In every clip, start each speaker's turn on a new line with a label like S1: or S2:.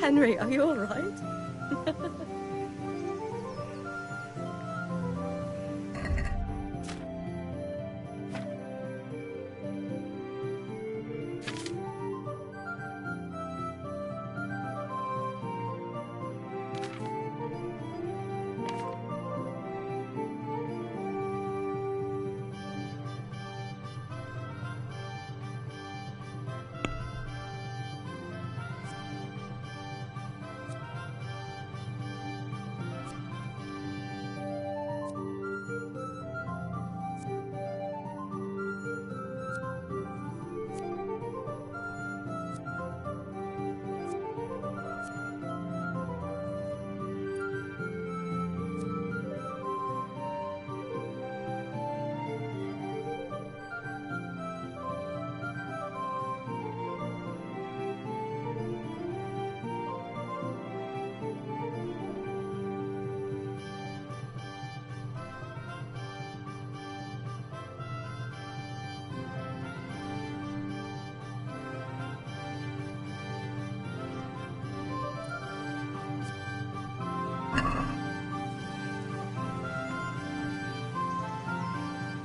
S1: Henry, are you all right?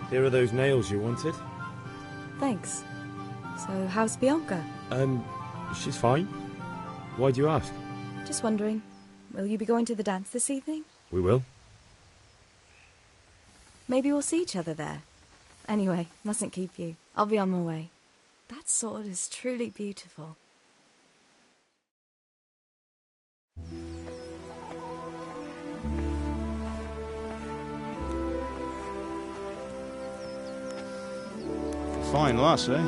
S2: Here are those nails you wanted.
S1: Thanks. So, how's Bianca?
S2: She's fine. Why do you ask?
S1: Just wondering, will you be going to the dance this evening?
S2: We will.
S1: Maybe we'll see each other there. Anyway, mustn't keep you. I'll be on my way. That sword is truly beautiful.
S3: Fine lass, eh?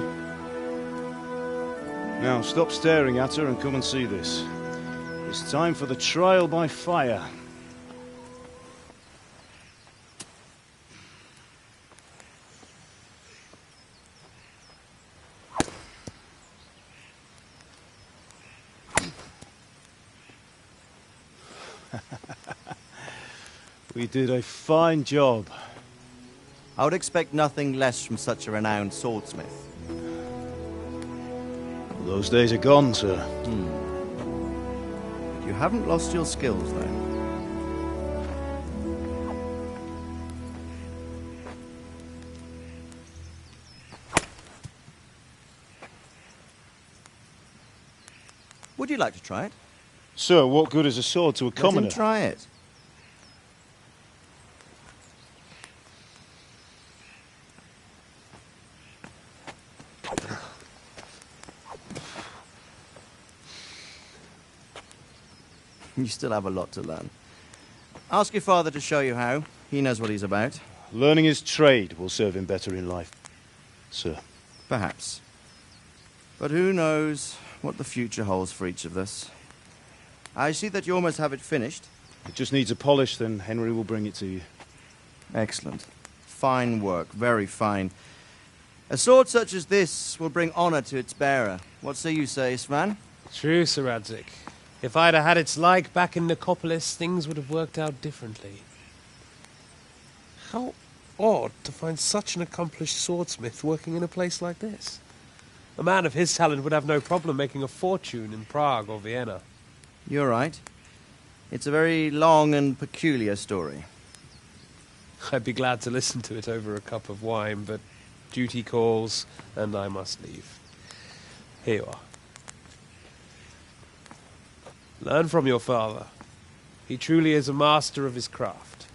S3: Now, stop staring at her and come and see this. It's time for the trial by fire. We did a fine job.
S4: I would expect nothing less from such a renowned swordsmith.
S3: Those days are gone, sir.
S4: You haven't lost your skills, though. Would you like to try it?
S3: Sir, what good is a sword to a commoner?
S4: Let him try it. You still have a lot to learn. Ask your father to show you how. He knows what he's about.
S3: Learning his trade will serve him better in life, sir.
S4: Perhaps. But who knows what the future holds for each of us. I see that you almost have it finished.
S3: It just needs a polish, then Henry will bring it to you.
S4: Excellent. Fine work, very fine. A sword such as this will bring honor to its bearer. What say you, Svan?
S5: True, Sir Radzig. If I'd had its like back in Nicopolis, things would have worked out differently. How odd to find such an accomplished swordsmith working in a place like this. A man of his talent would have no problem making a fortune in Prague or Vienna.
S4: You're right. It's a very long and peculiar story.
S5: I'd be glad to listen to it over a cup of wine, but duty calls, and I must leave. Here you are. Learn from your father. He truly is a master of his craft.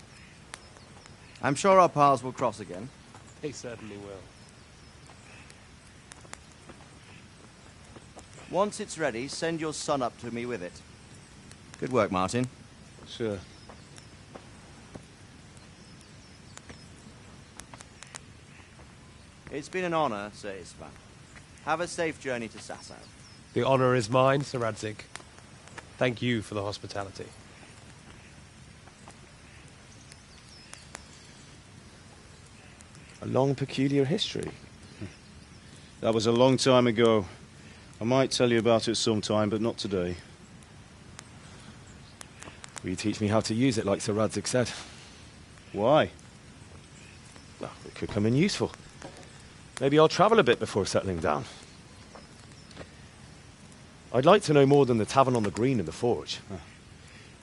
S4: I'm sure our paths will cross again.
S5: They certainly will.
S4: Once it's ready, send your son up to me with it. Good work, Martin.
S3: Sir.
S4: It's been an honor, Sir Isvan. Have a safe journey to Sasau.
S5: The honor is mine, Sir Radzig. Thank you for the hospitality.
S2: A long, peculiar history.
S3: That was a long time ago. I might tell you about it sometime, but not today.
S2: Will you teach me how to use it, like Sir Radzig said?
S3: Why?
S2: Well, it could come in useful. Maybe I'll travel a bit before settling down. I'd like to know more than the tavern on the green and the forge.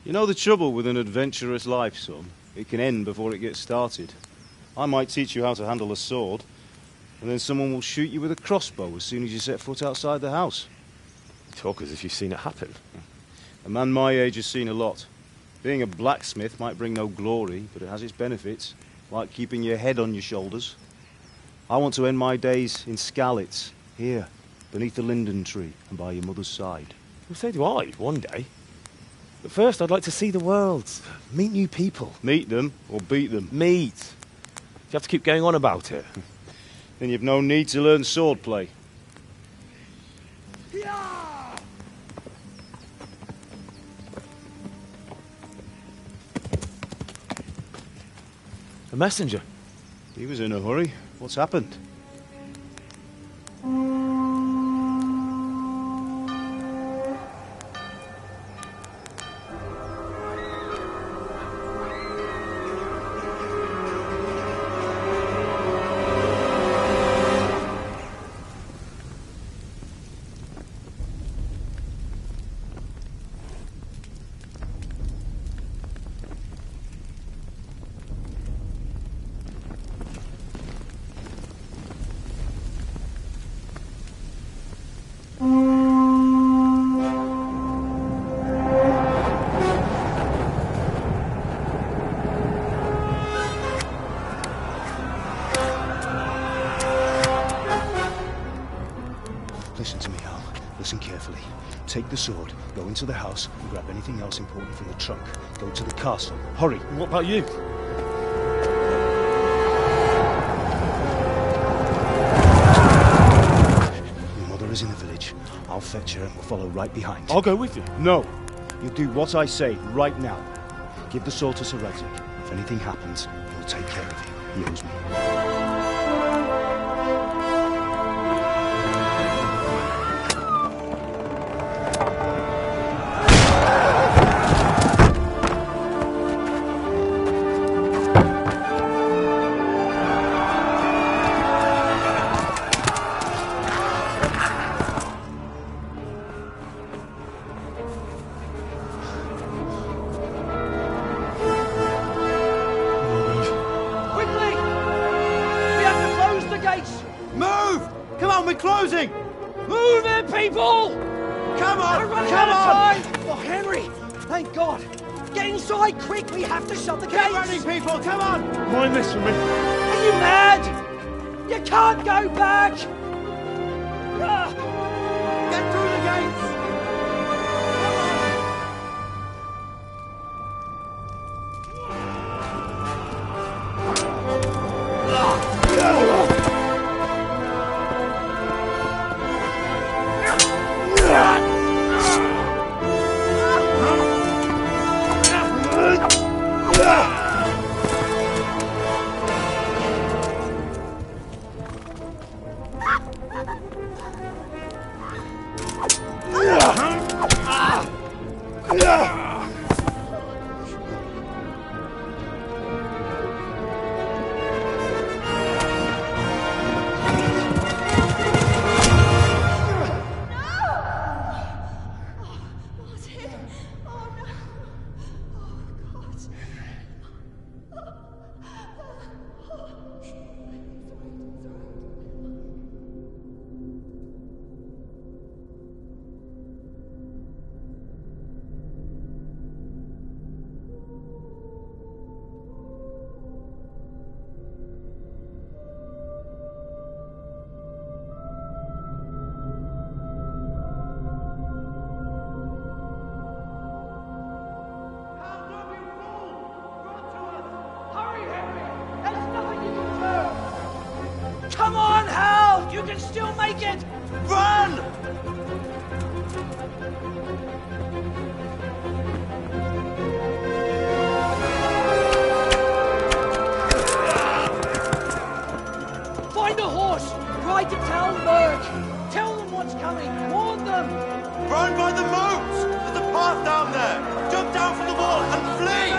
S3: You know the trouble with an adventurous life, son? It can end before it gets started. I might teach you how to handle a sword, and then someone will shoot you with a crossbow as soon as you set foot outside the house.
S2: You talk as if you've seen it happen.
S3: A man my age has seen a lot. Being a blacksmith might bring no glory, but it has its benefits, like keeping your head on your shoulders. I want to end my days in Skalitz, here, beneath the linden tree and by your mother's side.
S2: Well, so do I, one day. But first, I'd like to see the world, meet new people.
S3: Meet them or beat them.
S2: Meet. You have to keep going on about it.
S3: Then you've no need to learn swordplay.
S2: A messenger.
S3: He was in a hurry. What's happened?
S6: Listen to me, Al. Listen carefully. Take the sword, go into the house, and grab anything else important from the trunk. Go to the castle. Hurry!
S2: What about you?
S6: Your mother is in the village. I'll fetch her and we'll follow right behind.
S2: I'll go with you.
S3: No. You'll do what I say right now. Give the sword to Sir Edric. If anything happens, he'll take care of you. He owes me.
S4: Move! Come on, we're closing!
S7: Move it, people!
S4: Come on!
S7: We're running
S4: Come
S7: out
S4: on!
S7: of time! Oh, Henry! Thank God! Get inside, quick! We have to shut the
S4: Get
S7: gates!
S4: running, people! Come on!
S2: Mind this for me.
S7: Are you mad? You can't go back! Ah,
S4: Get through the gates!
S7: hurry, Henry! There's nothing you can do! Come on, Hal! You can still make it!
S4: Run!
S7: Find a horse! Ride to Talmberg! Tell them what's coming! Warn them!
S4: Run by the moat! There's a path down there! Jump down from the wall and flee!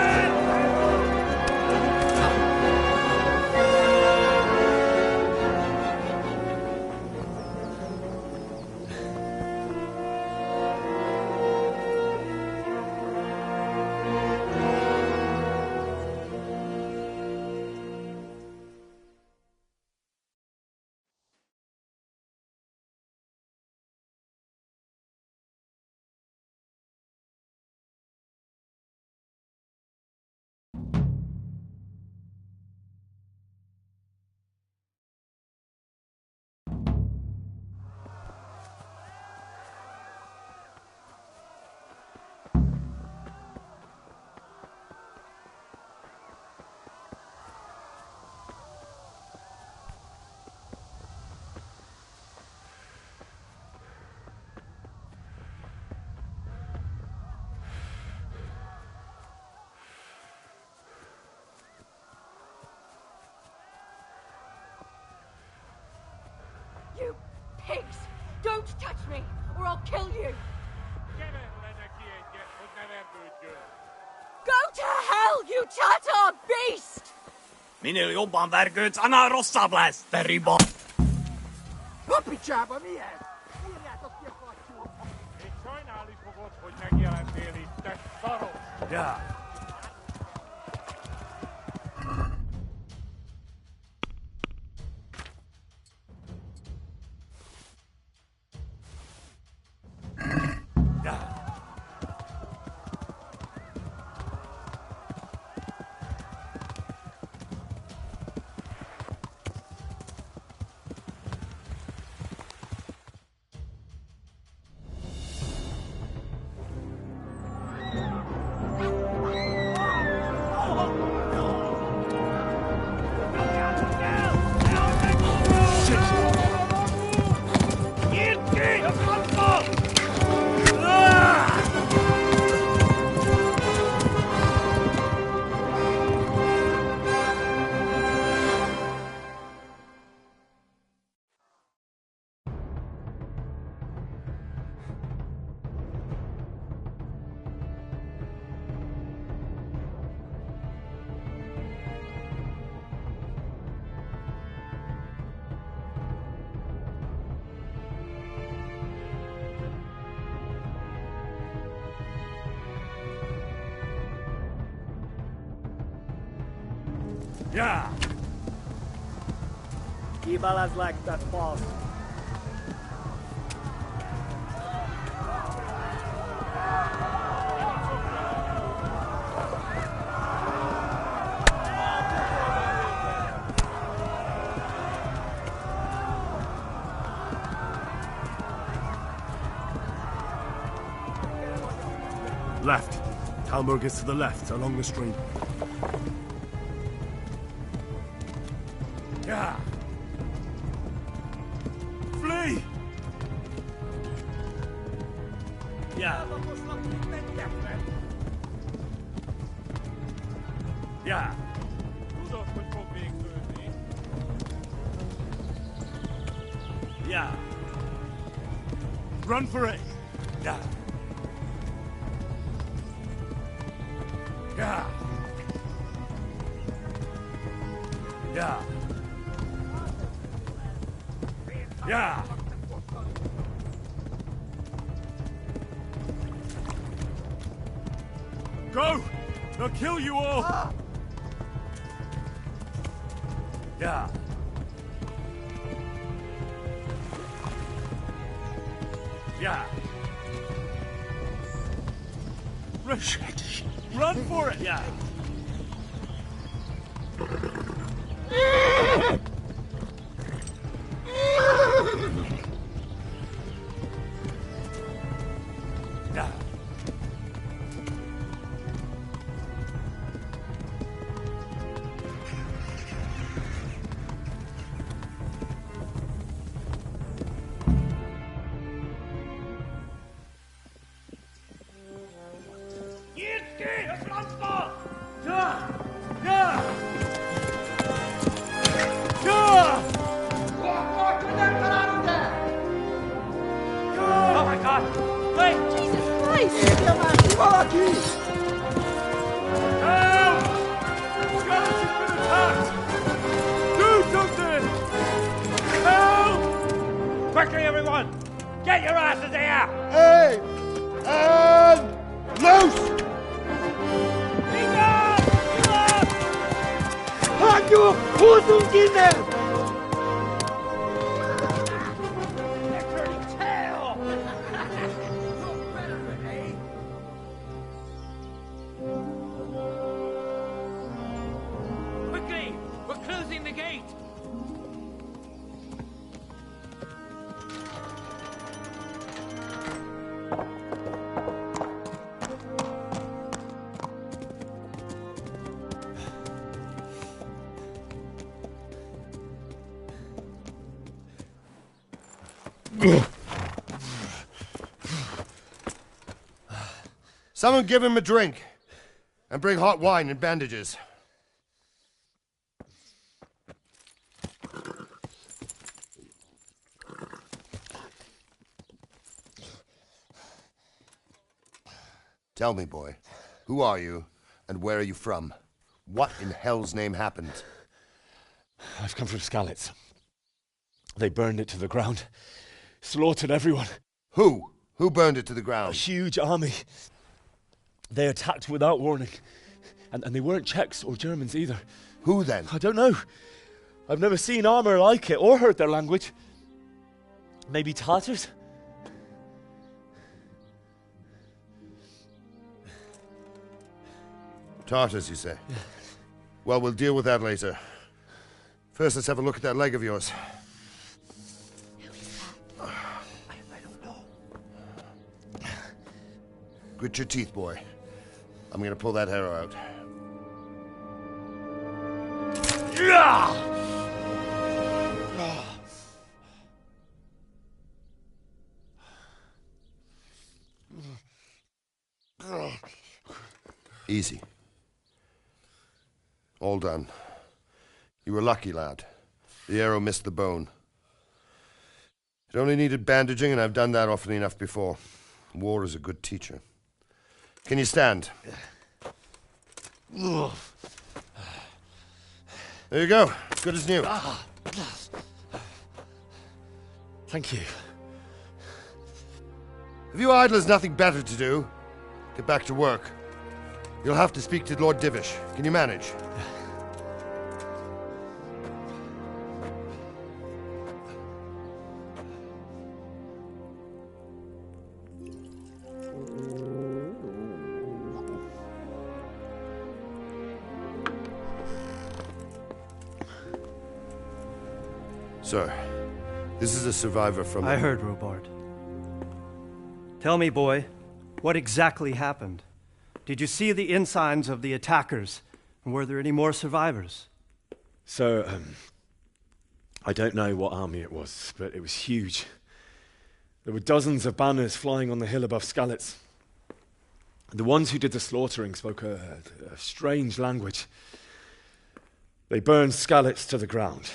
S1: Don't touch me, or I'll kill you! Go to hell, you Tatar beast!
S8: Minä joban värkyt ana rossabläs, terrible.
S7: Hoppichaba mie!
S8: Ja. Ja.
S7: Kibalas like that boss.
S6: Left. Talmberg is to the left, along the stream.
S8: Ja.
S6: Flee!
S8: Ja. Ja. Ja.
S6: Run for it!
S8: Ja. Ja. Ja. Ja.
S6: Go! They'll kill you all!
S8: Ja. Ja.
S6: Run for it!
S8: Ja. Ja.
S7: Oh my god! Wait!
S1: Jesus Christ!
S6: Help! Skeleton's been attacked! Do something! Help!
S8: Quickly, everyone! Get your asses here!
S6: Hey! And loose!
S7: Hanyu! Huzungine!
S8: Quickly! We're closing the gate!
S9: Someone give him a drink. And bring hot wine and bandages. Tell me, boy, who are you, and where are you from? What in hell's name happened?
S2: I've come from Skalitz. They burned it to the ground. Slaughtered everyone.
S9: Who? Who burned it to the
S2: A
S9: ground?
S2: huge army. They attacked without warning. And they weren't Czechs or Germans either.
S9: Who then?
S2: I don't know. I've never seen armor like it or heard their language. Maybe Tatars?
S9: Tartars, you say? Yeah. Well, we'll deal with that later. First, let's have a look at that leg of yours.
S1: Who is that?
S9: I don't know. Grit your teeth, boy. I'm gonna pull that arrow out. Easy. All done. You were lucky, lad. The arrow missed the bone. It only needed bandaging, and I've done that often enough before. War is a good teacher. Can you stand? There you go. Good as new.
S2: Thank you.
S9: If you idlers nothing better to do, get back to work. You'll have to speak to Lord Divish. Can you manage? Sir, this is a survivor from...
S10: I heard, Robard. Tell me, boy, what exactly happened? Did you see the ensigns of the attackers? And were there any more survivors?
S2: So, I don't know what army it was, but it was huge. There were dozens of banners flying on the hill above Skalitz. The ones who did the slaughtering spoke a strange language. They burned Skalitz to the ground,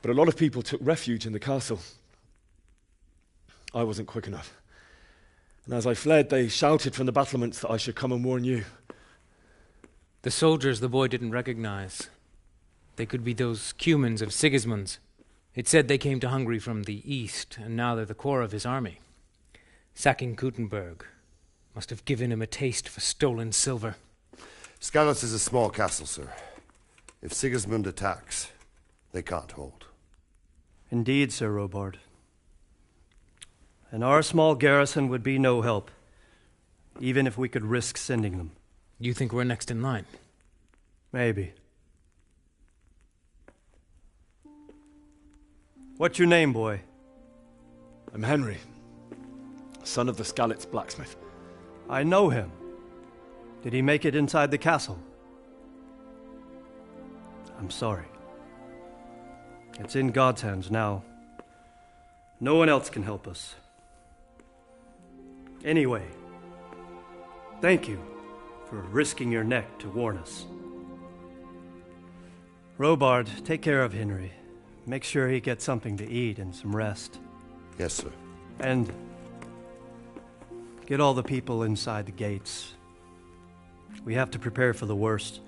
S2: but a lot of people took refuge in the castle. I wasn't quick enough. And as I fled, they shouted from the battlements that I should come and warn you.
S11: The soldiers the boy didn't recognize. They could be those Cumans of Sigismund's. It said they came to Hungary from the east, and now they're the core of his army. Sacking Gutenberg must have given him a taste for stolen silver.
S9: Skalitz is a small castle, sir. If Sigismund attacks, they can't hold.
S10: Indeed, Sir Robard. And our small garrison would be no help, even if we could risk sending them.
S11: You think we're next in line?
S10: Maybe. What's your name, boy?
S2: I'm Henry, son of the Skalitz blacksmith.
S10: I know him. Did he make it inside the castle? I'm sorry. It's in God's hands now. No one else can help us. Anyway, thank you for risking your neck to warn us. Robard, take care of Henry. Make sure he gets something to eat and some rest.
S9: Yes, sir.
S10: And get all the people inside the gates. We have to prepare for the worst.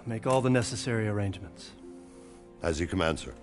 S10: Make all the necessary arrangements.
S9: As you command, sir.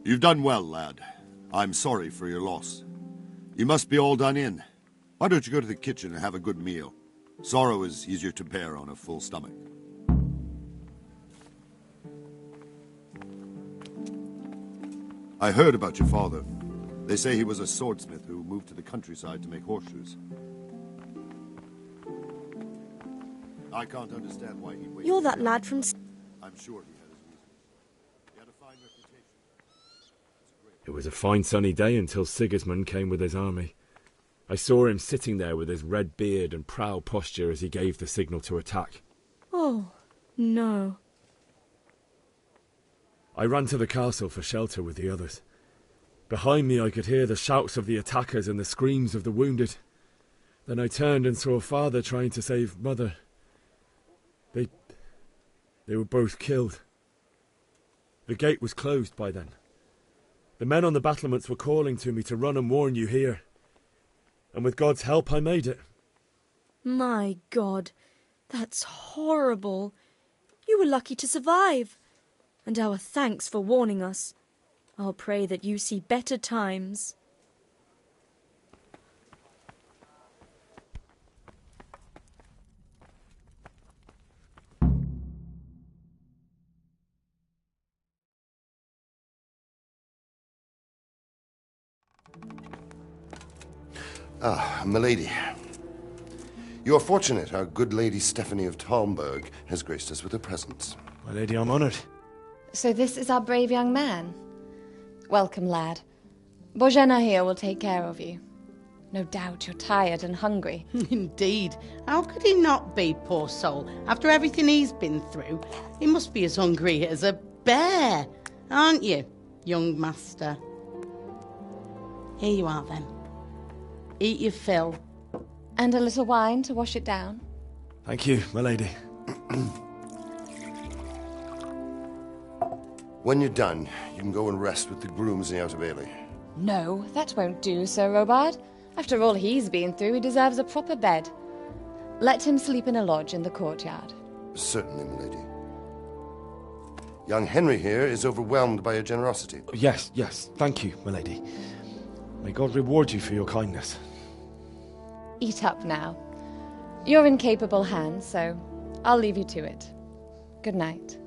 S12: You've done well, lad. I'm sorry for your loss. You must be all done in. Why don't you go to the kitchen and have a good meal? Sorrow is easier to bear on a full stomach. I heard about your father. They say he was a swordsmith who moved to the countryside to make horseshoes. I can't understand why he waited.
S1: You're that lad from...
S12: I'm sure he had his reasons. He had a fine reputation.
S2: It was a fine sunny day until Sigismund came with his army. I saw him sitting there with his red beard and proud posture as he gave the signal to attack.
S1: Oh, no.
S2: I ran to the castle for shelter with the others. Behind me I could hear the shouts of the attackers and the screams of the wounded. Then I turned and saw father trying to save mother. They were both killed. The gate was closed by then. The men on the battlements were calling to me to run and warn you here. And with God's help I made it.
S1: My God, that's horrible. You were lucky to survive. And our thanks for warning us. I'll pray that you see better times.
S9: Ah, milady. You are fortunate our good lady Stephanie of Talmberg has graced us with her presence.
S2: My lady, I'm honoured.
S13: So this is our brave young man. Welcome, lad. Bozhena here will take care of you. No doubt you're tired and hungry.
S14: Indeed. How could he not be, poor soul? After everything he's been through, he must be as hungry as a bear. Aren't you, young master? Here you are, then. Eat your fill.
S13: And a little wine to wash it down.
S2: Thank you, my lady.
S9: When you're done, you can go and rest with the grooms in the outer bailey.
S13: No, that won't do, Sir Robard. After all he's been through, he deserves a proper bed. Let him sleep in a lodge in the courtyard.
S9: Certainly, milady. Young Henry here is overwhelmed by your generosity.
S2: Yes, thank you, my lady. May God reward you for your kindness.
S13: Eat up now. You're in capable hands, so I'll leave you to it. Good night.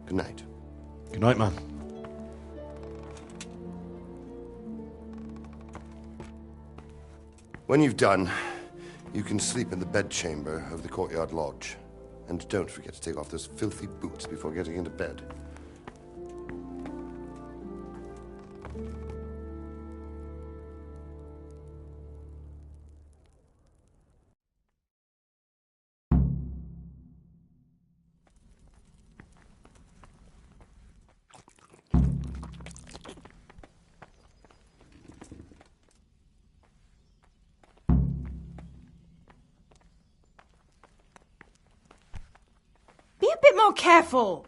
S9: Good night.
S2: Good night, ma'am.
S9: When you've done, you can sleep in the bedchamber of the courtyard lodge. And don't forget to take off those filthy boots before getting into bed.
S15: Be a bit more careful.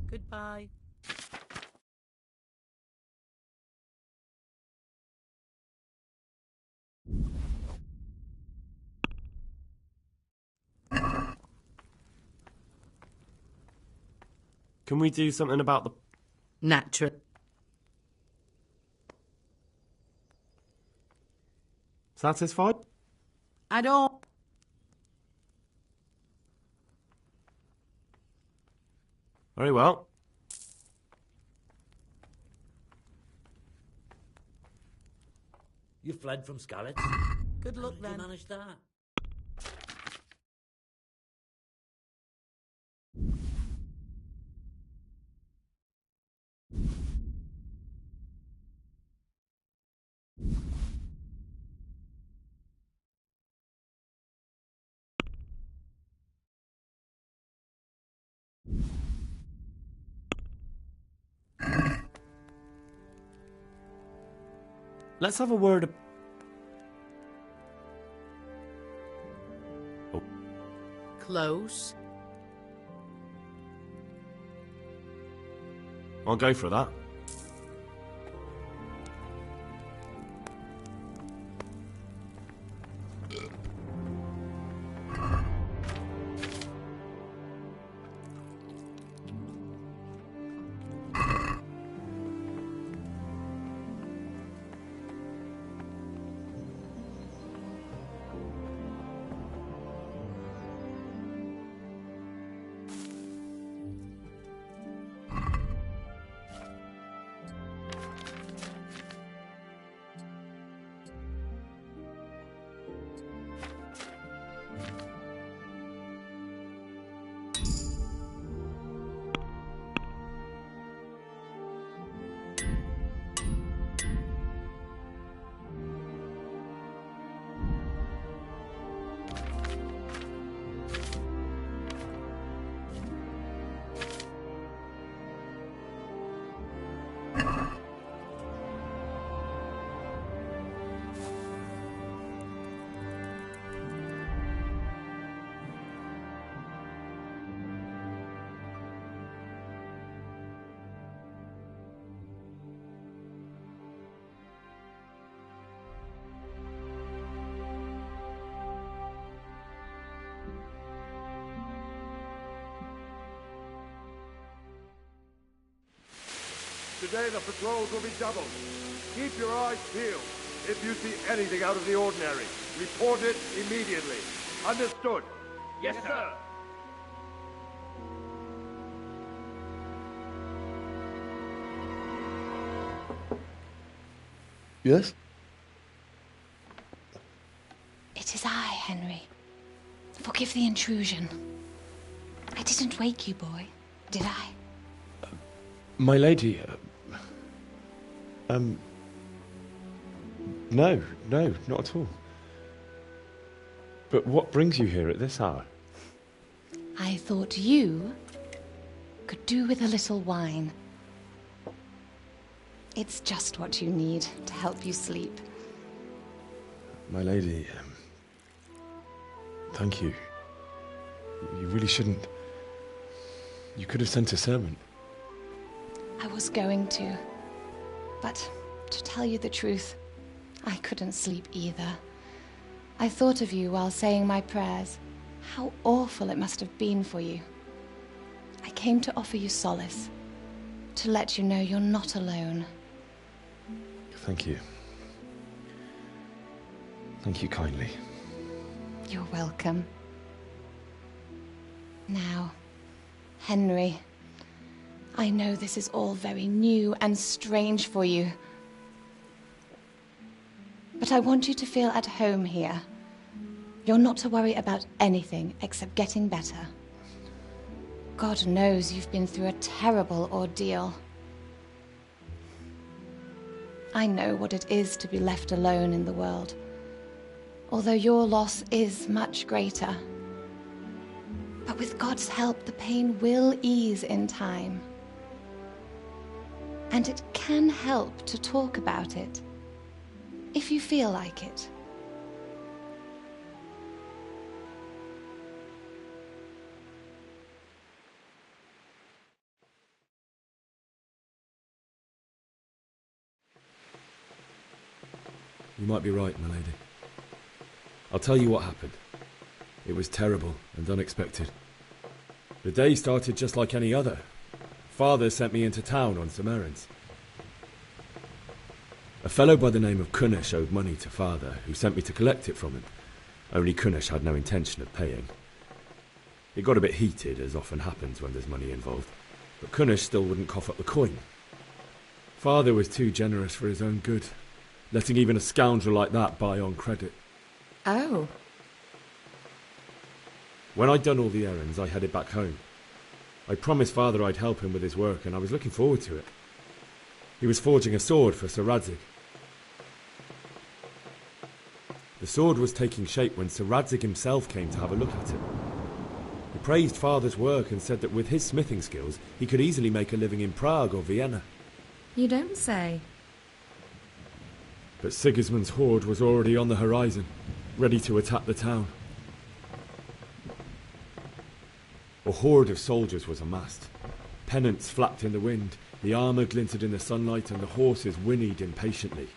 S15: Goodbye.
S16: Can we do something about the
S15: Natural.
S5: Satisfied?
S15: I don't.
S5: Very well.
S16: You fled from Skalitz?
S15: Good luck,
S16: How did
S15: then.
S16: you manage that?
S5: Let's have a word.
S15: Close.
S5: I'll go for that.
S17: Today the patrols will be doubled. Keep your eyes peeled. If you see anything out of the ordinary, report it immediately. Understood?
S7: Yes, sir.
S2: Yes?
S13: It is I, Henry. Forgive the intrusion. I didn't wake you, boy, did I?
S2: My lady, no, not at all. But what brings you here at this hour?
S13: I thought you could do with a little wine. It's just what you need to help you sleep.
S2: My lady, thank you. You really shouldn't. You could have sent a servant.
S13: I was going to. But to tell you the truth, I couldn't sleep either. I thought of you while saying my prayers. How awful it must have been for you. I came to offer you solace, to let you know you're not alone.
S2: Thank you. Thank you kindly.
S13: You're welcome. Now, Henry, I know this is all very new and strange for you. But I want you to feel at home here. You're not to worry about anything except getting better. God knows you've been through a terrible ordeal. I know what it is to be left alone in the world, although your loss is much greater. But with God's help, the pain will ease in time. And it can help to talk about it, if you feel like it.
S2: You might be right, my lady. I'll tell you what happened. It was terrible and unexpected. The day started just like any other. Father sent me into town on some errands. A fellow by the name of Kunish owed money to Father, who sent me to collect it from him. Only Kunish had no intention of paying. It got a bit heated, as often happens when there's money involved, but Kunish still wouldn't cough up the coin. Father was too generous for his own good, letting even a scoundrel like that buy on credit.
S13: Oh.
S2: When I'd done all the errands, I headed back home. I promised Father I'd help him with his work, and I was looking forward to it. He was forging a sword for Sir Radzig. The sword was taking shape when Sir Radzig himself came to have a look at it. He praised Father's work and said that with his smithing skills, he could easily make a living in Prague or Vienna.
S13: You don't say.
S2: But Sigismund's horde was already on the horizon, ready to attack the town. A horde of soldiers was amassed. Pennants flapped in the wind, the armour glinted in the sunlight, and the horses whinnied impatiently.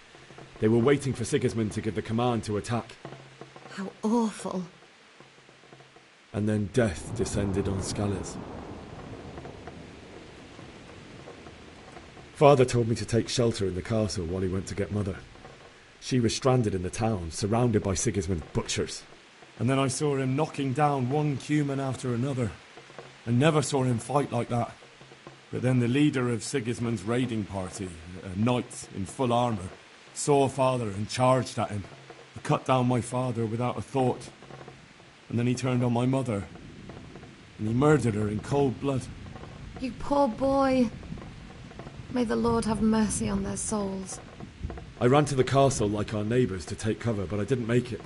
S2: They were waiting for Sigismund to give the command to attack.
S13: How awful.
S2: And then death descended on Skalitz. Father told me to take shelter in the castle while he went to get Mother. She was stranded in the town, surrounded by Sigismund's butchers. And then I saw him knocking down one Cuman after another. I never saw him fight like that. But then the leader of Sigismund's raiding party, a knight in full armour, saw Father and charged at him. He cut down my father without a thought. And then he turned on my mother. And he murdered her in cold blood.
S13: You poor boy. May the Lord have mercy on their souls.
S2: I ran to the castle like our neighbours to take cover, but I didn't make it.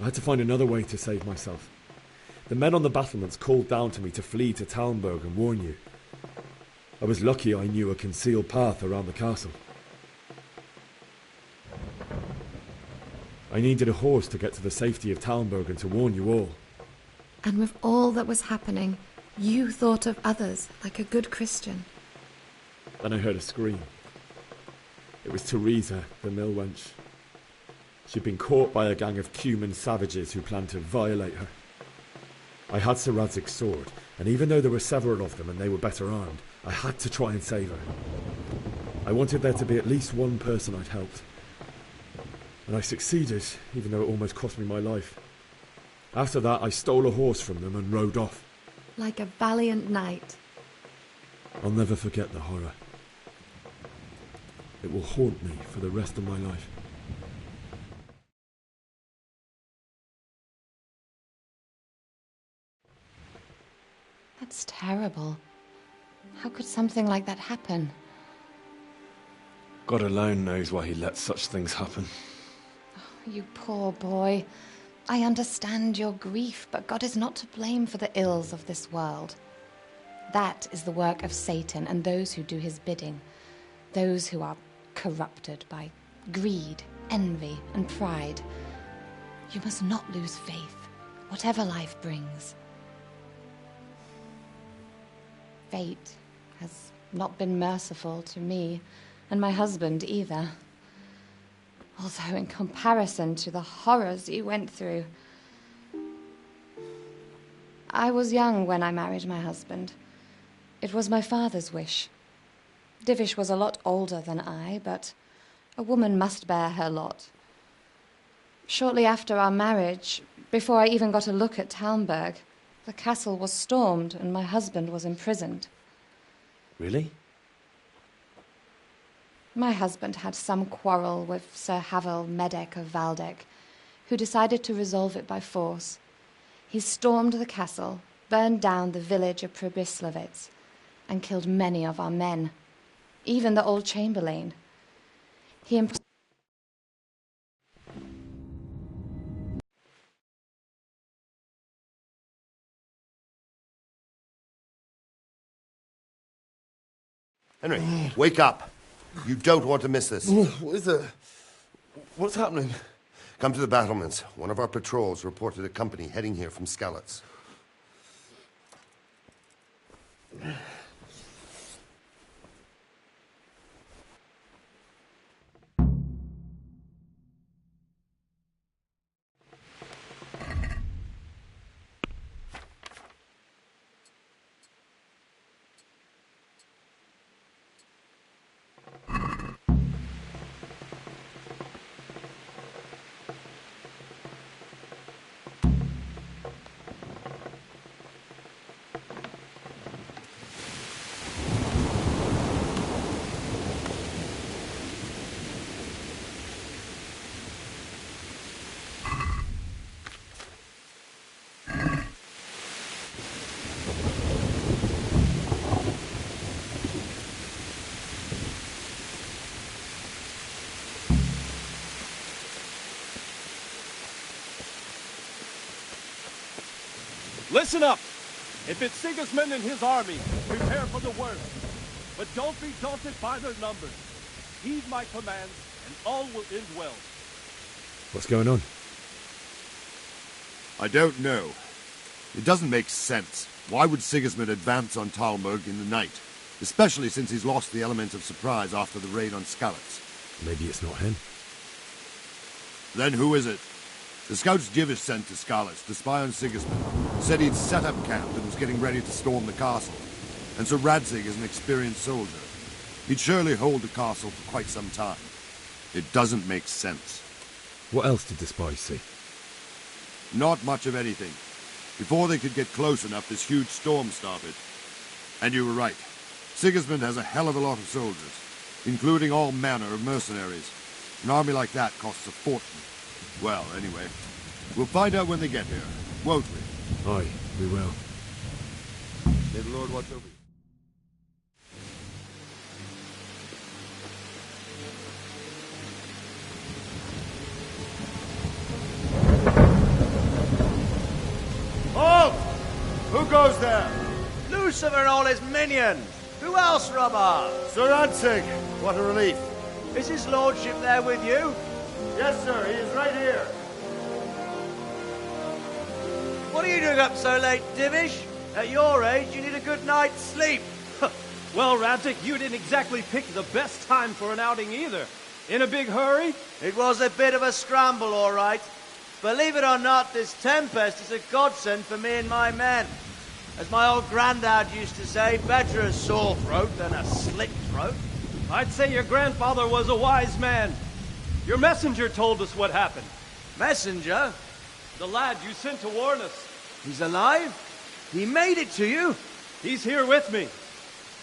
S2: I had to find another way to save myself. The men on the battlements called down to me to flee to Talmberg and warn you. I was lucky I knew a concealed path around the castle. I needed a horse to get to the safety of Talmberg and to warn you all.
S13: And with all that was happening, you thought of others like a good Christian.
S2: Then I heard a scream. It was Teresa, the mill wench. She'd been caught by a gang of Cuman savages who planned to violate her. I had Sir Radzig's sword, and even though there were several of them and they were better armed, I had to try and save her. I wanted there to be at least one person I'd helped. And I succeeded, even though it almost cost me my life. After that, I stole a horse from them and rode off.
S13: Like a valiant knight.
S2: I'll never forget the horror. It will haunt me for the rest of my life.
S13: That's terrible. How could something like that happen?
S2: God alone knows why he lets such things happen.
S13: Oh, you poor boy. I understand your grief, but God is not to blame for the ills of this world. That is the work of Satan and those who do his bidding. Those who are corrupted by greed, envy, and pride. You must not lose faith, whatever life brings. Fate has not been merciful to me, and my husband either. Although in comparison to the horrors you went through. I was young when I married my husband. It was my father's wish. Divish was a lot older than I, but a woman must bear her lot. Shortly after our marriage, before I even got a look at Talmberg, the castle was stormed and my husband was imprisoned.
S2: Really?
S13: My husband had some quarrel with Sir Havel Medek of Valdek, who decided to resolve it by force. He stormed the castle, burned down the village of Pribyslavitz, and killed many of our men, even the old chamberlain.
S9: Henry, wake up. You don't want to miss this.
S17: What is it? What's happening?
S9: Come to the battlements. One of our patrols reported a company heading here from Skalitz.
S17: Listen up! If it's Sigismund and his army, prepare for the worst. But don't be daunted by their numbers. Heed my commands, and all will end well.
S2: What's going on?
S12: I don't know. It doesn't make sense. Why would Sigismund advance on Talmberg in the night? Especially since he's lost the element of surprise after the raid on Skalitz.
S2: Maybe it's not him.
S12: Then who is it? The scouts Jivish sent to Skalitz to spy on Sigismund said he'd set up camp and was getting ready to storm the castle. And so Radzig is an experienced soldier. He'd surely hold the castle for quite some time. It doesn't make sense.
S2: What else did the spies see?
S12: Not much of anything. Before they could get close enough, this huge storm started. And you were right. Sigismund has a hell of a lot of soldiers, including all manner of mercenaries. An army like that costs a fortune. Well, anyway, we'll find out when they get here, won't we?
S2: Aye, we will.
S12: May the Lord watch over you.
S3: Halt! Who goes there? Lucifer and all his minions. Who else, Robber?
S9: Sir Radzig, what a relief.
S3: Is his lordship there with you?
S9: Yes, sir, he is right here.
S3: What are you doing up so late, Divish? At your age, you need a good night's sleep.
S17: Well, Radzig, you didn't exactly pick the best time for an outing either. In a big hurry?
S3: It was a bit of a scramble, all right. Believe it or not, this tempest is a godsend for me and my men. As my old granddad used to say, better a sore throat than a slit throat.
S17: I'd say your grandfather was a wise man. Your messenger told us what happened.
S3: Messenger?
S17: The lad you sent to warn us.
S3: He's alive? He made it to you?
S17: He's here with me.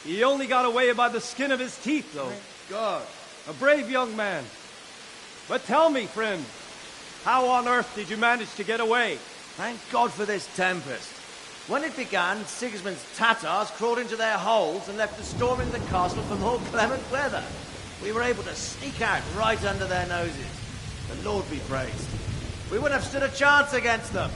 S17: He only got away by the skin of his teeth, though.
S3: Thank God.
S17: A brave young man. But tell me, friend, how on earth did you manage to get away?
S3: Thank God for this tempest. When it began, Sigismund's Tatars crawled into their holes and left us storming the castle for more clement weather. We were able to sneak out right under their noses. The Lord be praised. We wouldn't have stood a chance against them.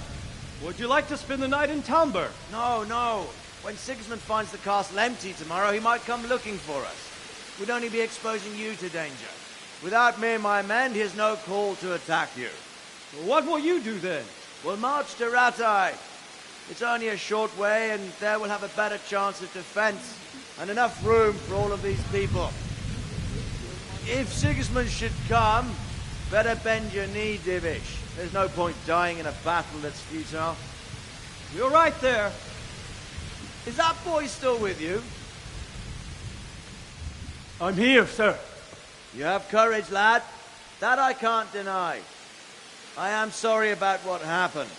S17: Would you like to spend the night in Talmberg?
S3: No, no. When Sigismund finds the castle empty tomorrow, he might come looking for us. We'd only be exposing you to danger. Without me and my men, he has no call to attack you.
S17: What will you do then?
S3: We'll march to Ratai. It's only a short way, and there we'll have a better chance of defense and enough room for all of these people. If Sigismund should come, better bend your knee, Divish. There's no point dying in a battle that's futile.
S17: You're right there.
S3: Is that boy still with you?
S17: I'm here, sir.
S3: You have courage, lad. That I can't deny. I am sorry about what happened.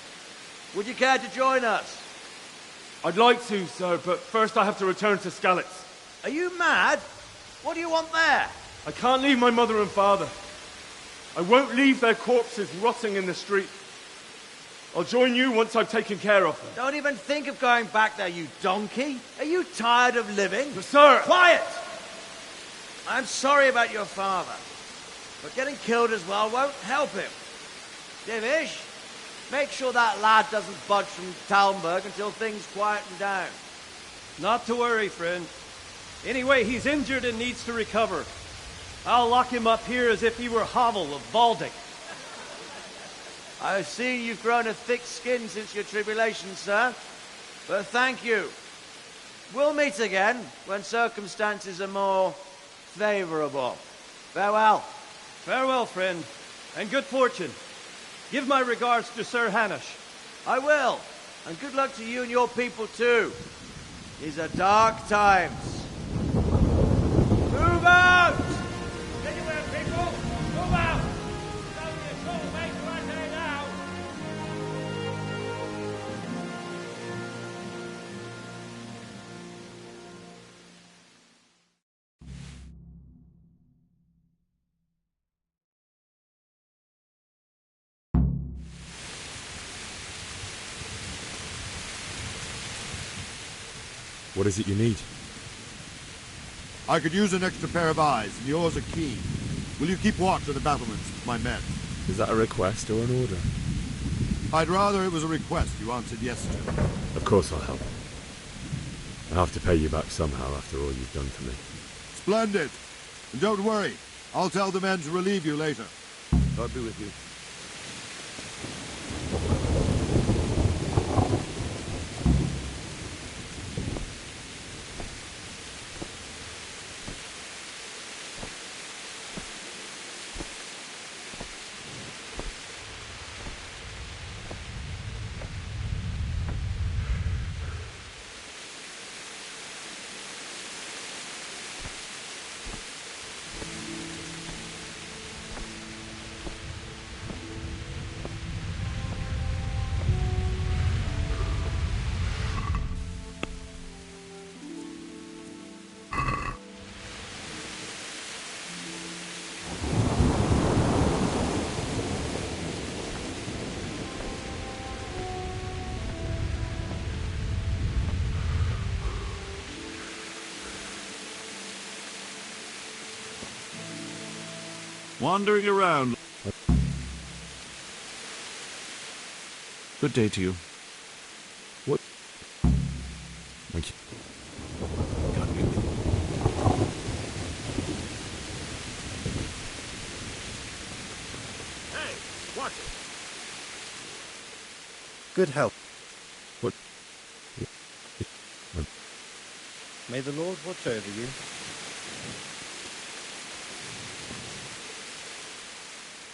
S3: Would you care to join us?
S17: I'd like to, sir, but first I have to return to Skalitz.
S3: Are you mad? What do you want there?
S17: I can't leave my mother and father. I won't leave their corpses rotting in the street. I'll join you once I've taken care of them.
S3: Don't even think of going back there, you donkey. Are you tired of living?
S17: But sir!
S3: Quiet! I'm sorry about your father, but getting killed as well won't help him. Divish, make sure that lad doesn't budge from Talmberg until things quieten down.
S17: Not to worry, friend. Anyway, he's injured and needs to recover. I'll lock him up here as if he were Havel of Baldic.
S3: I've seen you've grown a thick skin since your tribulation, sir. But thank you. We'll meet again when circumstances are more favorable. Farewell.
S17: Farewell, friend, and good fortune. Give my regards to Sir Hanush.
S3: I will. And good luck to you and your people, too. These are dark times. Move out!
S17: Anywhere, people! Move out! Don't be a troublemaker right there now!
S2: What is it you need?
S12: I could use an extra pair of eyes, and yours are keen. Will you keep watch of the battlements, my men?
S2: Is that a request or an order?
S12: I'd rather it was a request you answered yes to.
S2: Of course I'll help. I have to pay you back somehow after all you've done for me.
S12: Splendid! And don't worry, I'll tell the men to relieve you later.
S3: God be with you.
S17: Wandering around. Good day to you.
S2: What? Thank you.
S17: God be with you.
S12: Hey, watch it!
S3: Good health.
S2: What?
S3: May the Lord watch over you.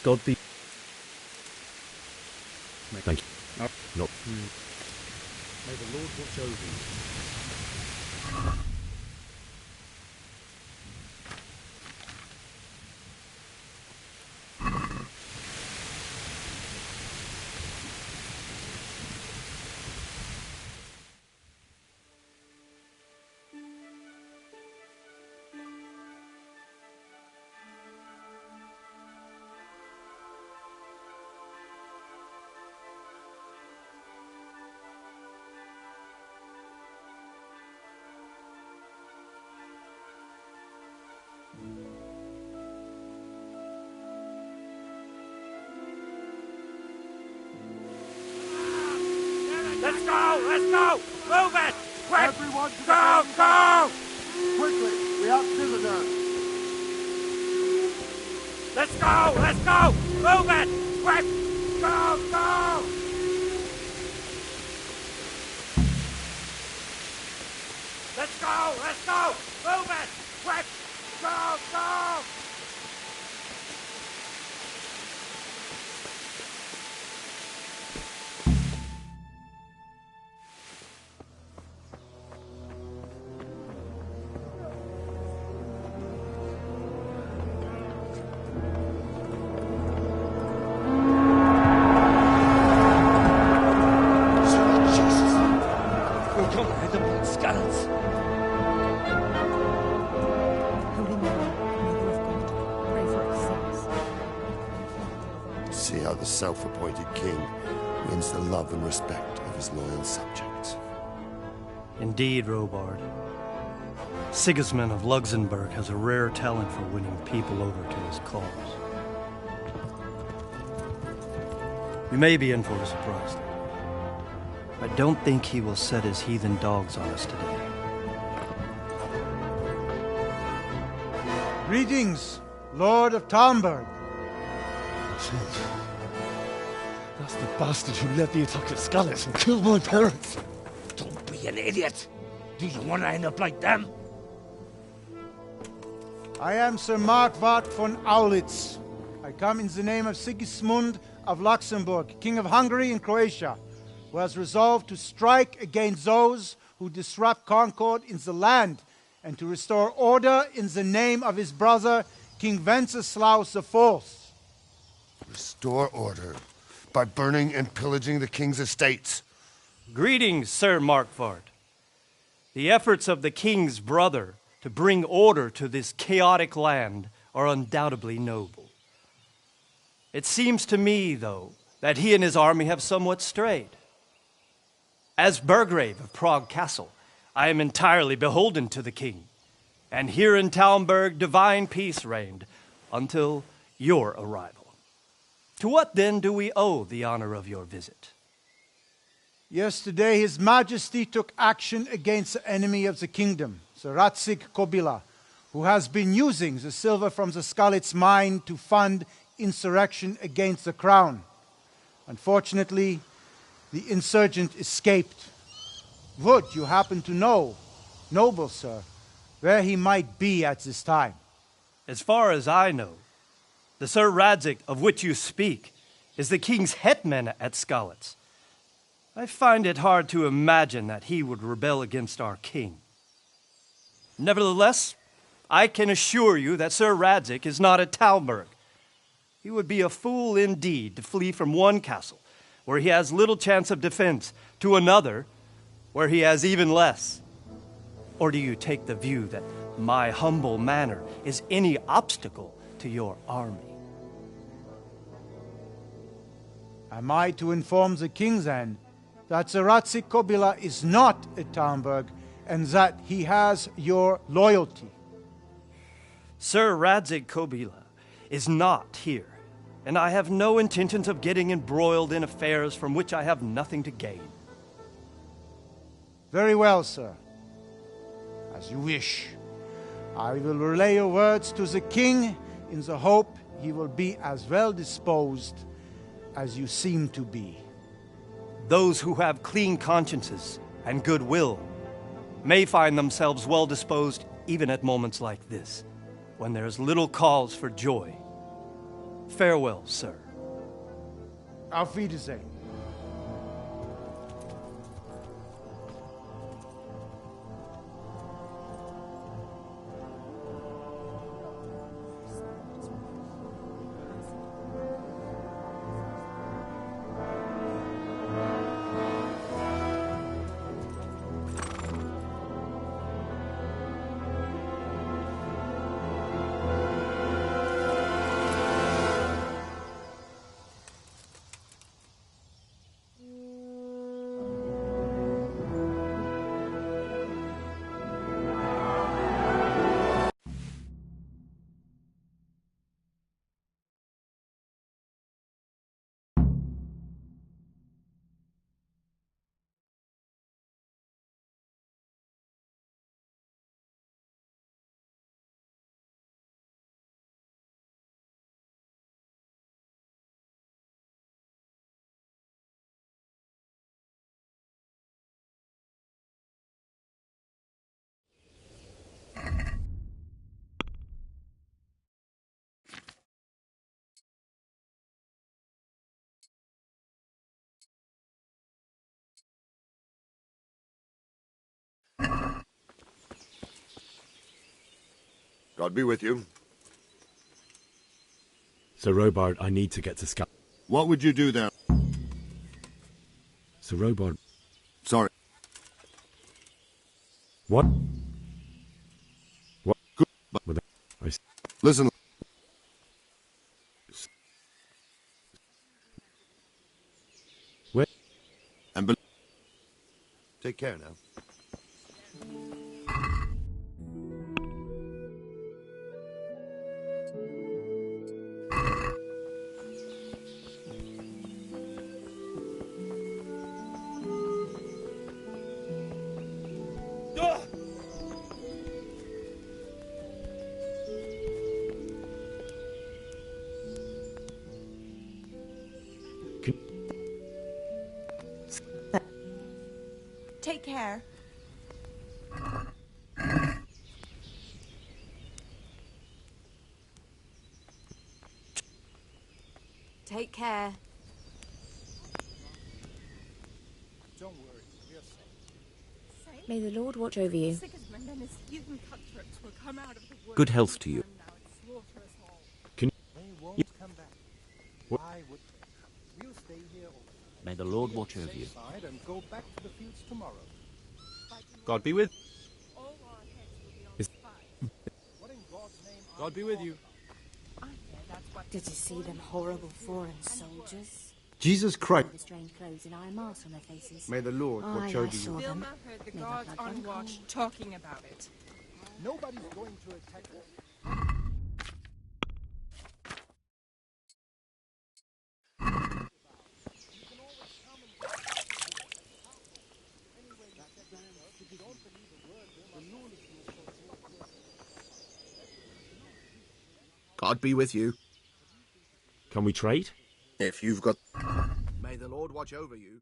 S3: God be...
S2: Thank you. No.
S3: May the Lord watch over you.
S8: Let's go! Let's go! Move it! Quick!
S12: Everyone to the
S8: Go!
S12: main
S8: Go!
S12: Quickly, we have visitors!
S8: Let's go! Let's go! Move it! Quick! Go! Go! Let's go! Let's go! Move it! Quick! Go! Go!
S9: See how the self-appointed king wins the love and respect of his loyal subjects.
S10: Indeed, Robard. Sigismund of Luxembourg has a rare talent for winning people over to his cause. You may be in for a surprise, though. I don't think he will set his heathen dogs on us today.
S16: Greetings, Lord of Talmberg.
S6: That's the bastard who led the attack at Skalitz and killed my parents.
S8: Don't be an idiot! Do you want to end up like them?
S16: I am Sir Markwart von Aulitz. I come in the name of Sigismund of Luxembourg, King of Hungary and Croatia, who has resolved to strike against those who disrupt concord in the land and to restore order in the name of his brother, King Wenceslaus IV.
S9: Restore order by burning and pillaging the king's estates.
S10: Greetings, Sir Markwart. The efforts of the king's brother to bring order to this chaotic land are undoubtedly noble. It seems to me, though, that he and his army have somewhat strayed. As Burgrave of Prague Castle, I am entirely beholden to the king, and here in Talmberg divine peace reigned until your arrival. To what then do we owe the honor of your visit?
S16: Yesterday, His Majesty took action against the enemy of the kingdom, the Ratzik-Kobila, who has been using the silver from the Skalitz mine to fund insurrection against the crown. Unfortunately, the insurgent escaped. Would you happen to know, noble sir, where he might be at this time?
S10: As far as I know, the Sir Radzik of which you speak is the king's hetman at Skalitz. I find it hard to imagine that he would rebel against our king. Nevertheless, I can assure you that Sir Radzik is not at Talmberg. He would be a fool indeed to flee from one castle, where he has little chance of defense, to another, where he has even less. Or do you take the view that my humble manner is any obstacle to your army?
S16: Am I to inform the king then that the Ratzik-Kobila is not at Talmberg and that he has your loyalty?
S10: Sir Radzik-Kobila is not here, and I have no intentions of getting embroiled in affairs from which I have nothing to gain.
S16: Very well, sir. As you wish. I will relay your words to the king in the hope he will be as well disposed as you seem to be.
S10: Those who have clean consciences and goodwill may find themselves well disposed even at moments like this, when there is little cause for joy. Farewell, sir.
S16: Auf Wiedersehen.
S12: God be with you.
S2: Sir Robard, I need to get to Scal.
S12: What would you do there?
S2: Sir Robard.
S12: Sorry.
S2: What? What?
S12: Good. Listen.
S2: Where?
S12: And take care now.
S18: Take care. Take care.
S16: Don't worry, we are safe.
S1: May the Lord watch over you.
S18: Sigismund and his heathen cutthroats will come out of the woods.
S19: Good health to you.
S2: Can
S16: They won't come back.
S2: What?
S16: I would. We'll stay here.
S19: May the Lord watch over you.
S16: And go back to the fields tomorrow.
S5: God be with.
S2: Is-
S5: God be with you.
S18: Did you see them horrible foreign soldiers?
S20: Jesus Christ.
S18: With the strange clothes and iron masks on their faces.
S20: May the Lord watch over you.
S18: saw them.
S15: Vilma heard the guards on watch talking about it.
S16: Nobody's going to attack us.
S20: God be with you.
S17: Can we trade?
S20: If you've got... May the Lord watch over you.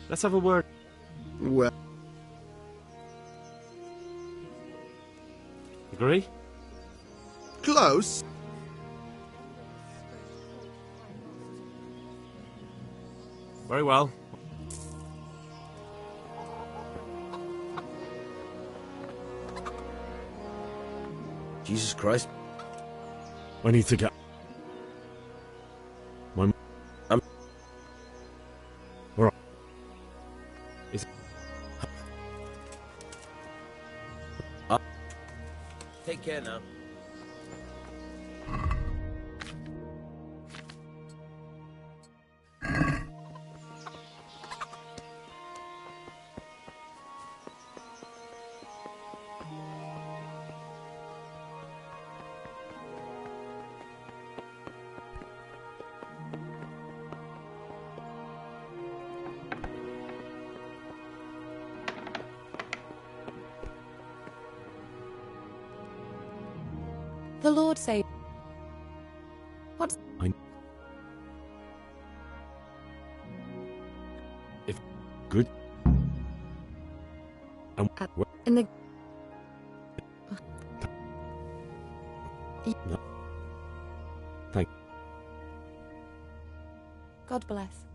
S17: Let's have a word.
S20: Well...
S17: Agree?
S20: Close.
S17: Very well.
S20: Jesus Christ.
S17: I need to get... My... All right. Is...
S20: Take care now.
S13: The Lord say... What's...
S17: If... Good...
S13: in the...
S17: No. Thank...
S13: God bless.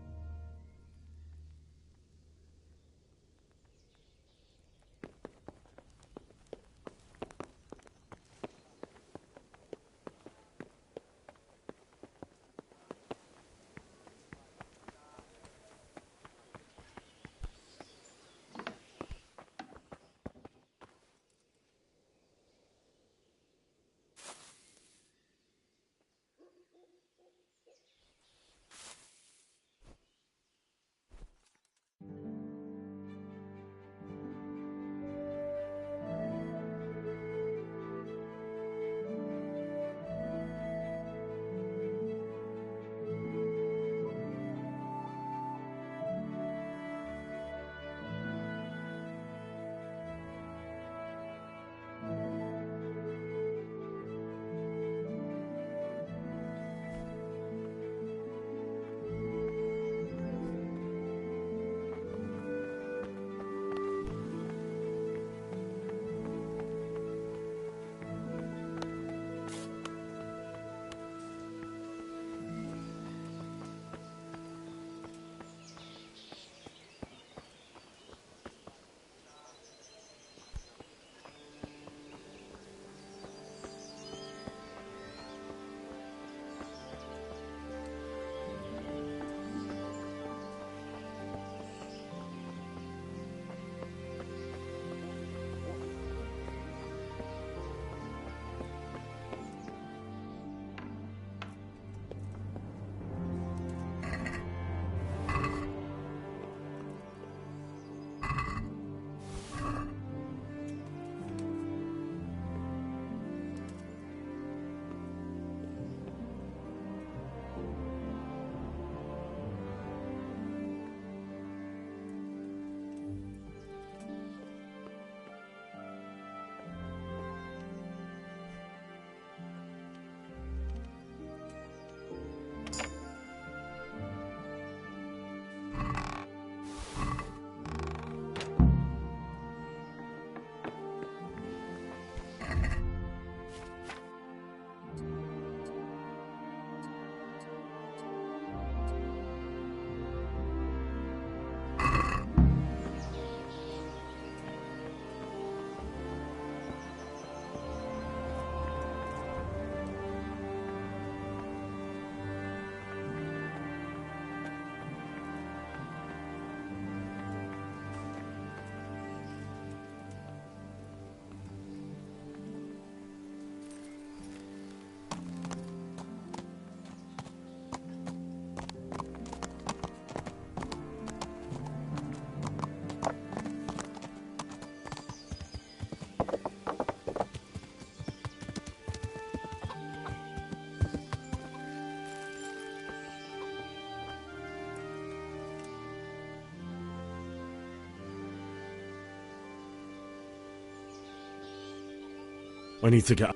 S2: I need to get...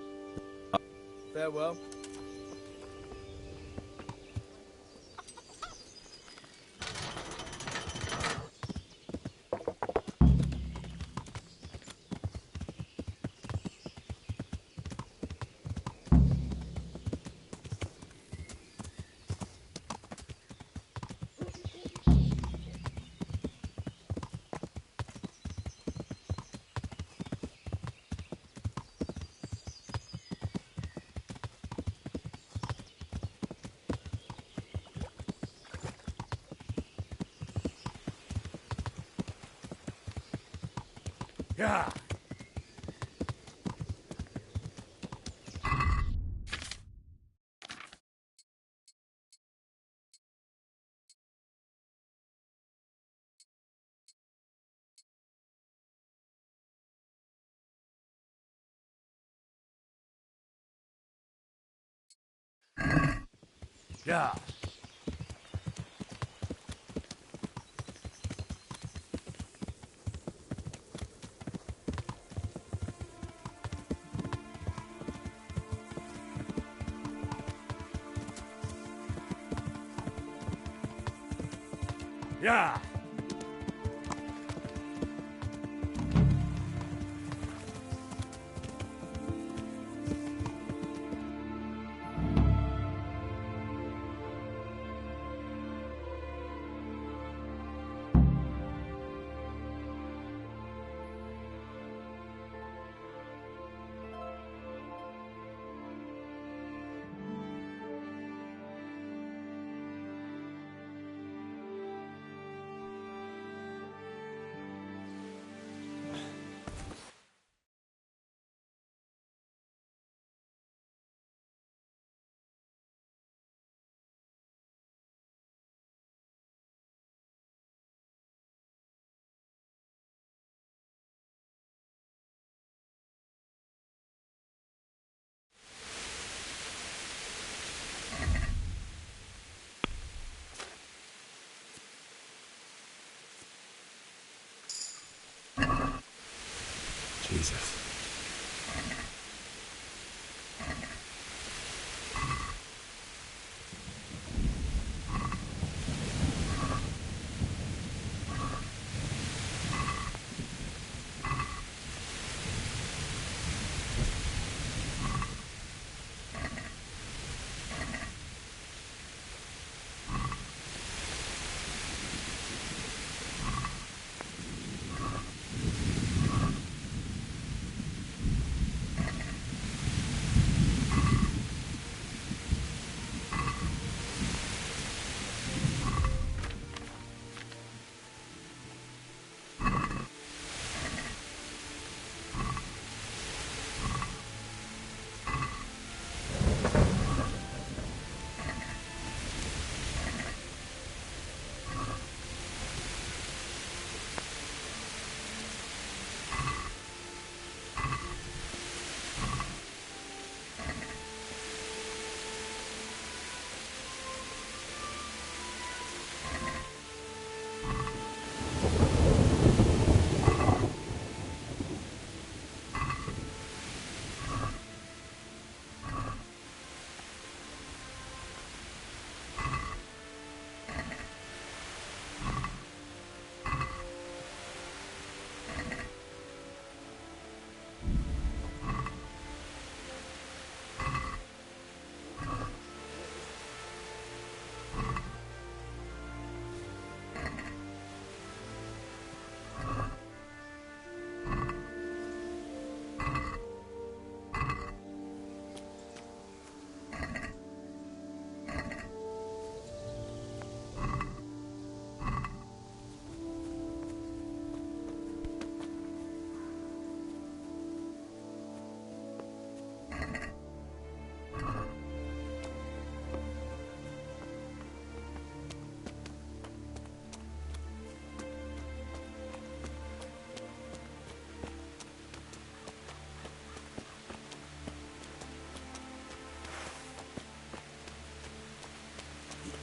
S20: Farewell.
S8: Yeah. Yeah. Yeah.
S2: Jesus.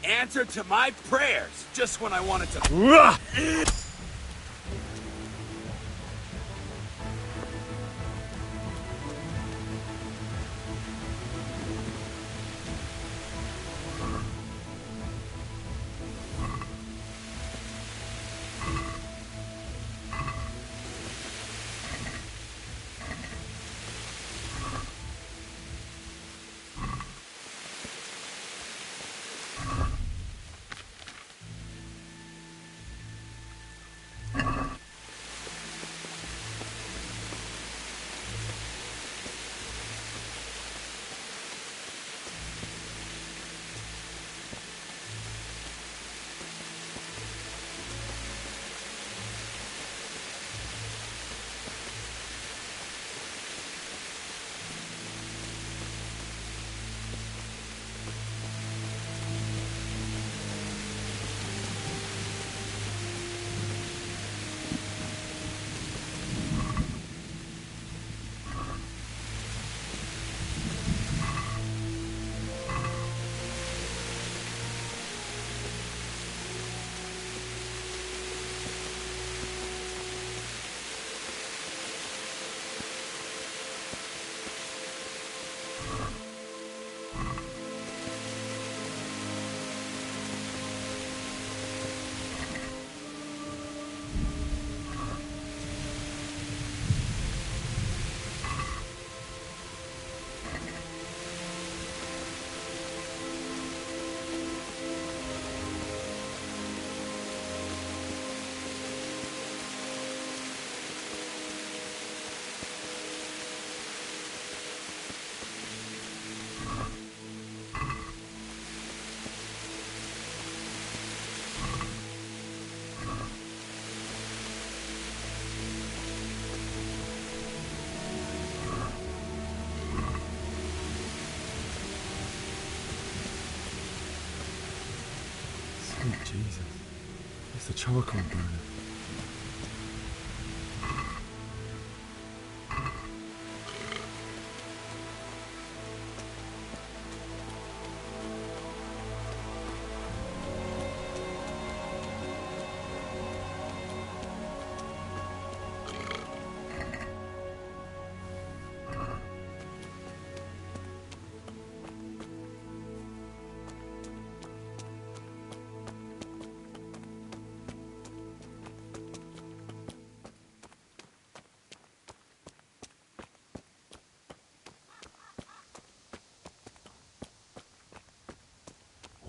S8: Answer to my prayers, just when I wanted to...
S2: Sweet Jesus. It's the charcoal burner.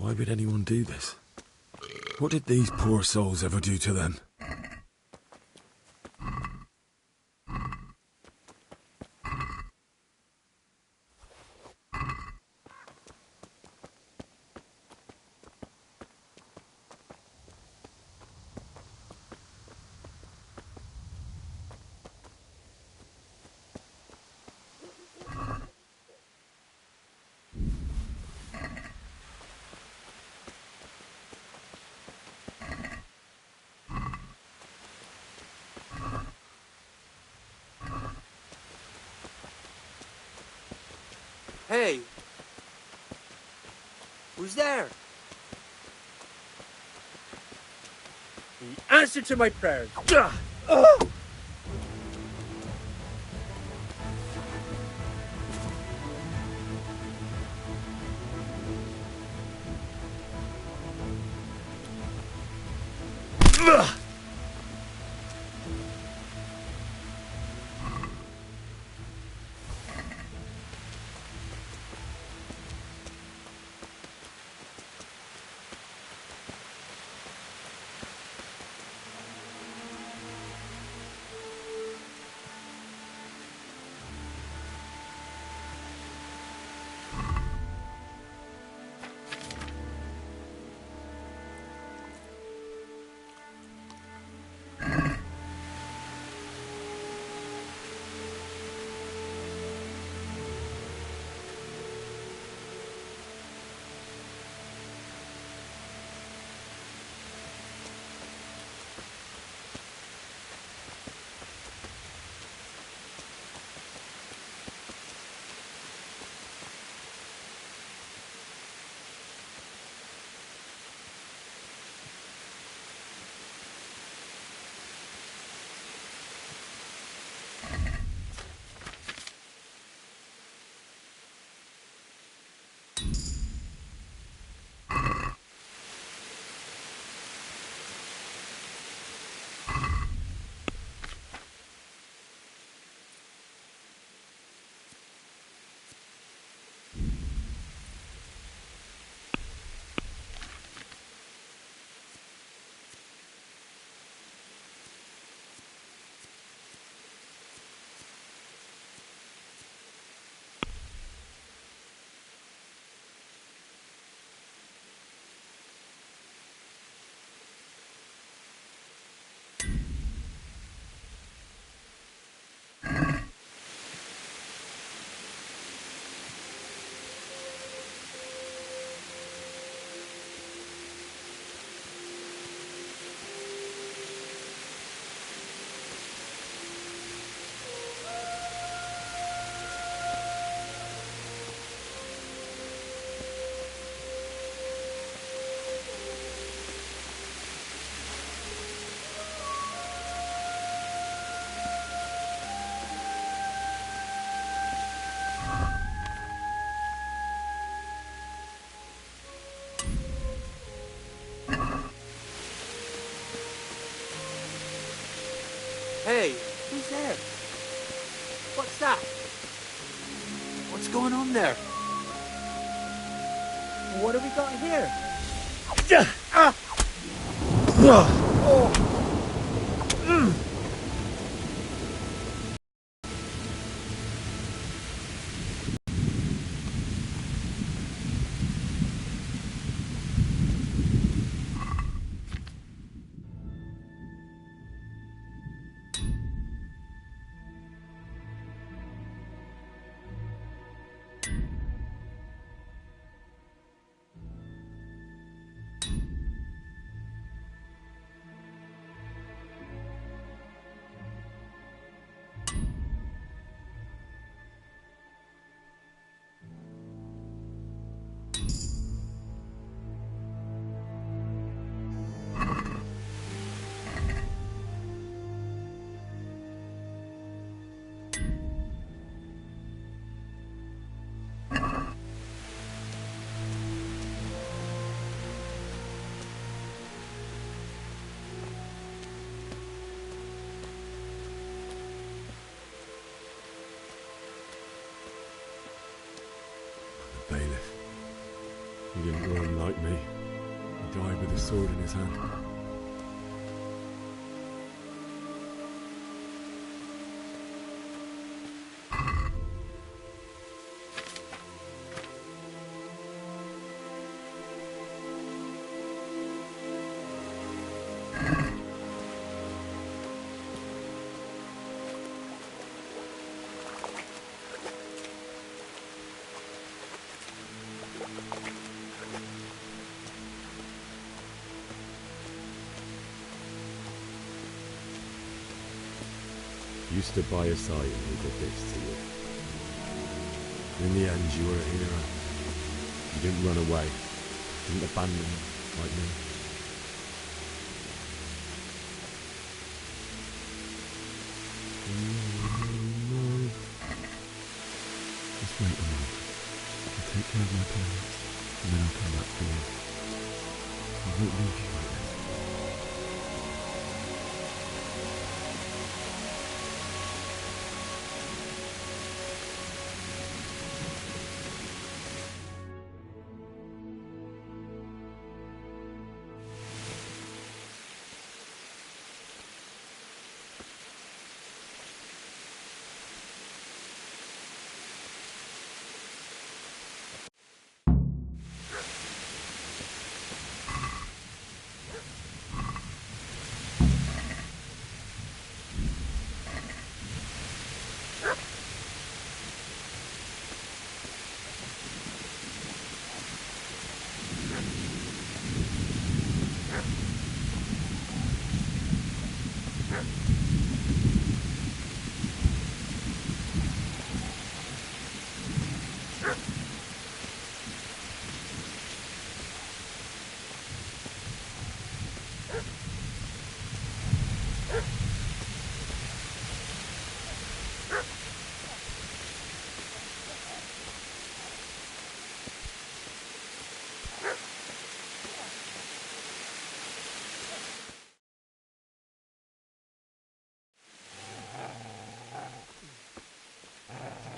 S2: Why would anyone do this? What did these poor souls ever do to them?
S7: Hey! Who's there? The answer to my prayers. Hey, who's there? What's that? What's going on there? What have we got here?
S2: He didn't run like me. He died with a sword in his hand. You stood by his side and he did this to you. In the end, you were a hero. You didn't run away. You didn't abandon him like me. No. Just wait a moment. I'll take care of my parents, and then I'll come back for you. I won't leave you like this.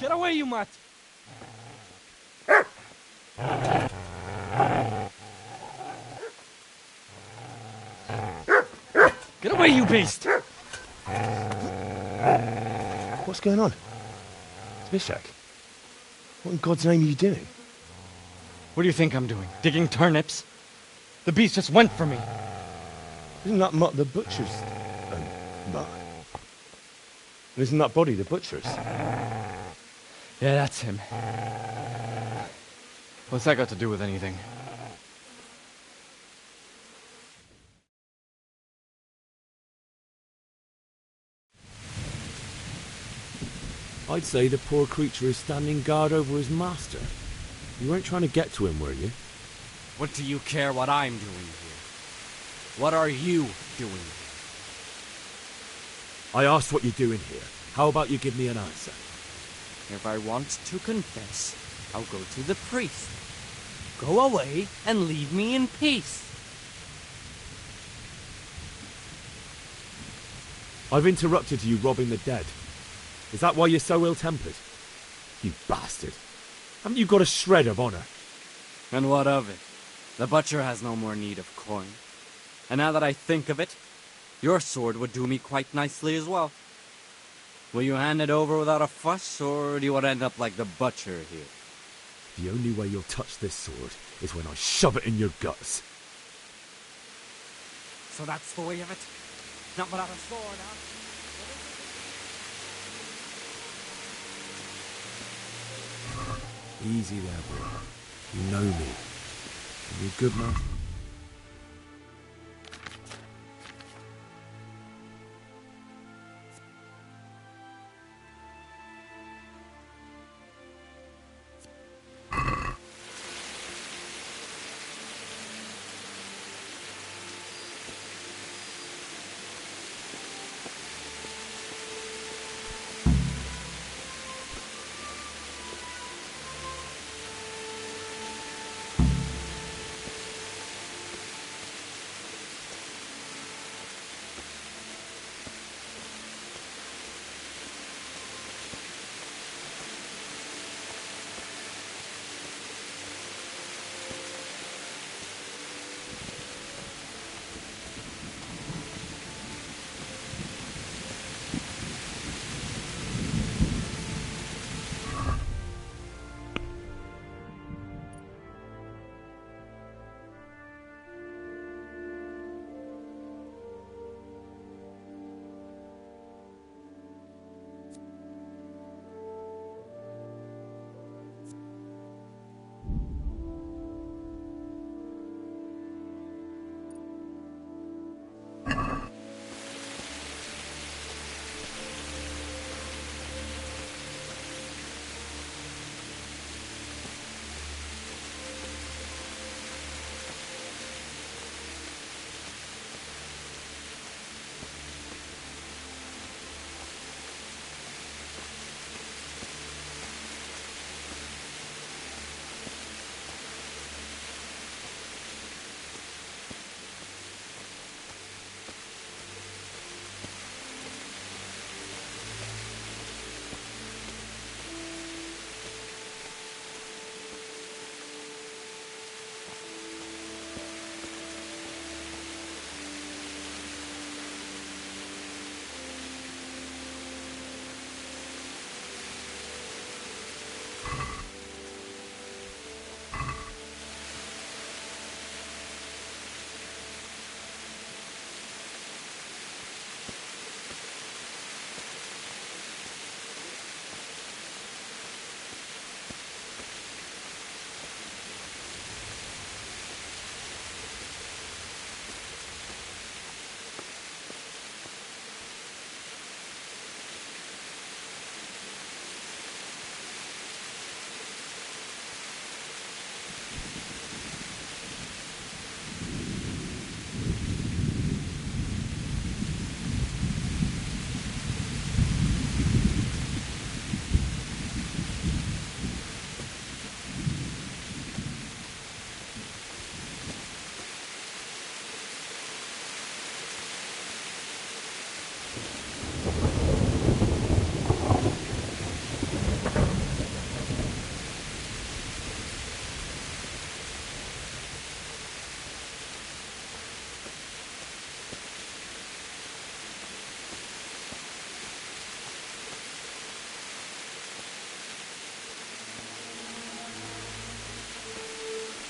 S17: Get away, you mutt! Get away, you beast!
S6: What's going on? Zbyszek, what in God's name are you doing?
S21: What do you think I'm doing? Digging turnips? The beast just went for me.
S6: Isn't that Mutt the butcher's Mutt? And isn't that body the butcher's?
S21: Yeah, that's him. What's that got to do with anything?
S2: I'd say the poor creature is standing guard over his master. You weren't trying to get to him, were you?
S21: What do you care what I'm doing here? What are you doing here?
S2: I asked what you're doing here. How about you give me an answer?
S21: If I want to confess, I'll go to the priest. Go away and leave me in peace.
S2: I've interrupted you robbing the dead. Is that why you're so ill-tempered? You bastard. Haven't you got a shred of honor?
S21: And what of it? The butcher has no more need of coin. And now that I think of it, your sword would do me quite nicely as well. Will you hand it over without a fuss, or do you want to end up like the butcher here?
S2: The only way you'll touch this sword is when I shove it in your guts.
S21: So that's the way of it? Not without a sword, huh?
S2: Easy there, boy. You know me. Are you a good man?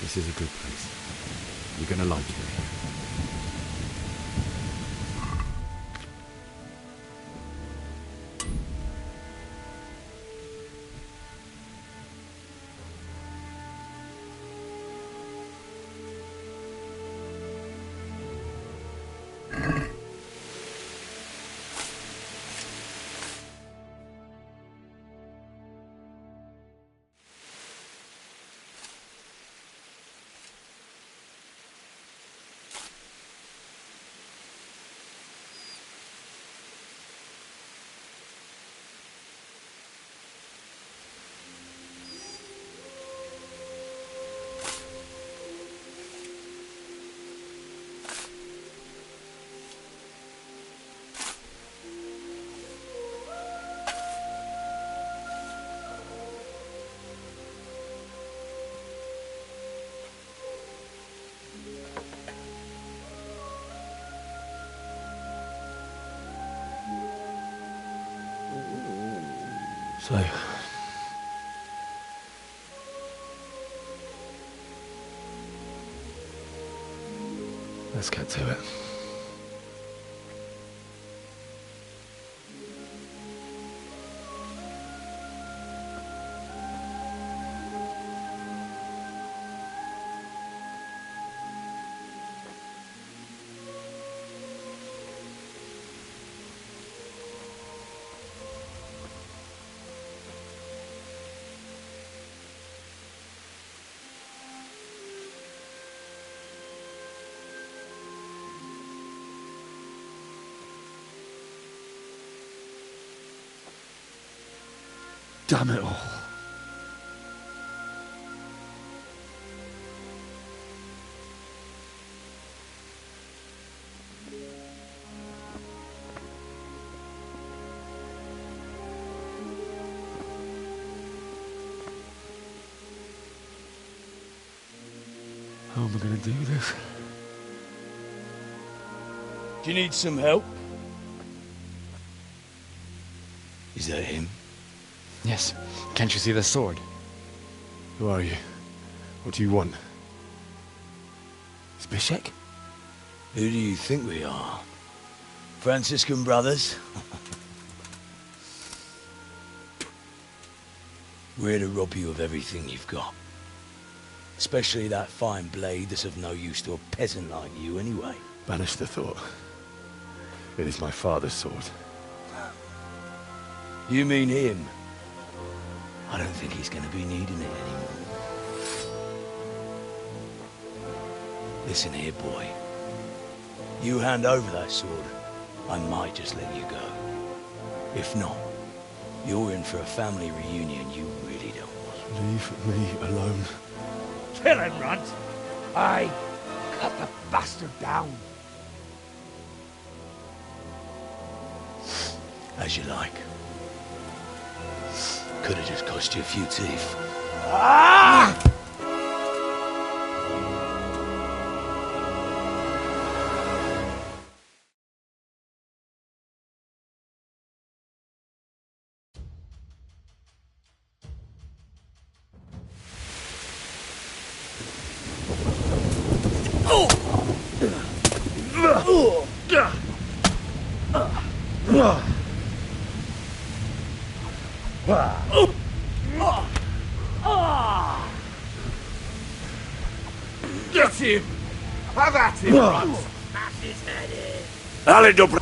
S2: This is a good place. You're gonna like it. So, let's get to it. Damn it all. How am I going to do this?
S4: Do you need some help? Is that him?
S22: Yes. Can't you see the sword?
S2: Who are you? What do you want?
S4: Zbyszek? Who do you think we are? Franciscan brothers? We're here to rob you of everything you've got. Especially that fine blade that's of no use to a peasant like you anyway.
S2: Banish the thought. It is my father's sword.
S4: You mean him? I don't think he's going to be needing it anymore. Listen here, boy. You hand over that sword, I might just let you go. If not, you're in for a family reunion you really don't want.
S2: Leave me alone.
S8: Kill him, Runt! Aye, cut the bastard down.
S4: As you like. Could have just cost you a few teeth.
S8: Ah! Get him! Have at him, Runt! Smash his head in!
S4: Ale dobra!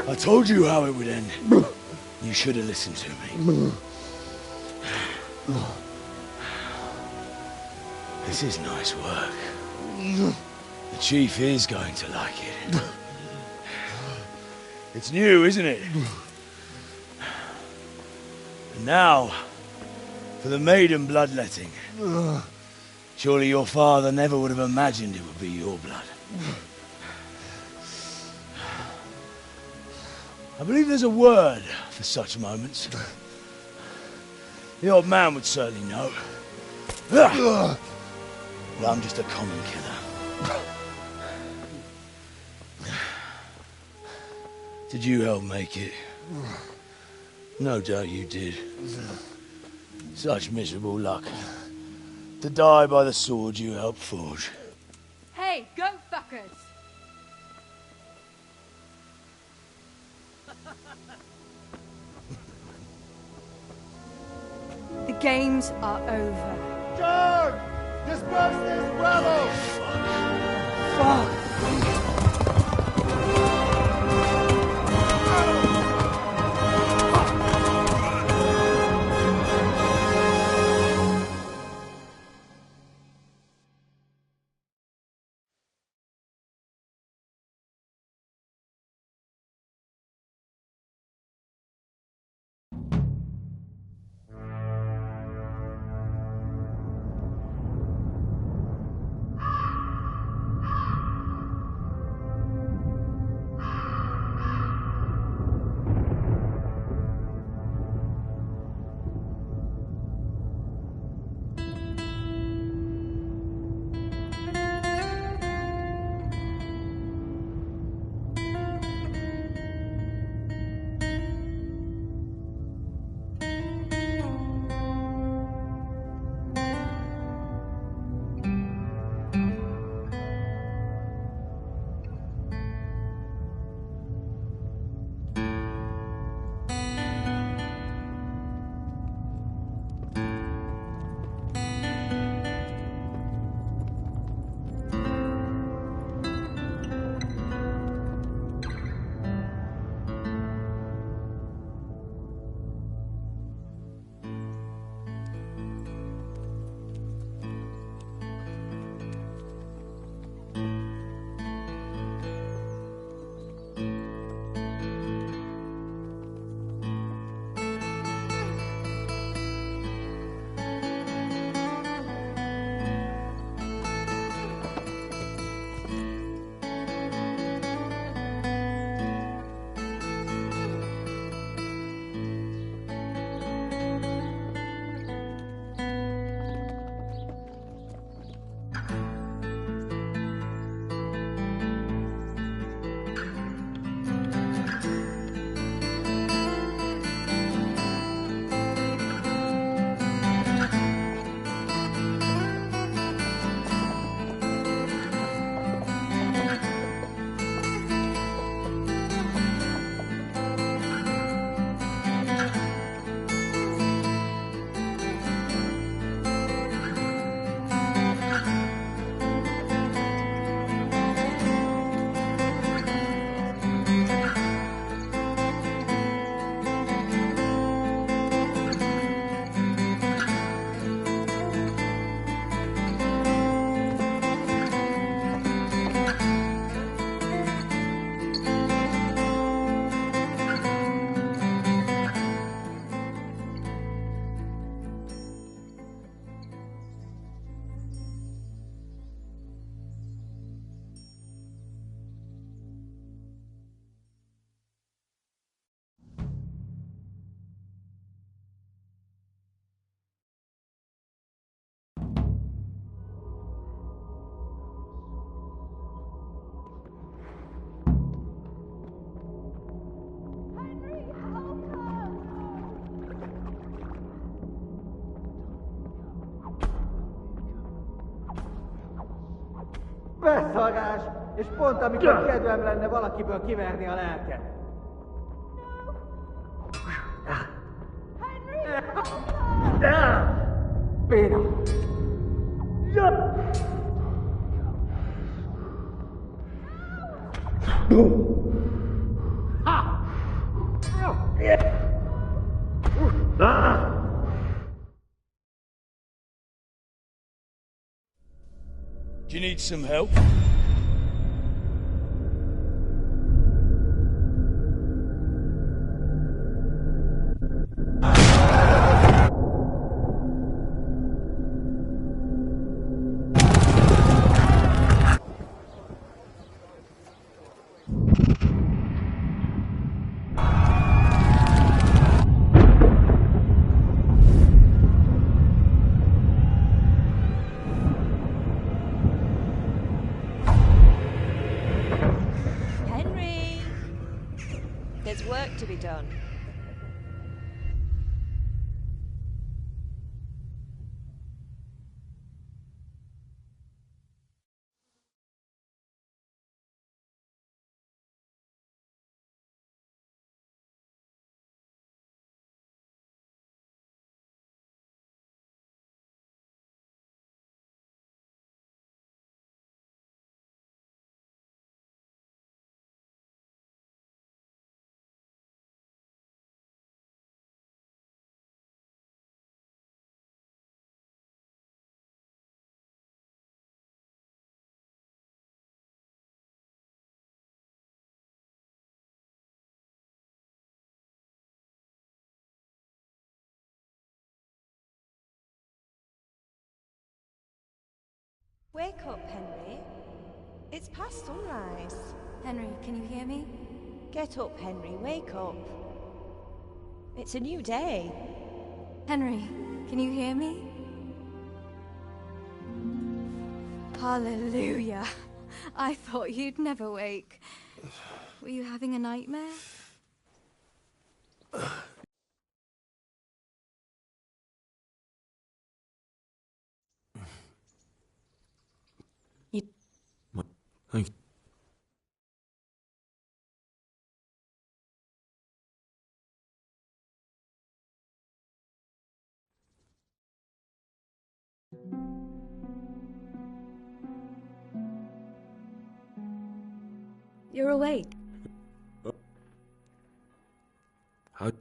S4: I told you how it would end. You should have listened to me. This is nice work. The chief is going to like it. It's new, isn't it? And now, for the maiden bloodletting. Surely your father never would have imagined it would be your blood. I believe there's a word for such moments. The old man would certainly know. But I'm just a common killer. Did you help make it? No doubt you did. Such miserable luck. To die by the sword you helped forge.
S11: Hey, go fuckers! The games are over.
S8: Charge! Disperse this rebel!
S11: Fuck!
S7: Beszarás! És pont amikor kedvem lenne valakiből kiverni a lelket. Béna!
S4: Do you need some help?
S3: There's work to be done.
S14: Wake up, Henry. It's past sunrise.
S18: Henry, can you hear me?
S14: Get up, Henry. Wake up. It's a new day.
S18: Henry, can you hear me? Hallelujah. I thought you'd never wake. Were you having a nightmare?
S2: Thank you.
S1: You're awake.
S2: How?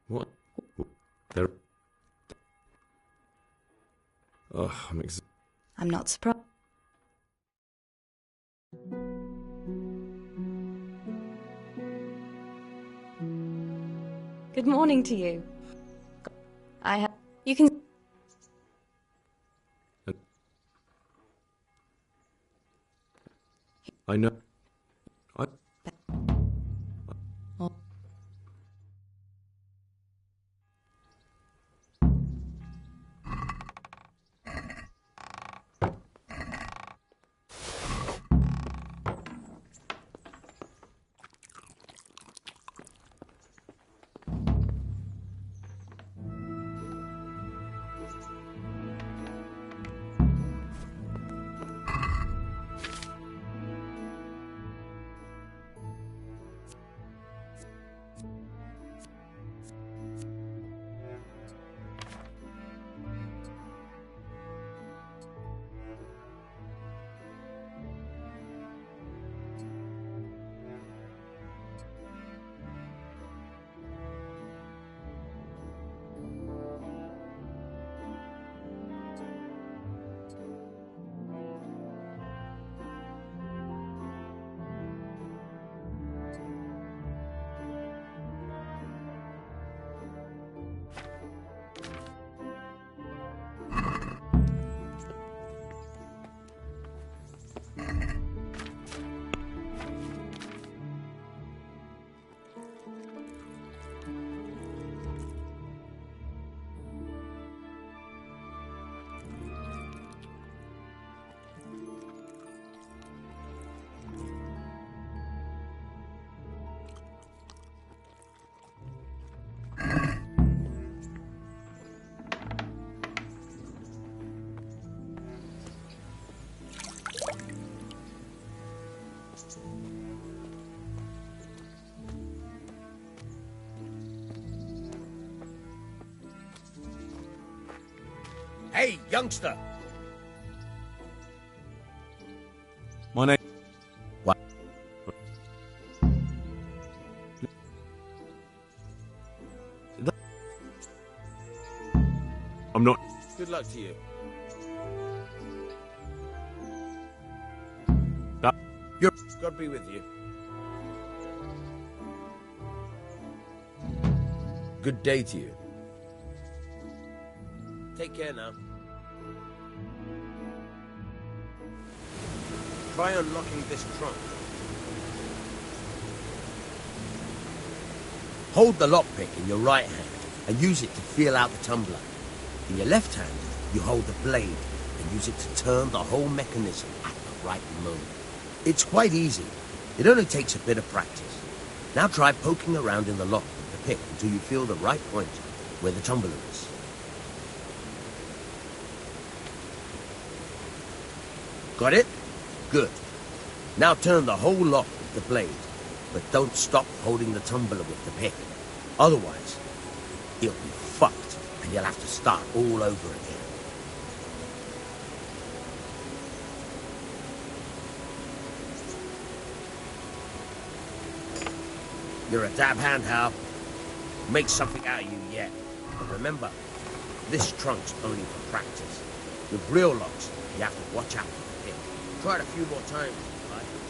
S2: What? There. Oh,
S1: I'm not surprised. Good morning to you. You can...
S2: I know.
S8: Hey, youngster!
S2: My name...
S8: What?
S2: I'm not...
S8: Good luck to you.
S2: That...
S8: God be with you. Good day to you. Take care now. Try unlocking this trunk. Hold the lockpick in your right hand and use it to feel out the tumbler. In your left hand, you hold the blade and use it to turn the whole mechanism at the right moment.
S3: It's quite easy. It only takes a bit of practice. Now try poking around in the lock with the pick until you feel the right point where the tumbler is. Got it? Good. Now turn the whole lock with the blade, but don't stop holding the tumbler with the pick. Otherwise, you'll be fucked and you'll have to start all over again. You're a dab hand, Hal. Make something out of you yet. But remember, this trunk's only for practice. With real locks, you have to watch out for the pick. Try it a few more times, right?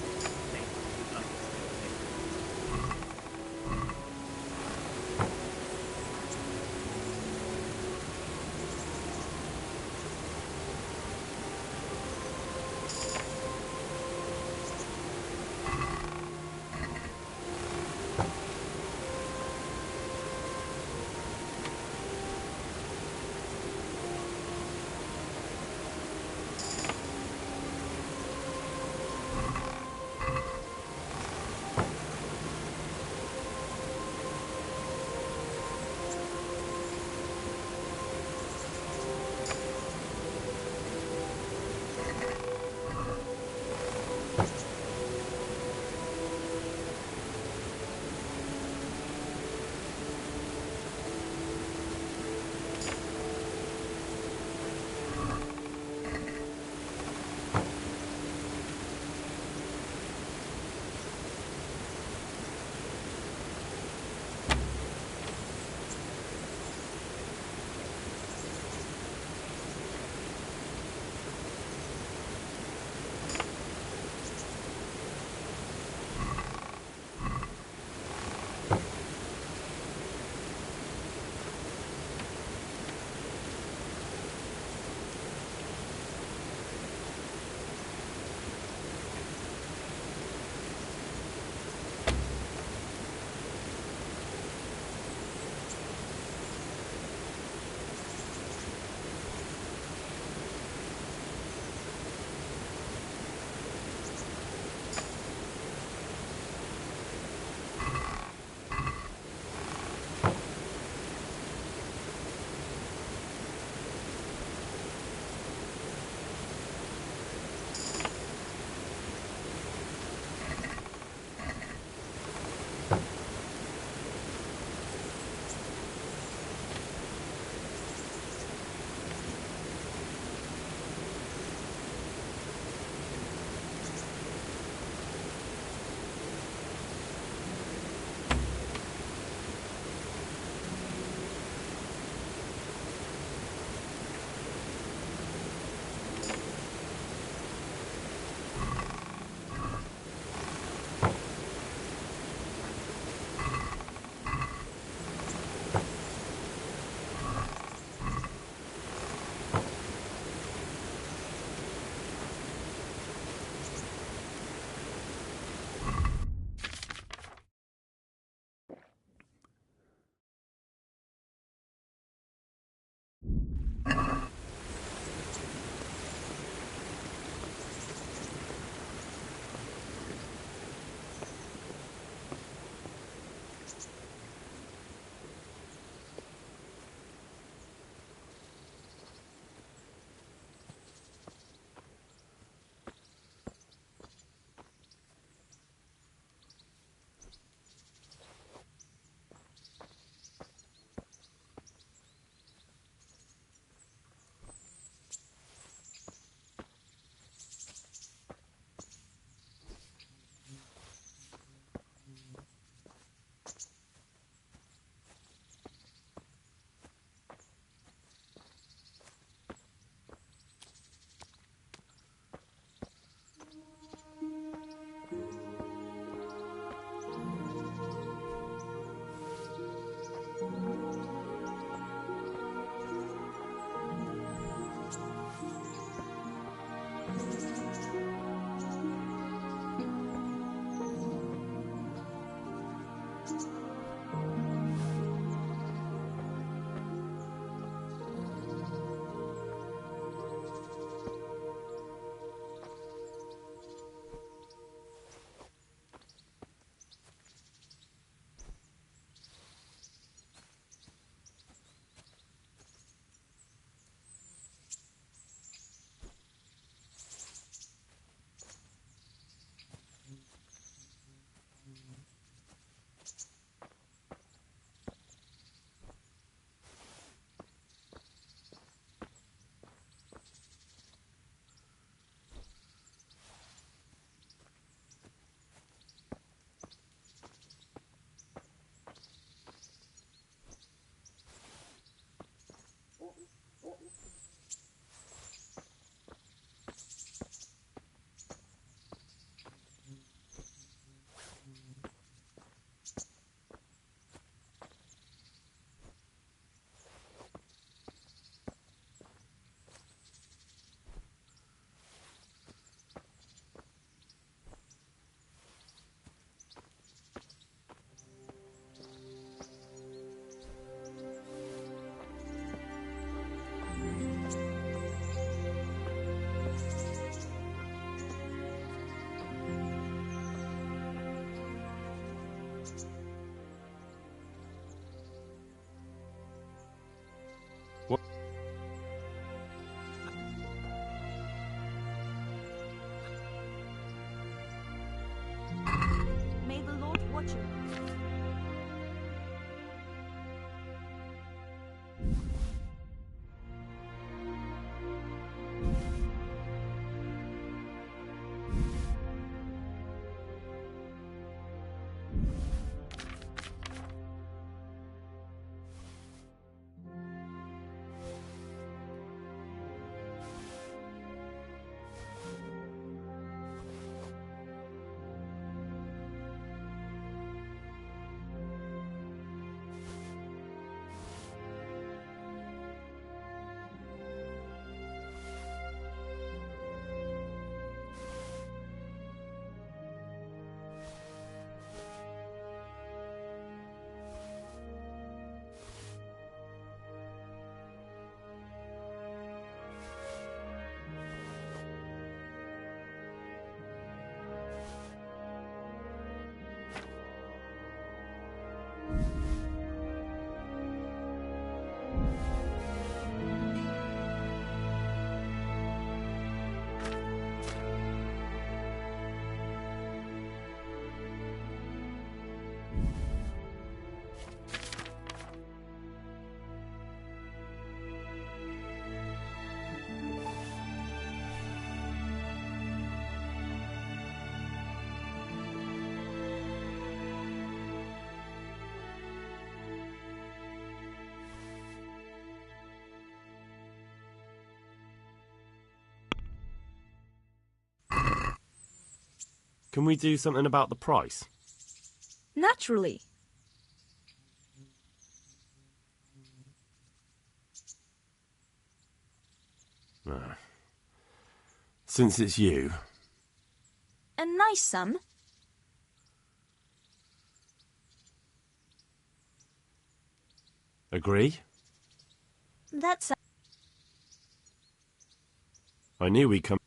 S17: Can we do something about the price?
S1: Naturally.
S17: Since it's you.
S1: A nice sum.
S17: Agree?
S1: That's...
S17: I knew we'd come...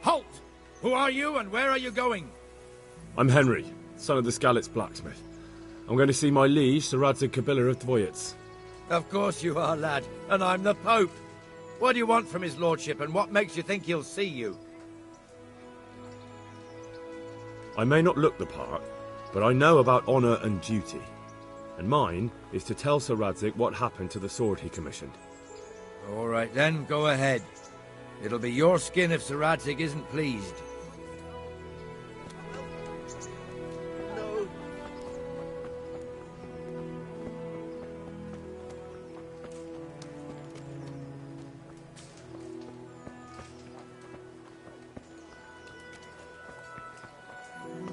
S20: Halt! Who are you and where are you going?
S17: I'm Henry, son of the Skalitz blacksmith. I'm going to see my liege, Sir Radzig Kobyla of Dvoyets.
S20: Of course you are, lad. And I'm the Pope. What do you want from his lordship, and what makes you think he'll see you?
S17: I may not look the part, but I know about honour and duty. And mine is to tell Sir Radzig what happened to the sword he commissioned.
S20: All right then, go ahead. It'll be your skin if Sir Radzig isn't pleased.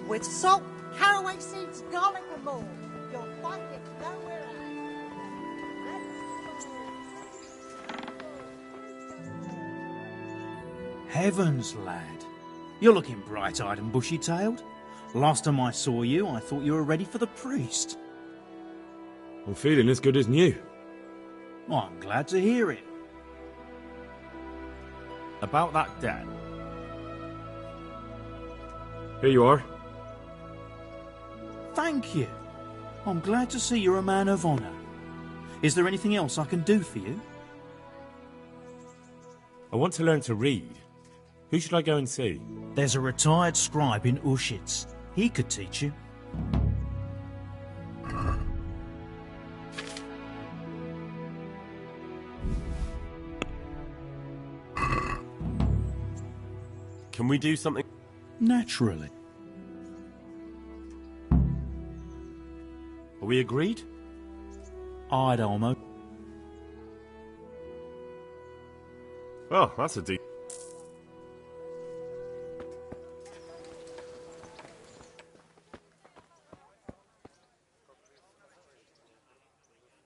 S9: With salt, caraway seeds, garlic and more, you'll find it nowhere else.
S10: Heavens, lad. You're looking bright-eyed and bushy-tailed. Last time I saw you, I thought you were ready for the priest.
S17: I'm feeling as good as new.
S10: Well, I'm glad to hear it.
S17: About that debt. Here you are.
S10: Thank you. I'm glad to see you're a man of honour. Is there anything else I can do for you?
S17: I want to learn to read. Who should I go and see?
S10: There's a retired scribe in Ushitz. He could teach you.
S17: Can we do something?
S10: Naturally.
S17: Are we agreed?
S10: I'd almost...
S17: Oh, that's a deep.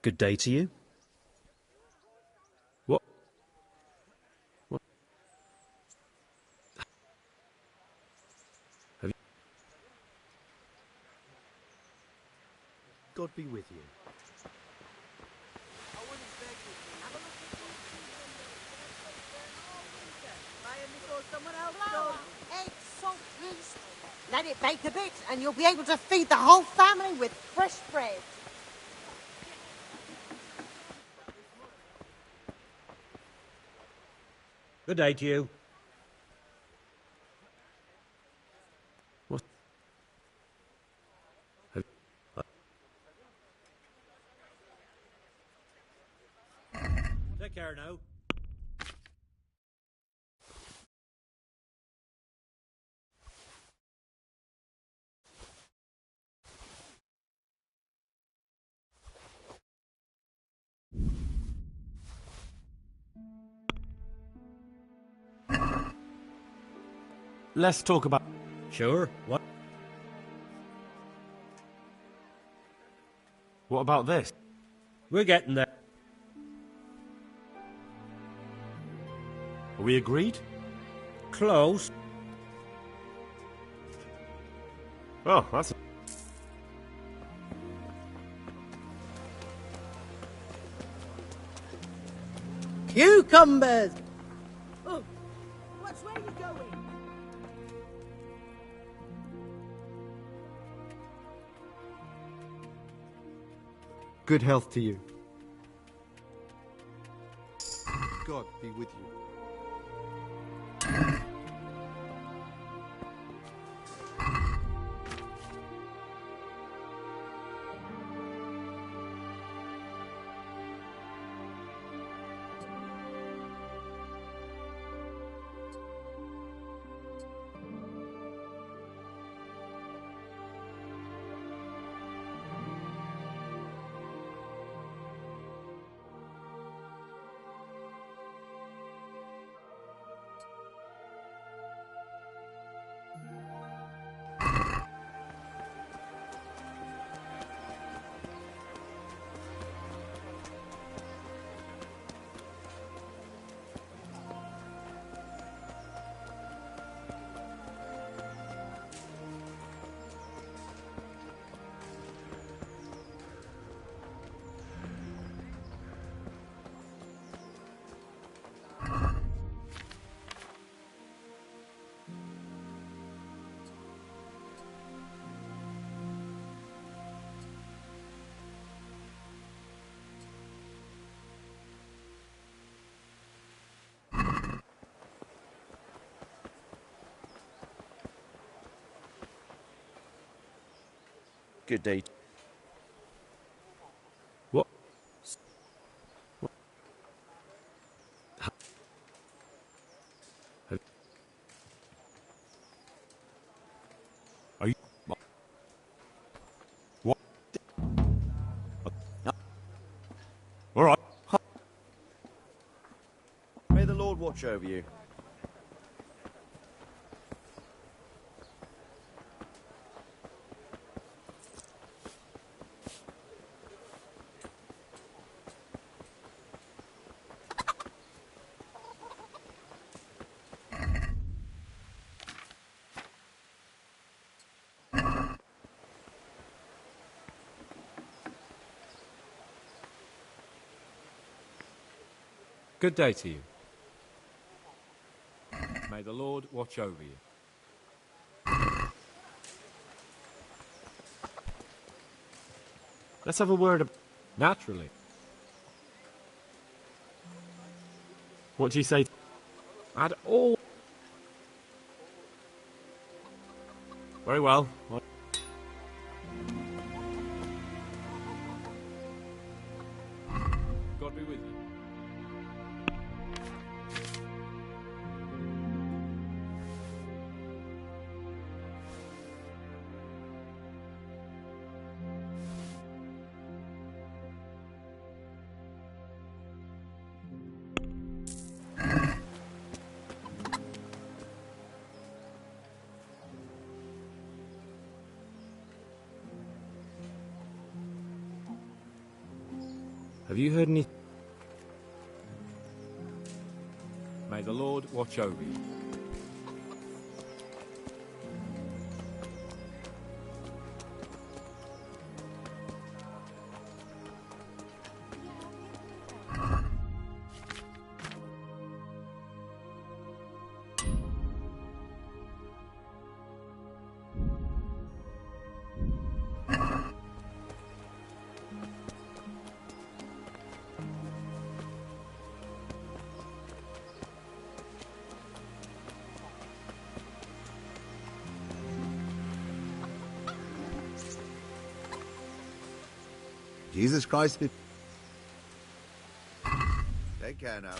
S5: Good day to you.
S17: What? Have you...
S5: God be with you.
S9: Flour, eggs, salt, yeast. Let it bake a bit and you'll be able to feed the whole family with fresh bread.
S5: Good day to you.
S17: What?
S5: Take care now.
S17: Let's talk about...
S5: Sure. What?
S17: What about this?
S5: We're getting there.
S17: Are we agreed?
S5: Close.
S17: Oh, that's...
S9: Cucumbers! Oh, what's where you going?
S12: Good health to you. God be with you.
S3: Good day.
S17: What? Are you... What? All right.
S3: May the Lord watch over you.
S17: Good day to you. May the Lord watch over you. Let's have a word naturally. What do you say? At all. Very well. God be with you.
S5: Have you heard any...
S17: May the Lord watch over you.
S15: Jesus Christ be... Take care now.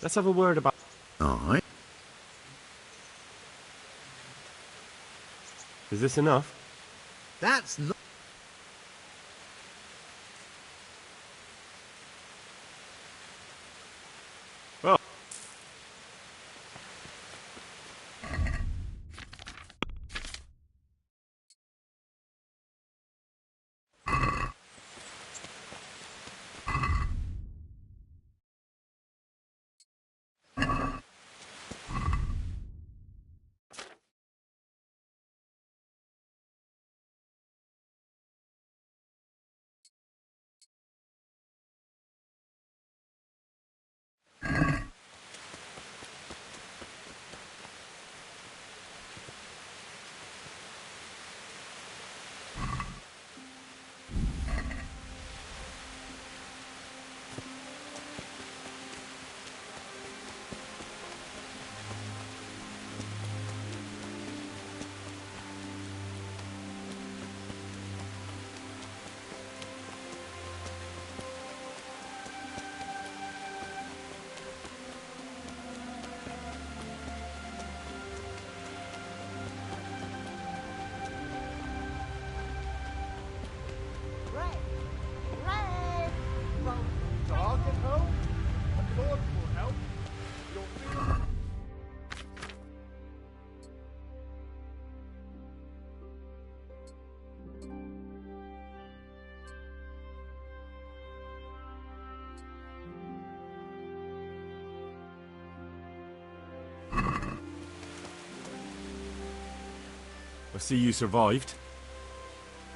S5: Let's have a word about...
S15: All right.
S5: Is this enough?
S15: That's not...
S5: Well... I see you survived.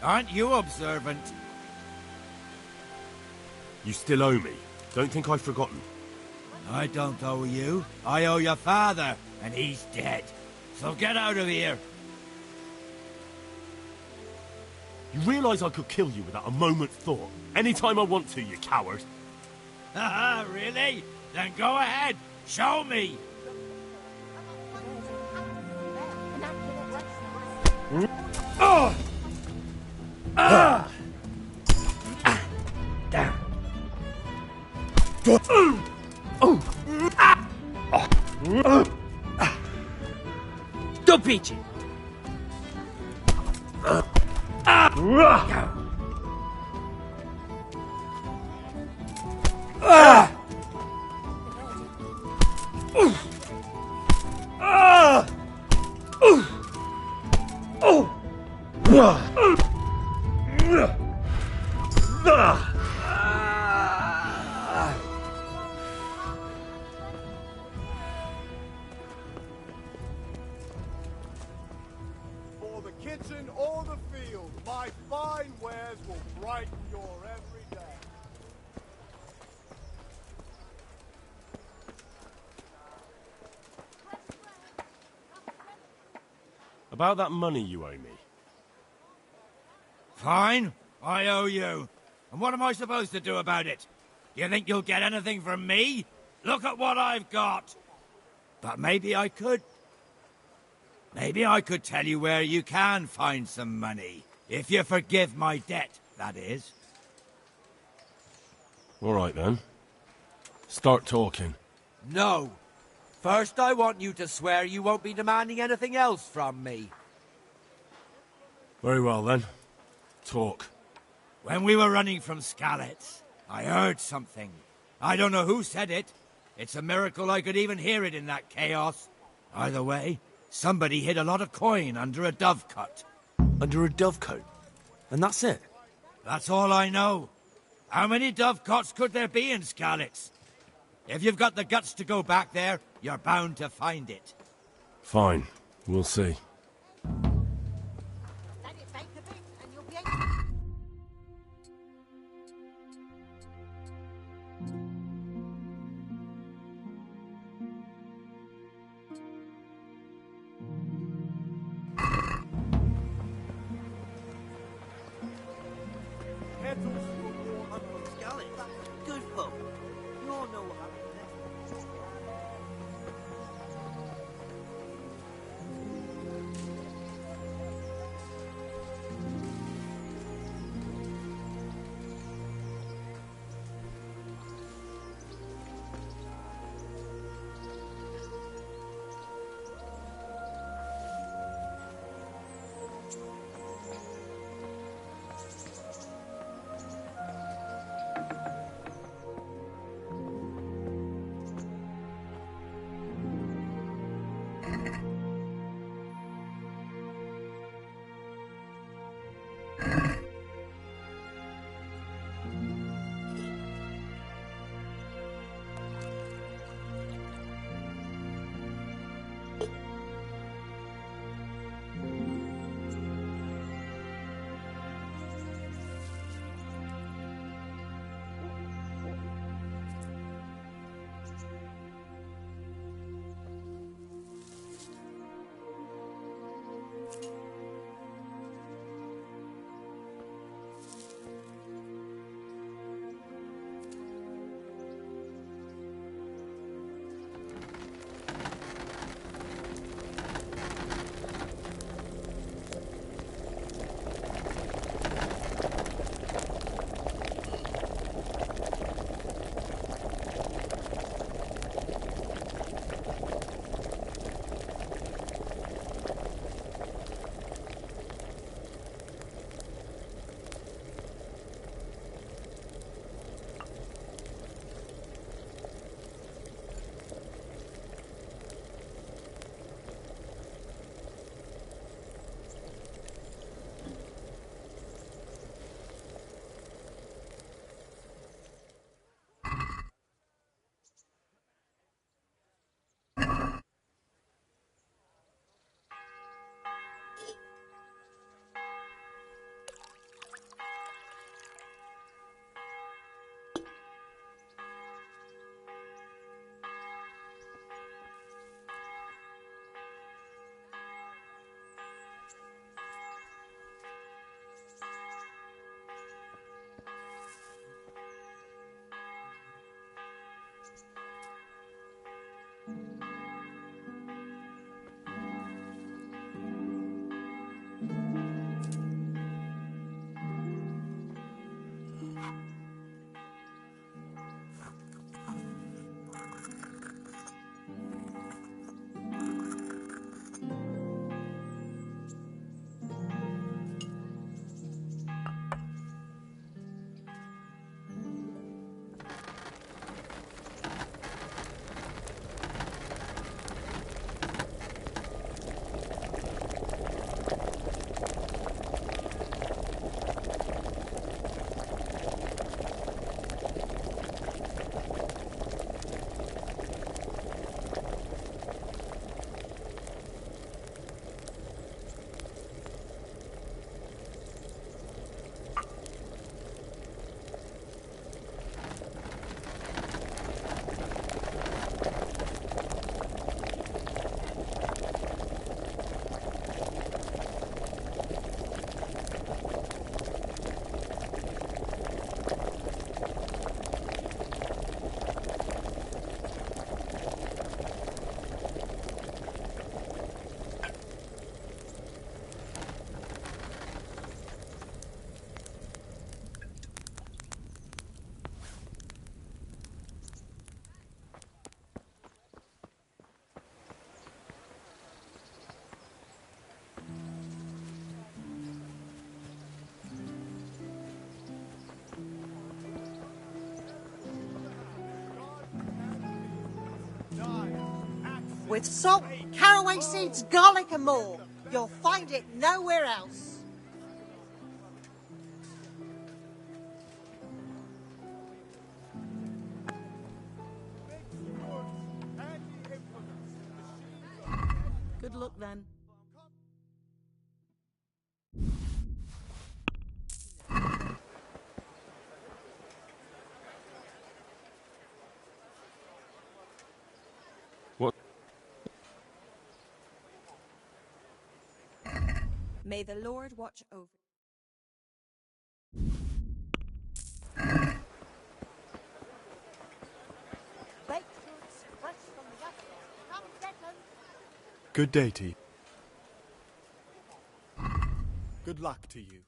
S20: Aren't you observant?
S5: You still owe me. Don't think I've forgotten.
S20: I don't owe you. I owe your father, and he's dead. So get out of here.
S5: You realise I could kill you without a moment's thought? Anytime I want to, you coward.
S20: Haha, really? Then go ahead. Show me.
S5: Oh! Ah!
S20: Down. Do peachy.
S8: For the kitchen or the field, my fine wares will brighten your every day.
S5: About that money you owe me.
S20: Fine. I owe you. And what am I supposed to do about it? You think you'll get anything from me? Look at what I've got. But maybe I could. Maybe I could tell you where you can find some money. If you forgive my debt, that is.
S5: All right, then. Start talking.
S20: No. First, I want you to swear you won't be demanding anything else from me.
S5: Very well, then. Talk.
S20: When we were running from Skalitz, I heard something. I don't know who said it. It's a miracle I could even hear it in that chaos. Either way, somebody hid a lot of coin under a dovecote.
S5: Under a dovecote? And that's it?
S20: That's all I know. How many dovecotes could there be in Skalitz? If you've got the guts to go back there, you're bound to find it.
S17: Fine. We'll see.
S9: Let it bake a bit, and you'll be able...
S3: Good folk. You all know what happened
S9: With salt, caraway seeds, garlic and more. You'll find it nowhere else.
S1: Good luck then.
S2: What?
S14: May the Lord watch over.
S9: Baked goods fresh from the oven. Come get 'em.
S12: Good day to you. Good luck to you.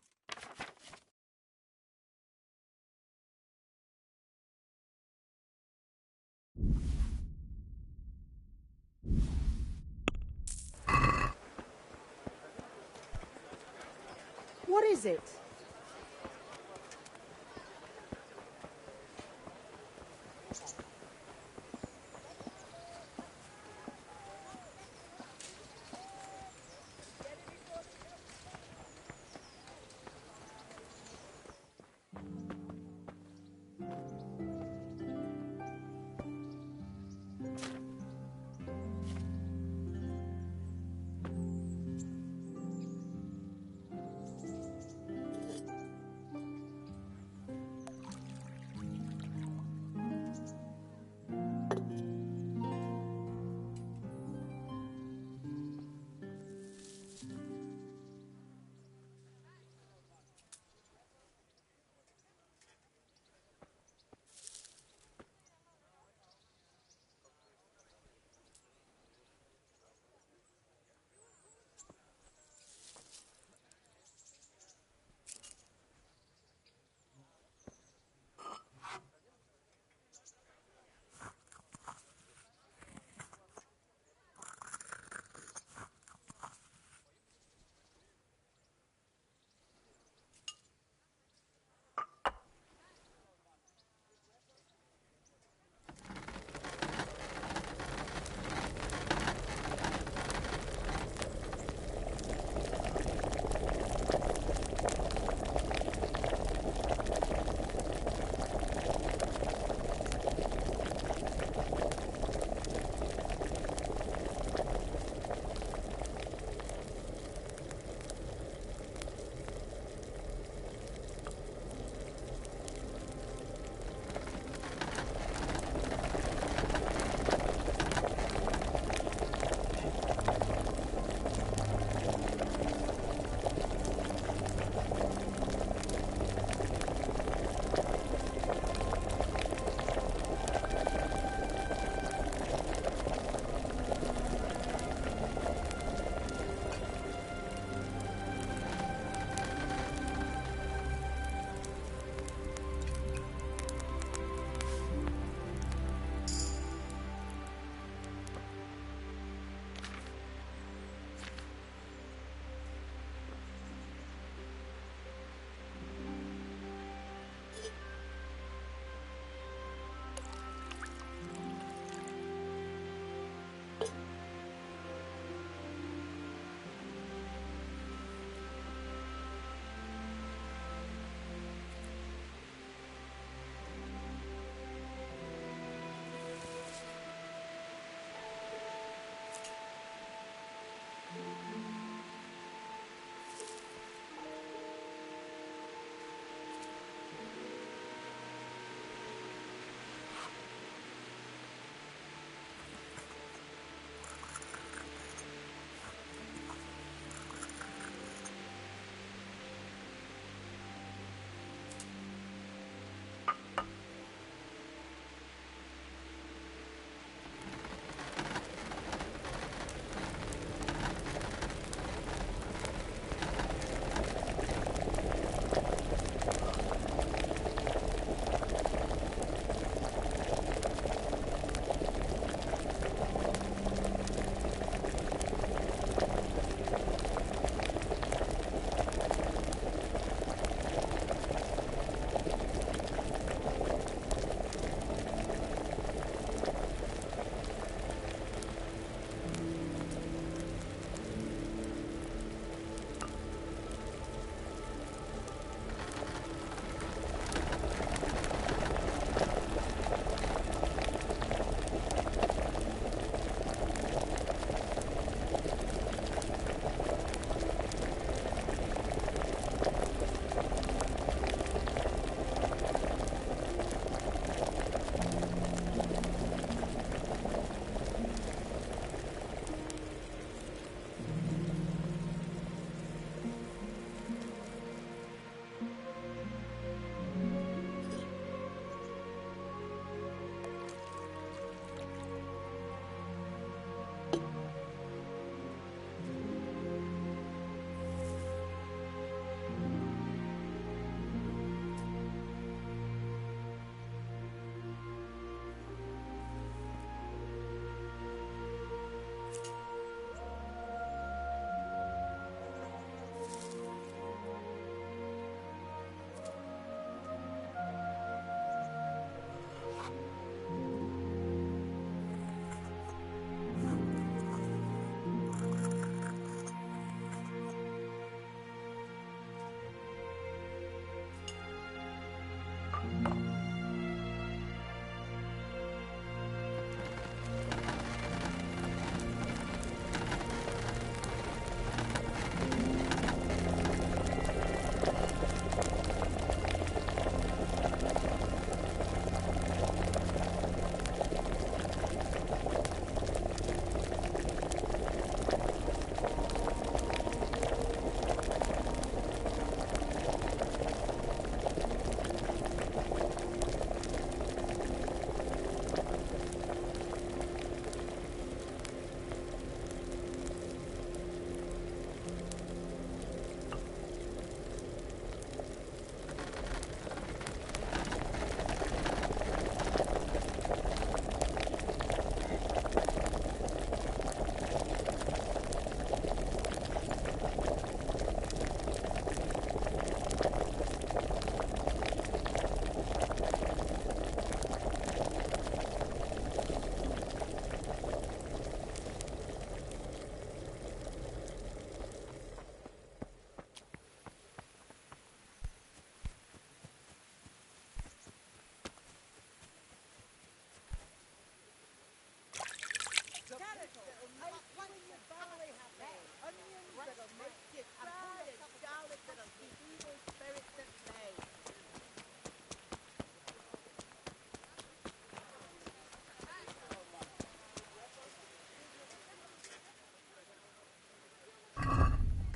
S9: What is it?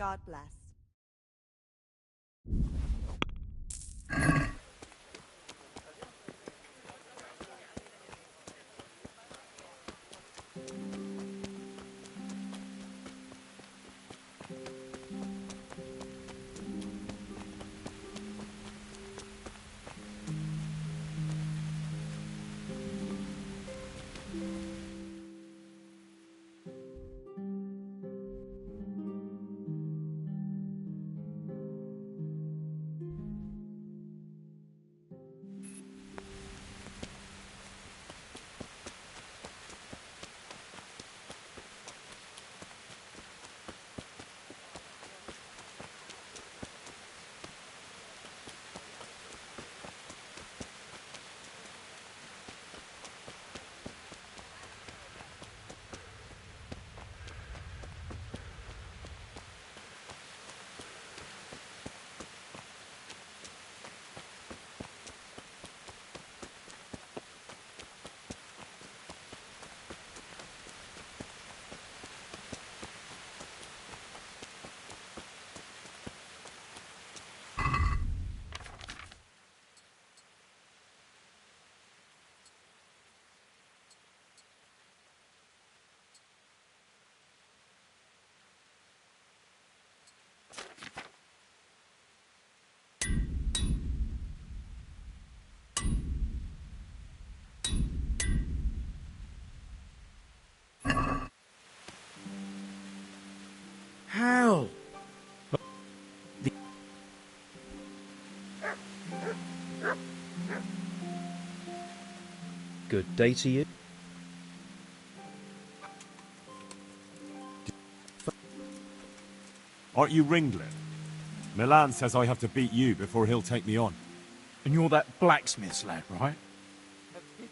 S18: God bless.
S10: Hal!
S5: Good day to you.
S17: Aren't you Ringlet? Milan says I have to beat you before he'll take me on.
S10: And you're that blacksmith's lad, right?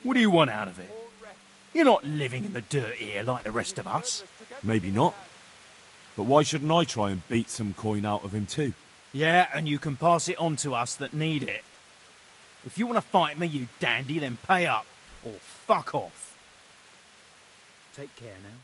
S10: What do you want out of it? You're not living in the dirt here like the rest of us.
S17: Maybe not. But why shouldn't I try and beat some coin out of him too?
S10: Yeah, and you can pass it on to us that need it. If you want to fight me, you dandy, then pay up. Or fuck off. Take care now.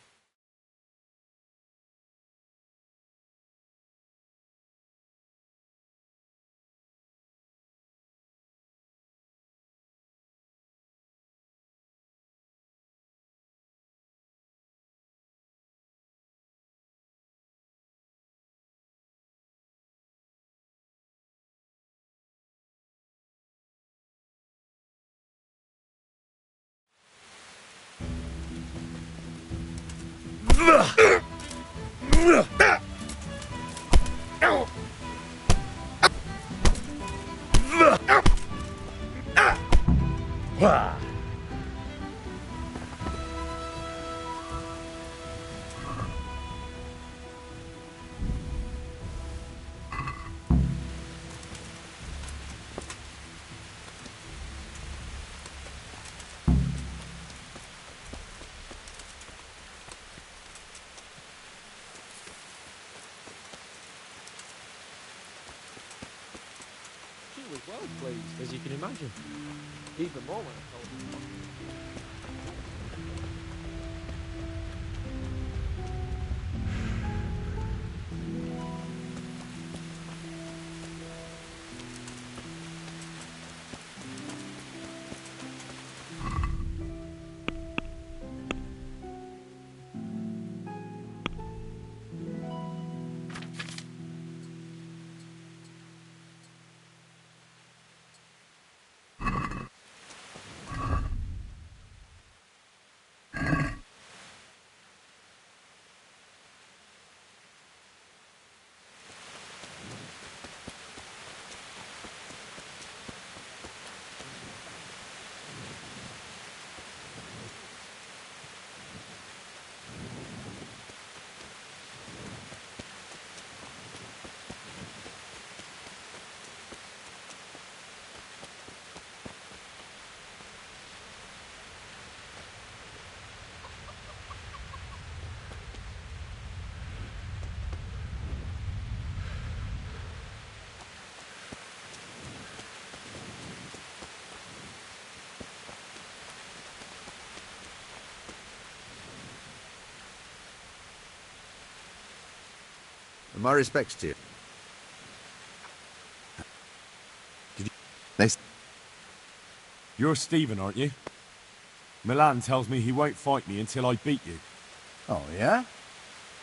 S16: She was well pleased, as you can imagine. Even more when I told her.
S15: And my respects to you. They...
S17: You're Stephen, aren't you? Milan tells me he won't fight me until I beat you.
S15: Oh, yeah?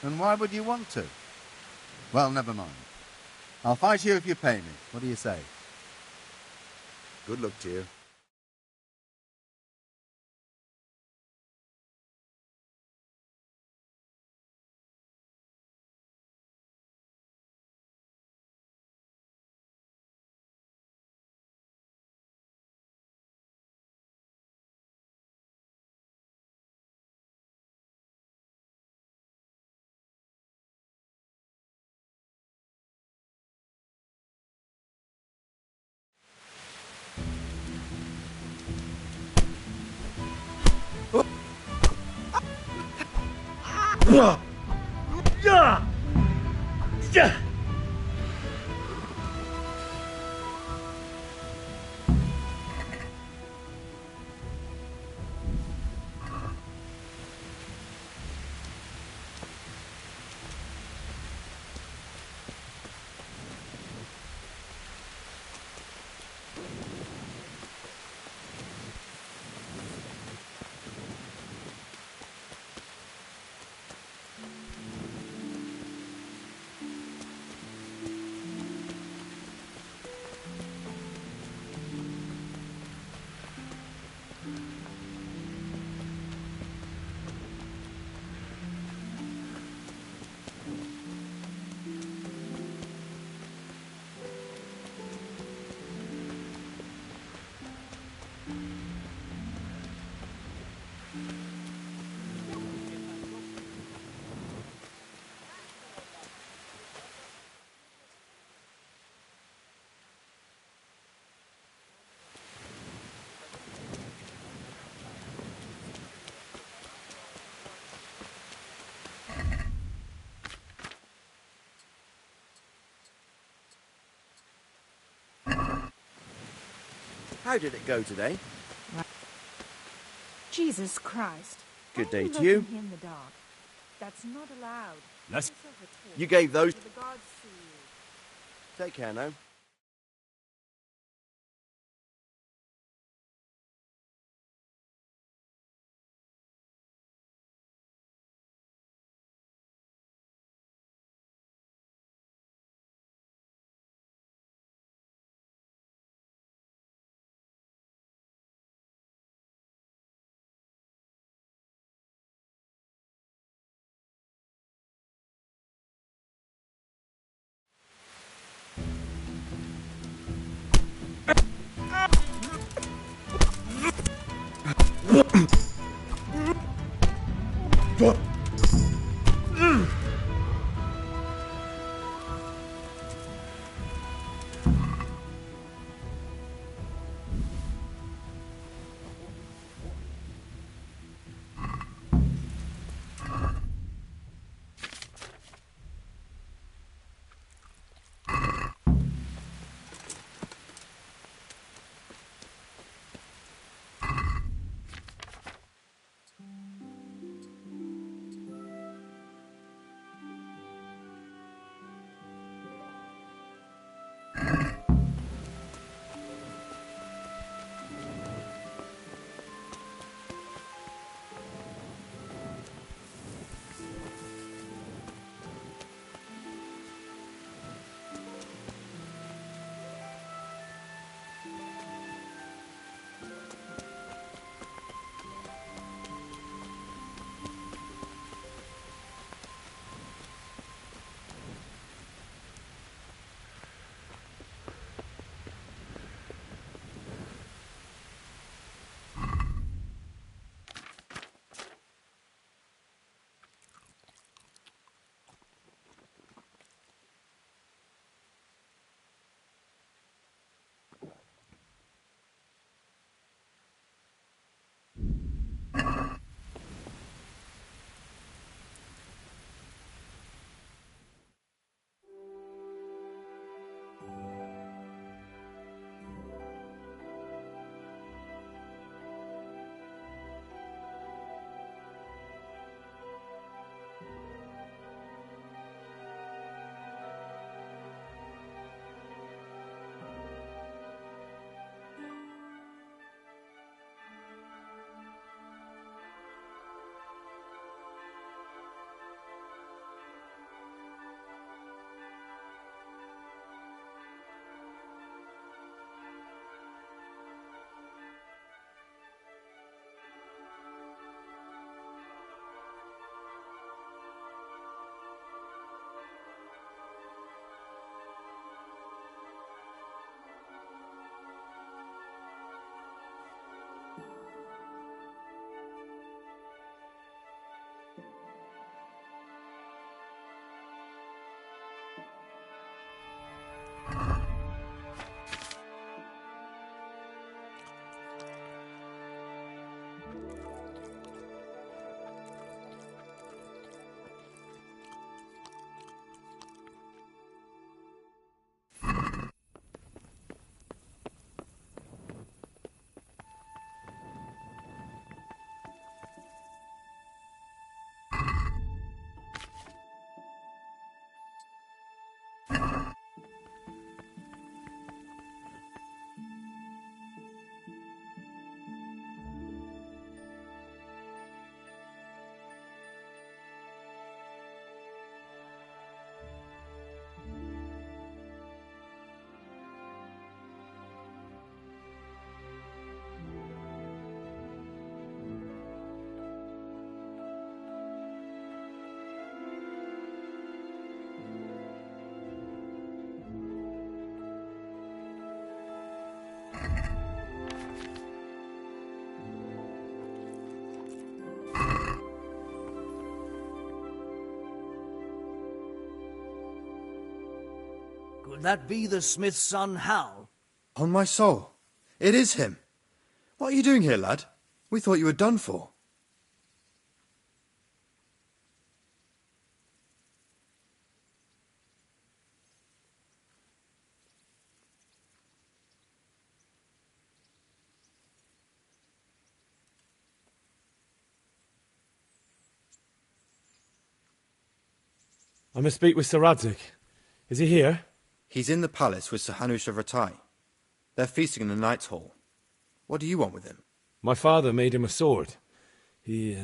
S15: And why would you want to? Well, never mind. I'll fight you if you pay me. What do you say? Good luck to you.
S3: How did it go today?
S14: Jesus Christ.
S3: Good
S14: Why are
S3: day to you.
S14: looking in the dark? That's not allowed.
S3: Let's...
S14: It's over talk.
S3: You gave those...
S14: The gods see you.
S3: Take care now.
S20: Could that be the smith's son, Hal?
S13: On my soul, it is him. What are you doing here, lad? We thought you were done for.
S2: I must speak with Sir Radzig. Is he here?
S13: He's in the palace with Sir Hanush of Rattay. They're feasting in the Knight's Hall. What do you want with him?
S2: My father made him a sword. He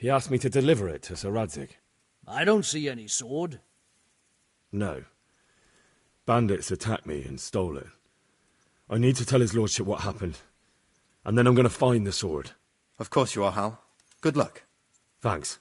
S2: asked me to deliver it to Sir Radzig.
S20: I don't see any sword.
S2: No. Bandits attacked me and stole it. I need to tell his lordship what happened. And then I'm going to find the sword.
S13: Of course you are, Hal. Good luck.
S2: Thanks.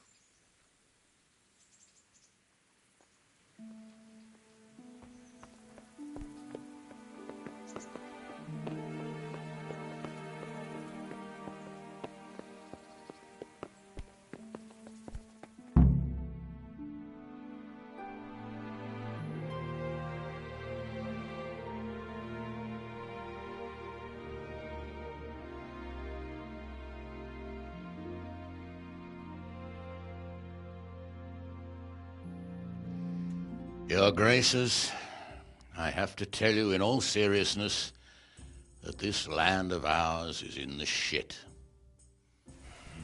S19: Your Graces, I have to tell you in all seriousness that this land of ours is in the shit.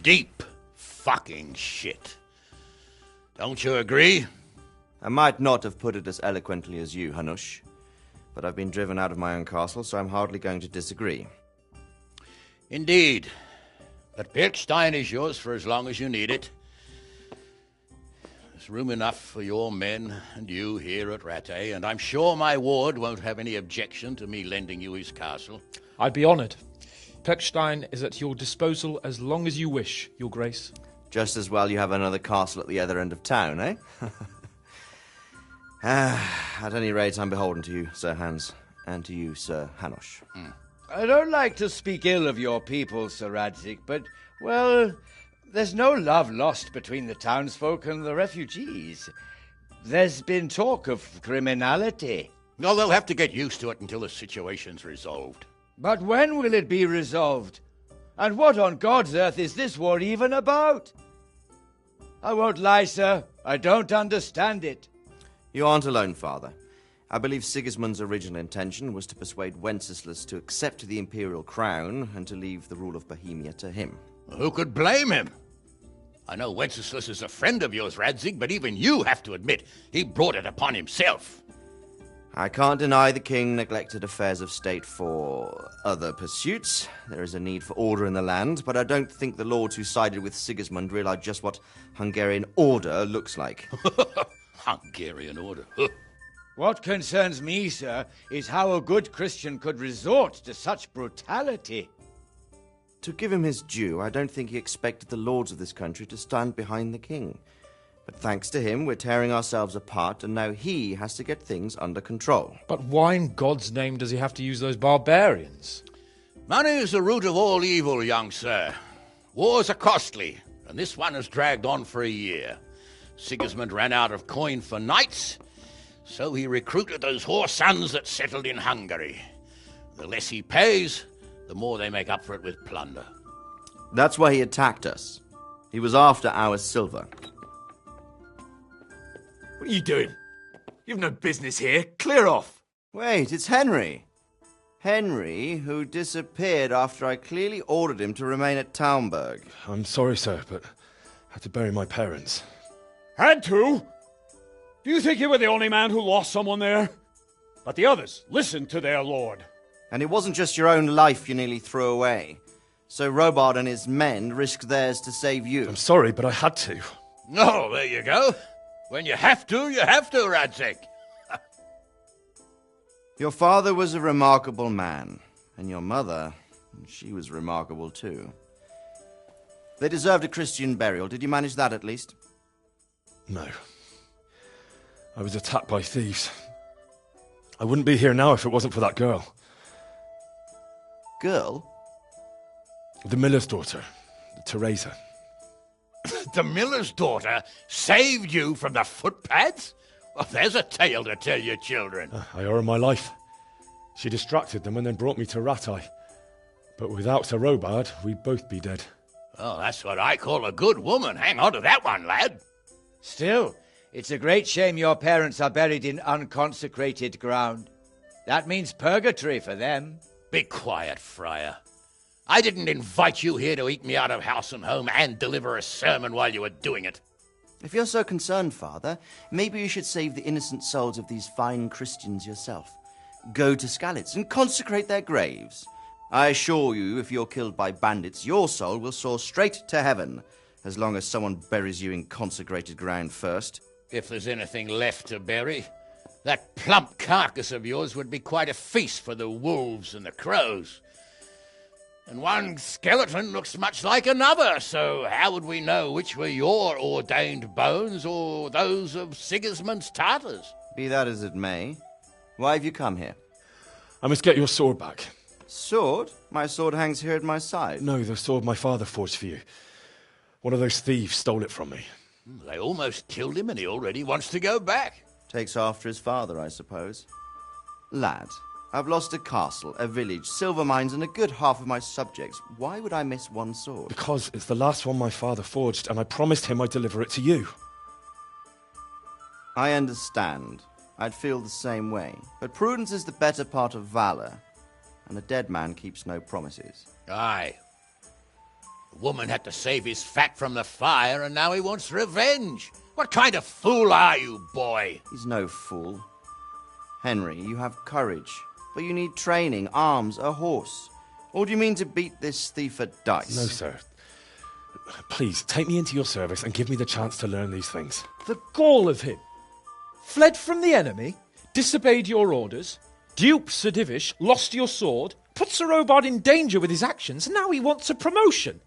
S19: Deep fucking shit. Don't you agree?
S23: I might not have put it as eloquently as you, Hanush, but I've been driven out of my own castle, so I'm hardly going to disagree.
S19: Indeed. But Pirkstein is yours for as long as you need it. There's room enough for your men and you here at Rattay, and I'm sure my ward won't have any objection to me lending you his castle.
S24: I'd be honoured. Pirkstein is at your disposal as long as you wish, Your Grace.
S23: Just as well you have another castle at the other end of town, eh? At any rate, I'm beholden to you, Sir Hans, and to you, Sir Hanush.
S25: I don't like to speak ill of your people, Sir Radzig, but, well, there's no love lost between the townsfolk and the refugees. There's been talk of criminality.
S19: No, they'll have to get used to it until the situation's resolved.
S25: But when will it be resolved? And what on God's earth is this war even about? I won't lie, sir. I don't understand it.
S23: You aren't alone, Father. I believe Sigismund's original intention was to persuade Wenceslas to accept the imperial crown and to leave the rule of Bohemia to him.
S19: Who could blame him? I know Wenceslas is a friend of yours, Radzig, but even you have to admit he brought it upon himself.
S23: I can't deny the king neglected affairs of state for other pursuits. There is a need for order in the land, but I don't think the lords who sided with Sigismund realized just what Hungarian order looks like.
S19: Hungarian order?
S25: What concerns me, sir, is how a good Christian could resort to such brutality.
S23: To give him his due, I don't think he expected the lords of this country to stand behind the king. But thanks to him, we're tearing ourselves apart, and now he has to get things under control.
S24: But why in God's name does he have to use those barbarians?
S19: Money is the root of all evil, young sir. Wars are costly, and this one has dragged on for a year. Sigismund ran out of coin for knights, so he recruited those whore sons that settled in Hungary. The less he pays, the more they make up for it with plunder.
S23: That's why he attacked us. He was after our silver.
S26: What are you doing? You've no business here. Clear off.
S23: Wait, it's Henry. Henry, who disappeared after I clearly ordered him to remain at Taunberg.
S2: I'm sorry, sir, but I had to bury my parents.
S27: Had to? Do you think you were the only man who lost someone there? But the others listened to their lord.
S23: And it wasn't just your own life you nearly threw away. So Robard and his men risked theirs to save you.
S2: I'm sorry, but I had to.
S19: Oh, there you go. When you have to, Radzig.
S23: Your father was a remarkable man, and your mother, she was remarkable too. They deserved a Christian burial. Did you manage that at least?
S2: No. I was attacked by thieves. I wouldn't be here now if it wasn't for that girl.
S23: Girl?
S2: The miller's daughter, Teresa.
S19: The miller's daughter saved you from the footpads? Well, there's a tale to tell your children.
S2: I owe her my life. She distracted them and then brought me to Rattay. But without Sir Robard, we'd both be dead.
S19: Oh, that's what I call a good woman. Hang on to that one, lad.
S25: Still, it's a great shame your parents are buried in unconsecrated ground. That means purgatory for them.
S19: Be quiet, Friar. I didn't invite you here to eat me out of house and home and deliver a sermon while you were doing it.
S23: If you're so concerned, Father, maybe you should save the innocent souls of these fine Christians yourself. Go to Skalitz and consecrate their graves. I assure you, if you're killed by bandits, your soul will soar straight to heaven, as long as someone buries you in consecrated ground first.
S19: If there's anything left to bury, that plump carcass of yours would be quite a feast for the wolves and the crows. And one skeleton looks much like another, so how would we know which were your ordained bones or those of Sigismund's Tartars?
S23: Be that as it may, why have you come here?
S2: I must get your sword back.
S23: Sword? My sword hangs here at my side.
S2: No, the sword my father forged for you. One of those thieves stole it from me.
S19: They almost killed him and he already wants to go back.
S23: Takes after his father, I suppose. Lad, I've lost a castle, a village, silver mines, and a good half of my subjects. Why would I miss one sword?
S2: Because it's the last one my father forged, and I promised him I'd deliver it to you.
S23: I understand. I'd feel the same way. But prudence is the better part of valor, and a dead man keeps no promises.
S19: Aye. The woman had to save his fat from the fire, and now he wants revenge. What kind of fool are you, boy?
S23: He's no fool. Henry, you have courage, but you need training, arms, a horse. Or do you mean to beat this thief at dice?
S2: No, sir. Please, take me into your service and give me the chance to learn these things.
S24: The gall of him! Fled from the enemy, disobeyed your orders, duped Sir Divish, lost your sword, put Sir Robard in danger with his actions, and now he wants a promotion.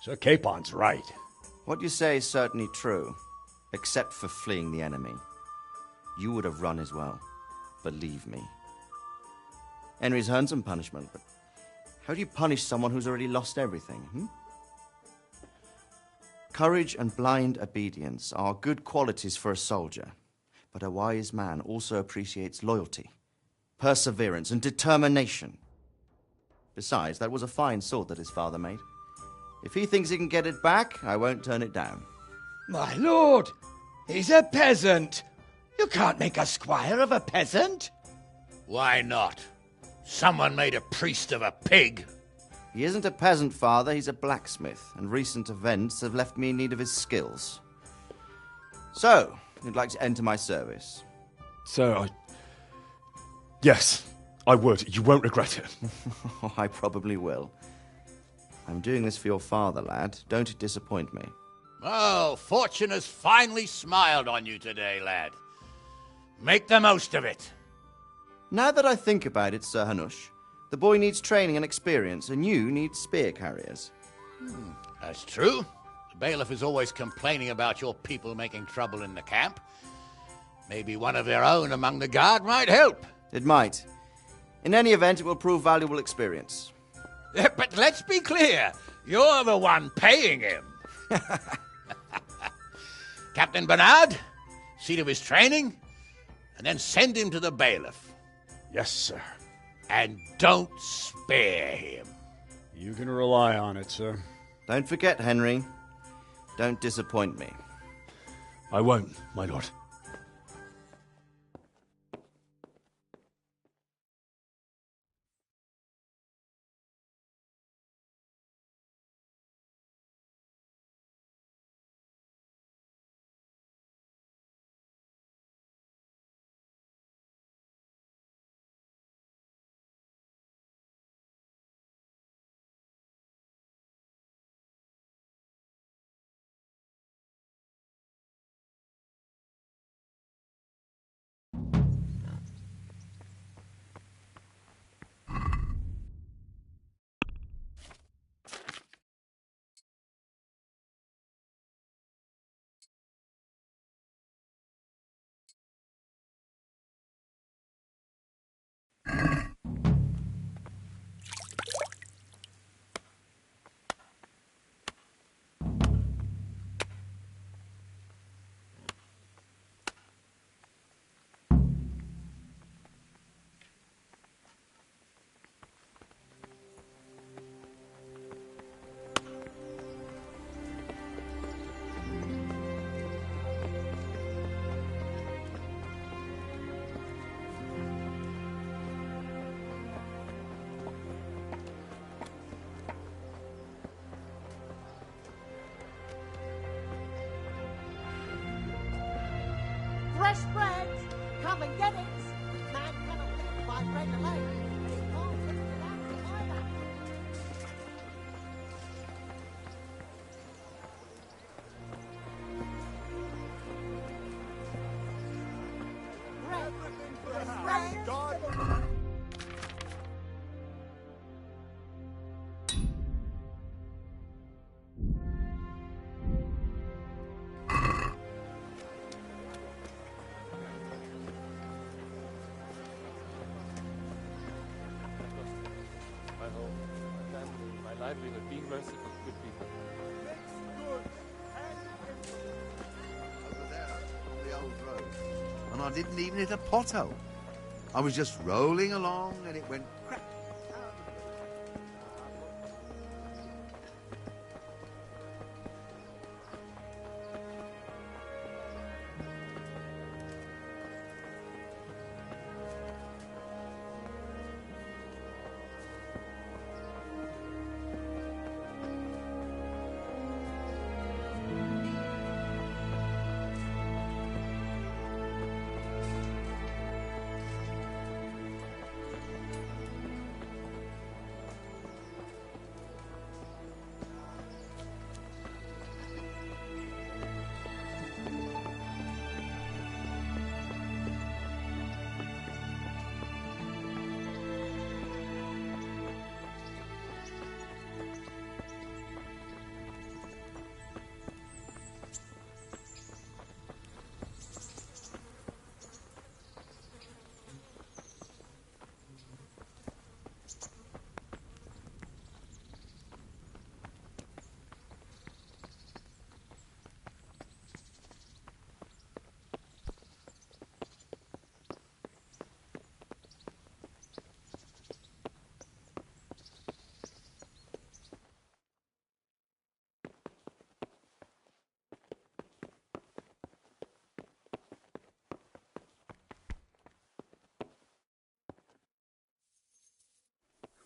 S27: Sir Capon's right.
S23: What you say is certainly true, except for fleeing the enemy. You would have run as well, believe me. Henry's earned some punishment, but how do you punish someone who's already lost everything, Courage and blind obedience are good qualities for a soldier, but a wise man also appreciates loyalty, perseverance, and determination. Besides, that was a fine sword that his father made. If he thinks he can get it back, I won't turn it down.
S25: My lord, he's a peasant. You can't make a squire of a peasant.
S19: Why not? Someone made a priest of a pig.
S23: He isn't a peasant, father. He's a blacksmith, and recent events have left me in need of his skills. So, you'd like to enter my service?
S2: Sir, Yes, I would. You won't regret it.
S23: Oh, I probably will. I'm doing this for your father, lad. Don't disappoint me.
S19: Oh, fortune has finally smiled on you today, lad. Make the most of it.
S23: Now that I think about it, Sir Hanush, the boy needs training and experience, and you need spear carriers.
S19: That's true. The bailiff is always complaining about your people making trouble in the camp. Maybe one of their own among the guard might help.
S23: It might. In any event, it will prove valuable experience.
S19: But let's be clear. You're the one paying him. Captain Bernard, see to his training, and then send him to the bailiff.
S27: Yes, sir.
S19: And don't spare him.
S27: You can rely on it, sir.
S23: Don't forget, Henry. Don't disappoint me.
S2: I won't, my lord.
S9: fresh bread. Come and get it. Man cannot live by bread alone. And he can't live without it either. Bread. Bread.
S12: God.
S5: My home, my family, my livelihood, being merciful to good people.
S15: Over there, on the old road. And I didn't even hit a pothole. I was just rolling along and it went crack.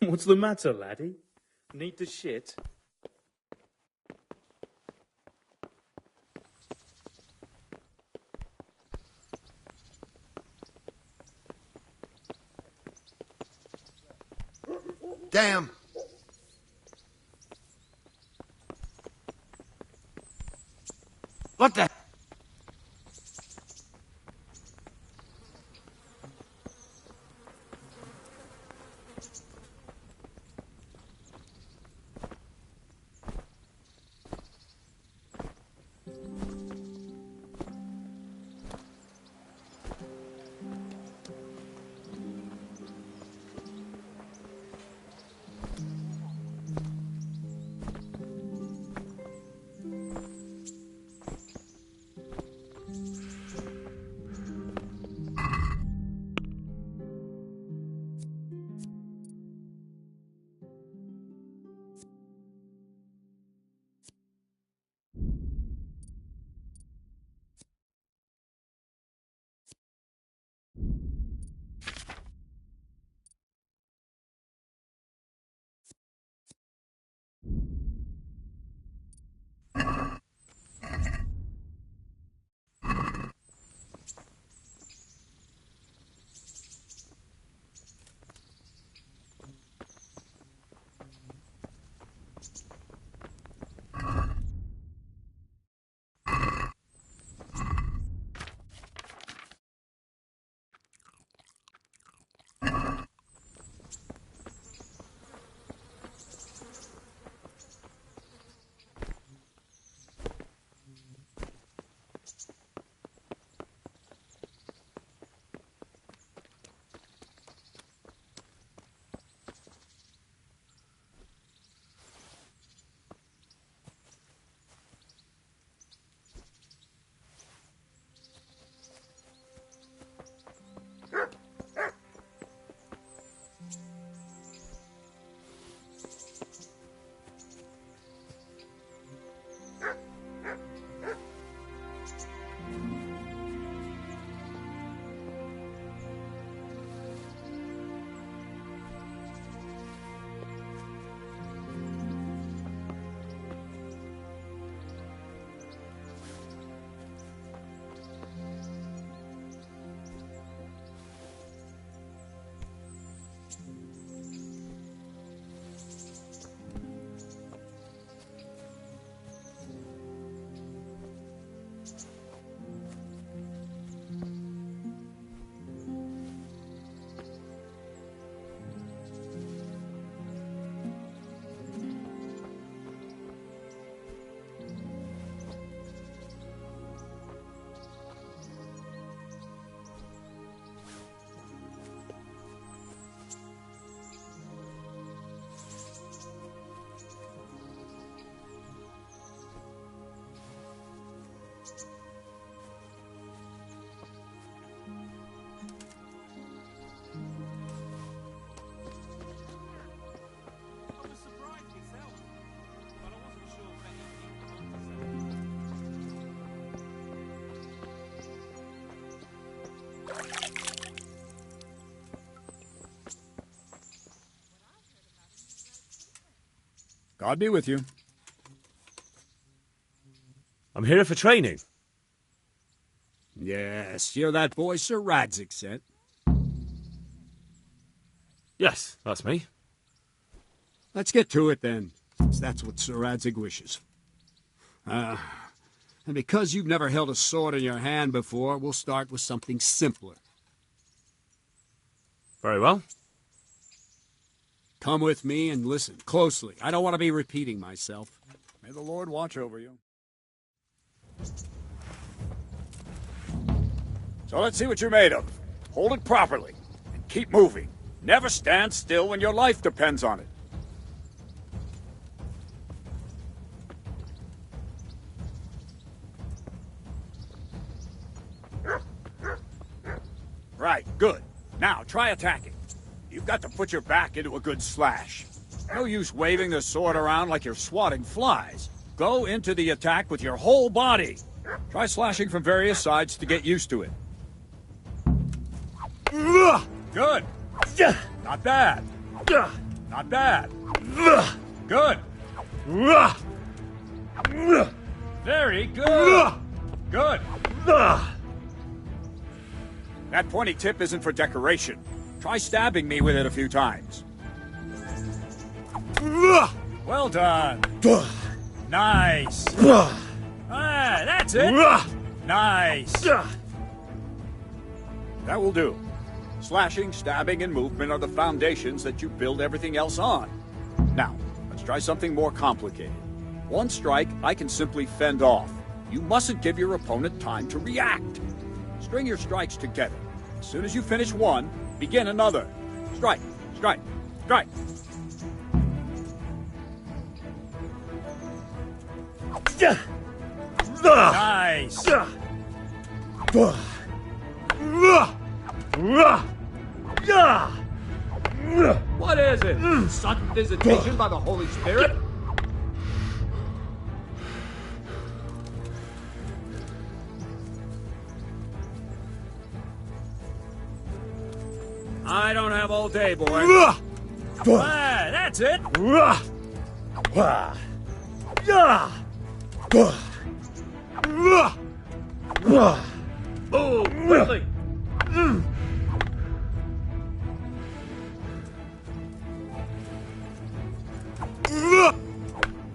S4: What's the matter, laddie? Need to shit?
S15: Damn!
S20: What the?
S27: God be with you. I'm here for training.
S26: Yes, you're that boy Sir Radzik sent.
S27: Yes, that's me.
S26: Let's get to it then, since that's what Sir Radzik wishes. And because you've never held a sword in your hand before, we'll start with something simpler.
S27: Very well.
S26: Come with me and listen closely. I don't want to be repeating myself.
S27: May the Lord watch over you. So let's see what you're made of. Hold it properly and keep moving. Never stand still when your life depends on it. Right, good. Now try attacking. You've got to put your back into a good slash. No use waving the sword around like you're swatting flies. Go into the attack with your whole body. Try slashing from various sides to get used to it. Good. Not bad. Not bad. Good. Very good. Good. That pointy tip isn't for decoration. Try stabbing me with it a few times. Well done. Nice. That's it. Nice. That will do. Slashing, stabbing, and movement are the foundations that you build everything else on. Now, let's try something more complicated. One strike, I can simply fend off. You mustn't give your opponent time to react. String your strikes together. As soon as you finish one, begin another. Strike, strike, strike. Nice.
S16: What is it? Sudden visitation by the Holy Spirit?
S27: I don't have all day, boy. That's it.
S16: Oh, quickly!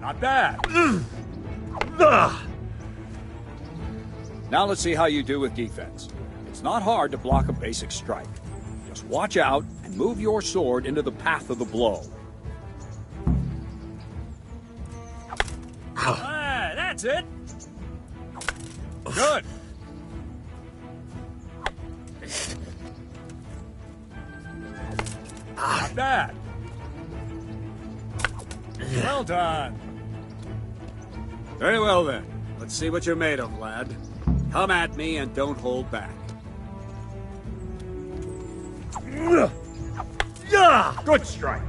S27: Not bad. Now let's see how you do with defense. It's not hard to block a basic strike. Just watch out and move your sword into the path of the blow. That's it. Good. Not bad. Well done.
S26: Very well then. Let's see what you're made of, lad. Come at me and don't hold back.
S27: Good strike.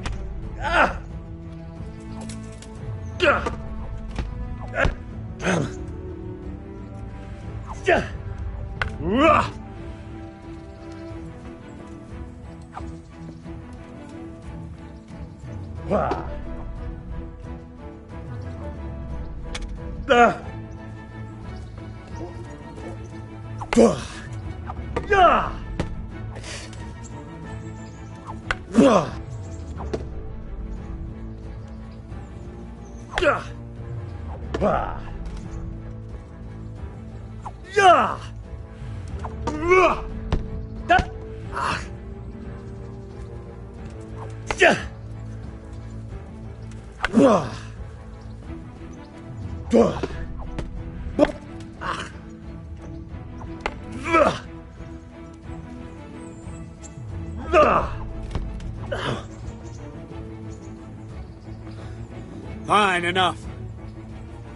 S26: Fine, enough.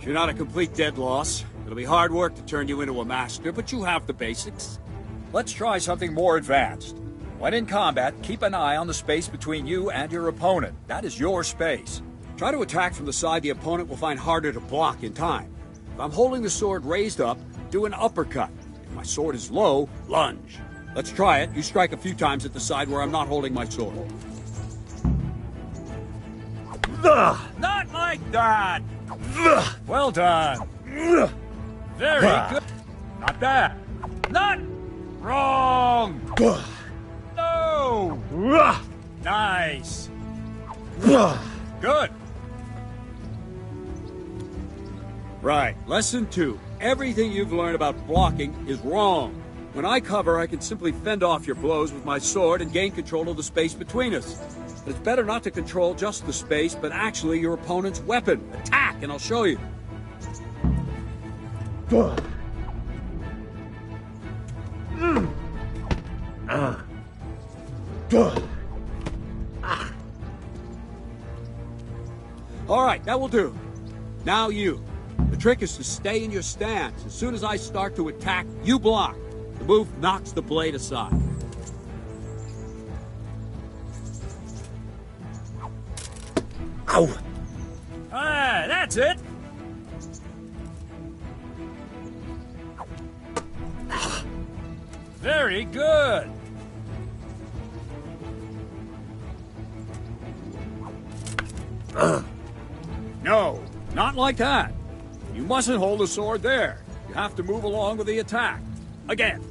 S26: You're not a complete dead loss.
S27: It'll be hard work to turn you into a master, but you have the basics. Let's try something more advanced. When in combat, keep an eye on the space between you and your opponent. That is your space. Try to attack from the side the opponent will find harder to block in time. If I'm holding the sword raised up, do an uppercut. If my sword is low, lunge. Let's try it. You strike a few times at the side where I'm not holding my sword. Not like that! Well done. Very good. Not bad. Not wrong. No. Nice. Good. Right. Lesson 2. Everything you've learned about blocking is wrong. When I cover, I can simply fend off your blows with my sword and gain control of the space between us. But it's better not to control just the space, but actually your opponent's weapon. Attack, and I'll show you. All right, that will do. Now you. The trick is to stay in your stance. As soon as I start to attack, you block. The move knocks the blade aside. Ow! Ah, that's it! Very good! No, not like that. You mustn't hold the sword there. You have to move along with the attack. Again.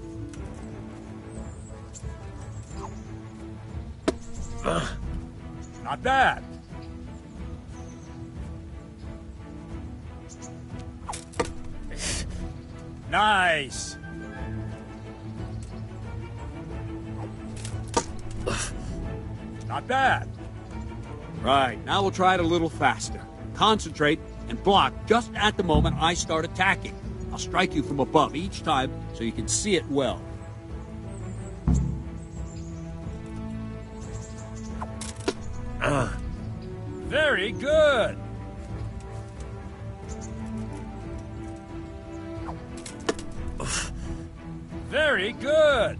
S27: Not bad. Nice. Not bad. Right, now we'll try it a little faster. Concentrate and block just at the moment I start attacking. I'll strike you from above each time so you can see it well. Very good. Very good.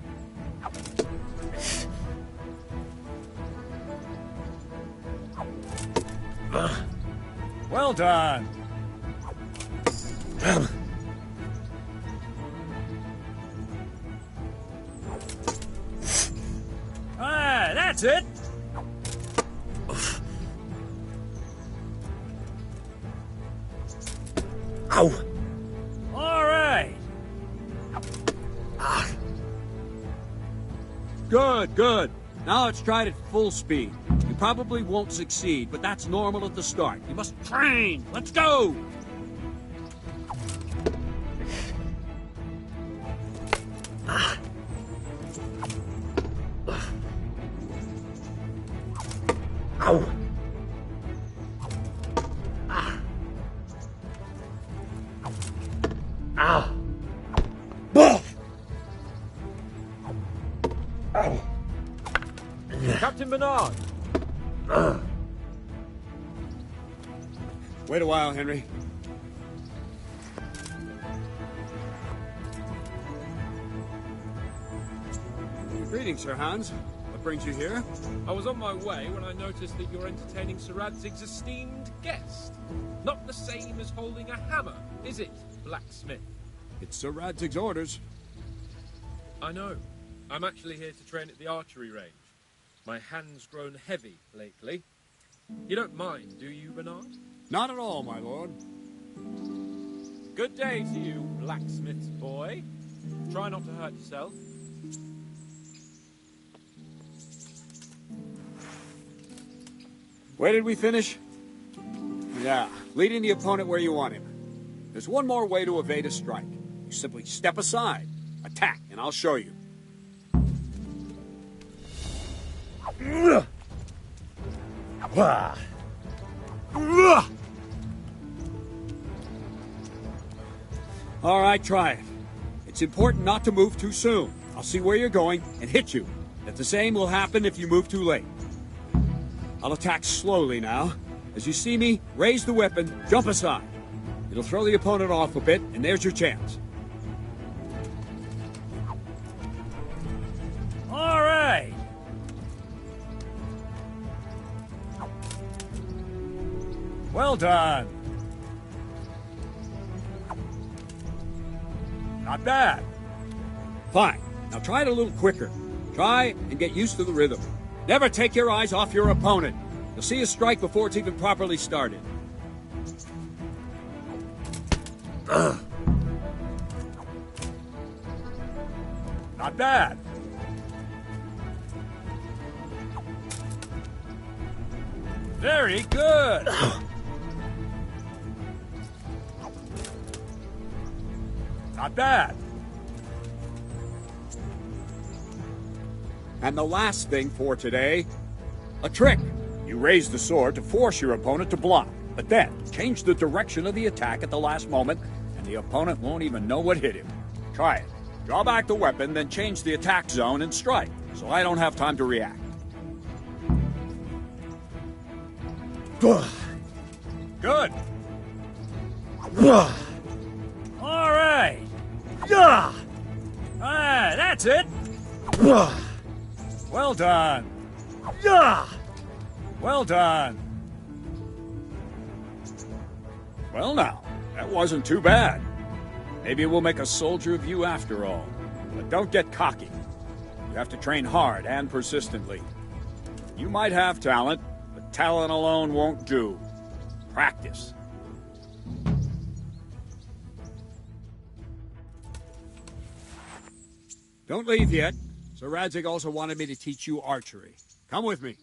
S27: Well done. Ah, that's it. Ow. All right. Good, good. Now let's try it at full speed. You probably won't succeed, but that's normal at the start. You must train. Let's go! Ow! Ow! Ow!
S16: Captain Bernard!
S27: Wait a while, Henry. Greetings, Sir Hans. What brings you here?
S5: I was on my way when I noticed that you're entertaining Sir Radzig's esteemed guest. Not the same as holding a hammer, is it, blacksmith?
S27: It's Sir Radzig's orders.
S5: I know. I'm actually here to train at the archery range. My hand's grown heavy lately. You don't mind, do you, Bernard?
S27: Not at all, my lord.
S5: Good day to you, blacksmith's boy. Try not to hurt yourself.
S27: Where did we finish? Yeah, leading the opponent where you want him. There's one more way to evade a strike. You simply step aside, attack, and I'll show you. All right, try it. It's important not to move too soon. I'll see where you're going and hit you. But the same will happen if you move too late. I'll attack slowly now. As you see me, raise the weapon, jump aside. It'll throw the opponent off a bit, and there's your chance.
S20: All right.
S27: Well done. Not bad. Fine. Now try it a little quicker. Try and get used to the rhythm. Never take your eyes off your opponent. You'll see a strike before it's even properly started. Not bad. Very good. Not bad. And the last thing for today, a trick. You raise the sword to force your opponent to block, but then change the direction of the attack at the last moment, and the opponent won't even know what hit him. Try it. Draw back the weapon, then change the attack zone and strike, so I don't have time to react. Good.
S20: All right. That's it.
S27: Well done. Well done. Well now, that wasn't too bad. Maybe we'll make a soldier of you after all. But don't get cocky. You have to train hard and persistently. You might have talent, but talent alone won't do. Practice. Don't leave yet. Sir Radzig also wanted me to teach you archery. Come with me.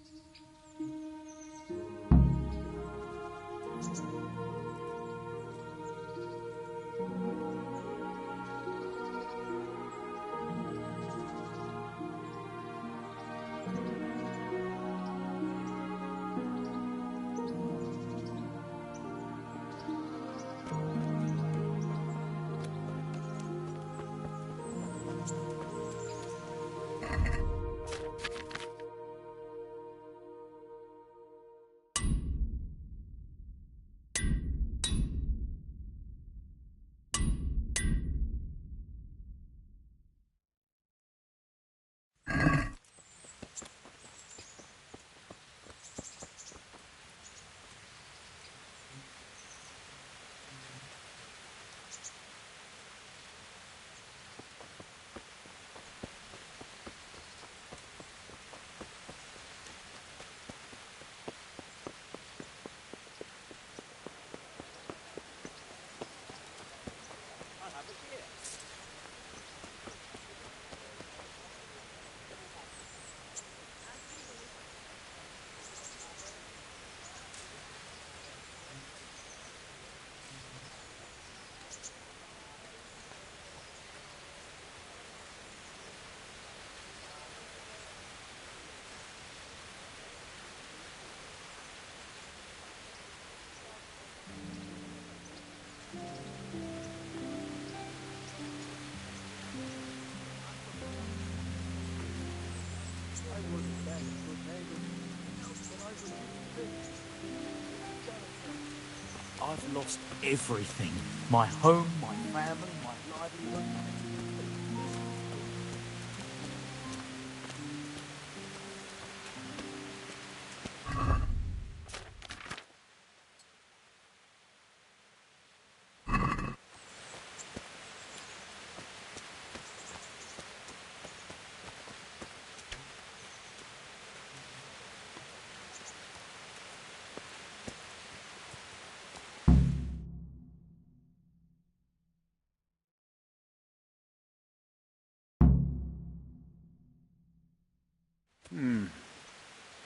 S10: I've lost everything. My home, my family, my livelihood.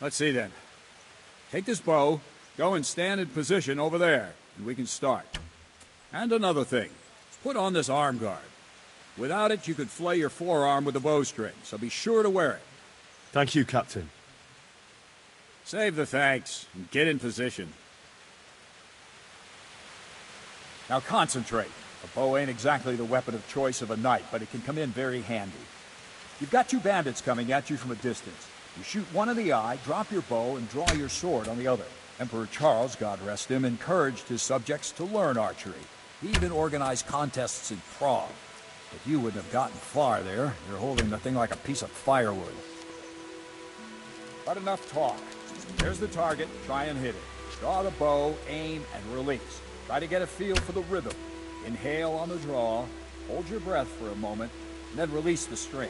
S27: Let's see then. Take this bow, go and stand in position over there, and we can start. And another thing, put on this arm guard. Without it, you could flay your forearm with a bowstring, so be sure to wear it.
S2: Thank you, Captain.
S27: Save the thanks, and get in position. Now concentrate. A bow ain't exactly the weapon of choice of a knight, but it can come in very handy. You've got two bandits coming at you from a distance. You shoot one in the eye, drop your bow, and draw your sword on the other. Emperor Charles, God rest him, encouraged his subjects to learn archery. He even organized contests in Prague. But you wouldn't have gotten far there. You're holding the thing like a piece of firewood. But enough talk. There's the target. Try and hit it. Draw the bow, aim, and release. Try to get a feel for the rhythm. Inhale on the draw, hold your breath for a moment, and then release the string.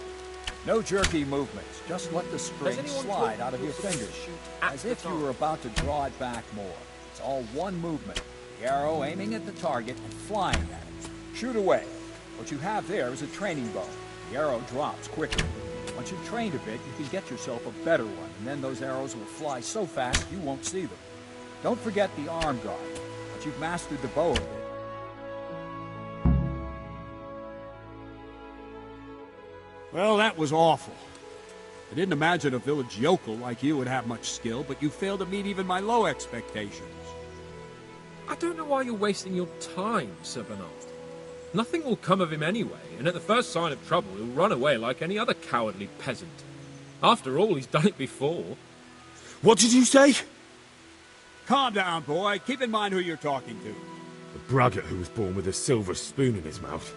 S27: No jerky movements. Just let the string slide out of your fingers, as if you were about to draw it back more. It's all one movement. The arrow aiming at the target and flying at it. Shoot away. What you have there is a training bow. The arrow drops quickly. Once you've trained a bit, you can get yourself a better one, and then those arrows will fly so fast you won't see them. Don't forget the arm guard. Once you've mastered the bow a bit,
S26: Well, that was awful. I didn't imagine a village yokel like you would have much skill, but you failed to meet even my low expectations.
S5: I don't know why you're wasting your time, Sir Bernard. Nothing will come of him anyway, and at the first sign of trouble he'll run away like any other cowardly peasant. After all, he's done it before.
S26: What did you say? Calm down, boy. Keep in mind who you're talking to.
S2: The braggart who was born with a silver spoon in his mouth.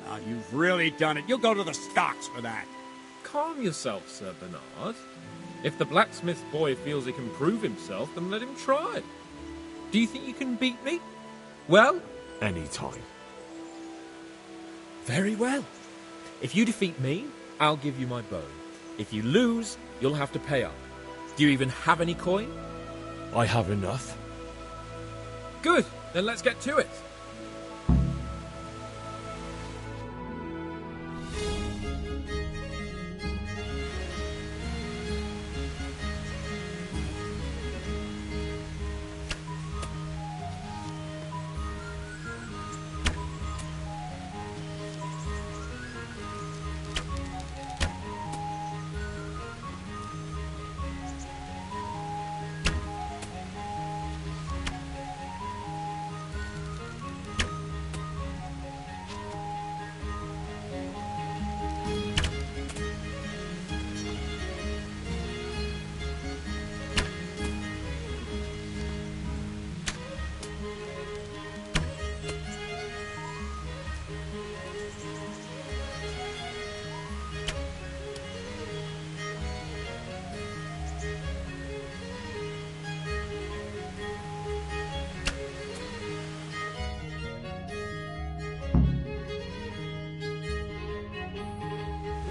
S26: Now, you've really done it. You'll go to the stocks for that.
S5: Calm yourself, Sir Bernard. If the blacksmith boy feels he can prove himself, then let him try. Do you think you can beat me? Well?
S2: Any time.
S5: Very well. If you defeat me, I'll give you my bow. If you lose, you'll have to pay up. Do you even have any coin?
S2: I have enough.
S5: Good, then let's get to it.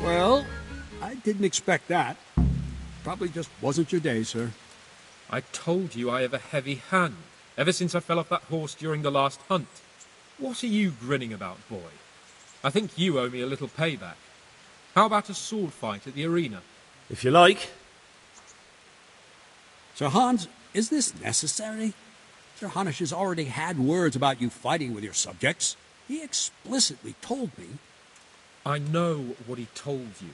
S26: Well, I didn't expect that. Probably just wasn't your day, sir.
S5: I told you I have a heavy hand, ever since I fell off that horse during the last hunt. What are you grinning about, boy? I think you owe me a little payback. How about a sword fight at the arena?
S2: If you like.
S26: Sir Hans, is this necessary? Sir Hanush has already had words about you fighting with your subjects. He explicitly told me.
S5: I know what he told you.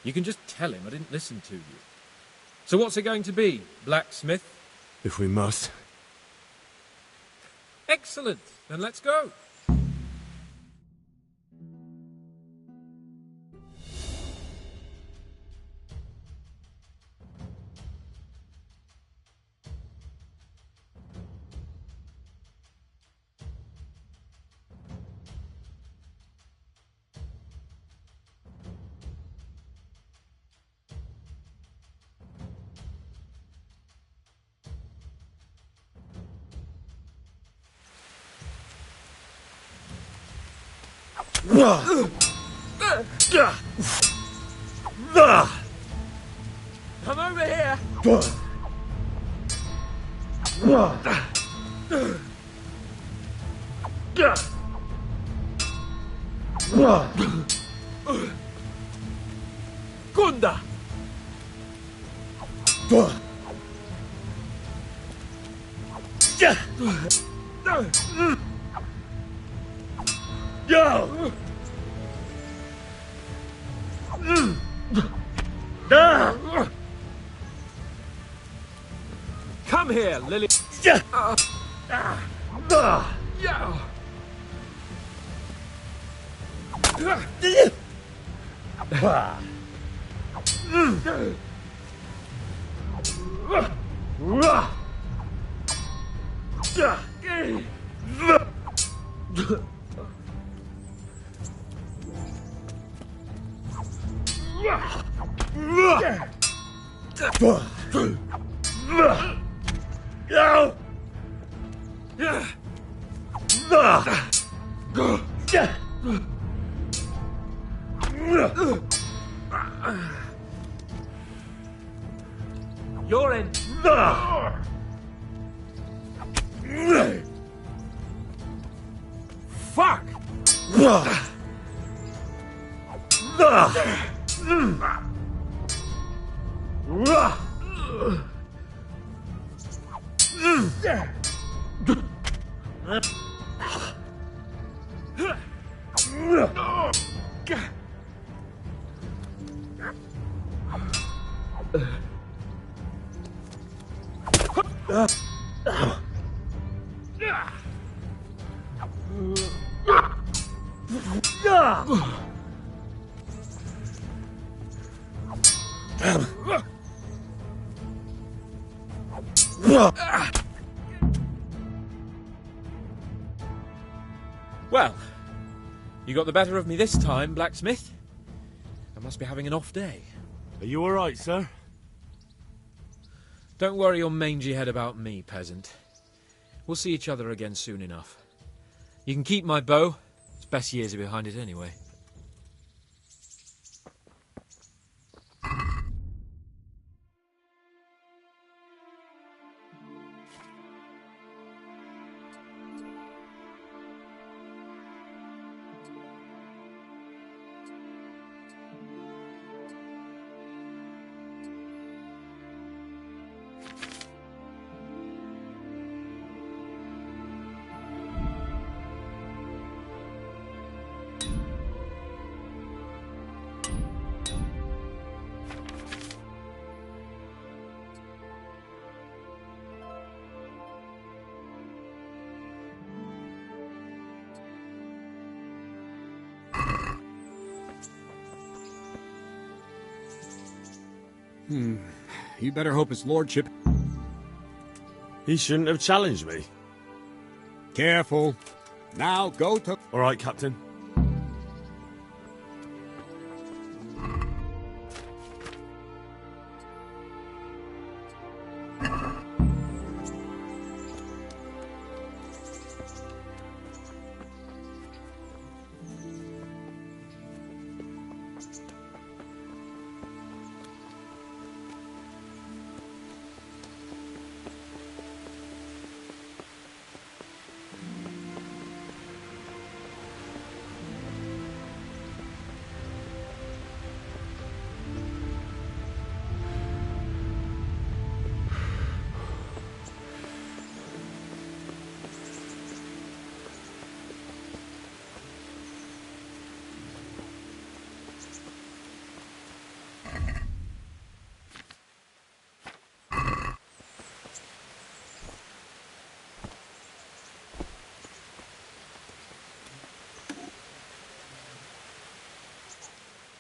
S5: You can just tell him I didn't listen to you. So what's it going to be, blacksmith?
S2: If we must.
S5: Excellent. Then let's go.
S20: Come over here.
S5: Gunda!
S20: Yo!
S5: Come here, Lily.
S24: You're in. Fuck! Well, you got the better of me this time, blacksmith. I must be having an off day.
S17: Are you all right, sir?
S24: Don't worry your mangy head about me, peasant. We'll see each other again soon enough. You can keep my bow. Its best years are behind it anyway.
S26: You better hope his lordship...
S17: He shouldn't have challenged me.
S26: Careful. Now go to...
S17: All right, Captain.